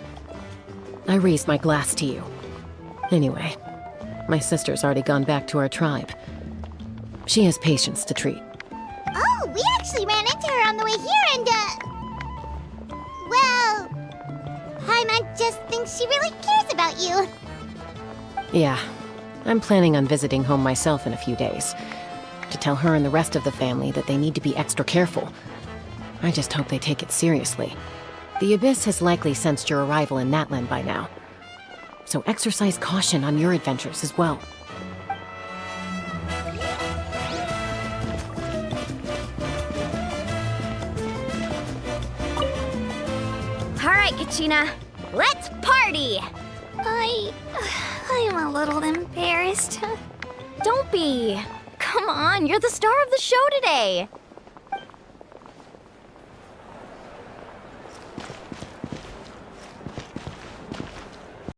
I raise my glass to you. Anyway, my sister's already gone back to our tribe. She has patients to treat. Oh, we actually ran into her on the way here and, well, Paimon just thinks she really cares about you. Yeah, I'm planning on visiting home myself in a few days. To tell her and the rest of the family that they need to be extra careful. I just hope they take it seriously. The Abyss has likely sensed your arrival in Natlan by now. So exercise caution on your adventures as well. All right, Kachina, let's party! I'm a little embarrassed. Don't be. Come on, you're the star of the show today.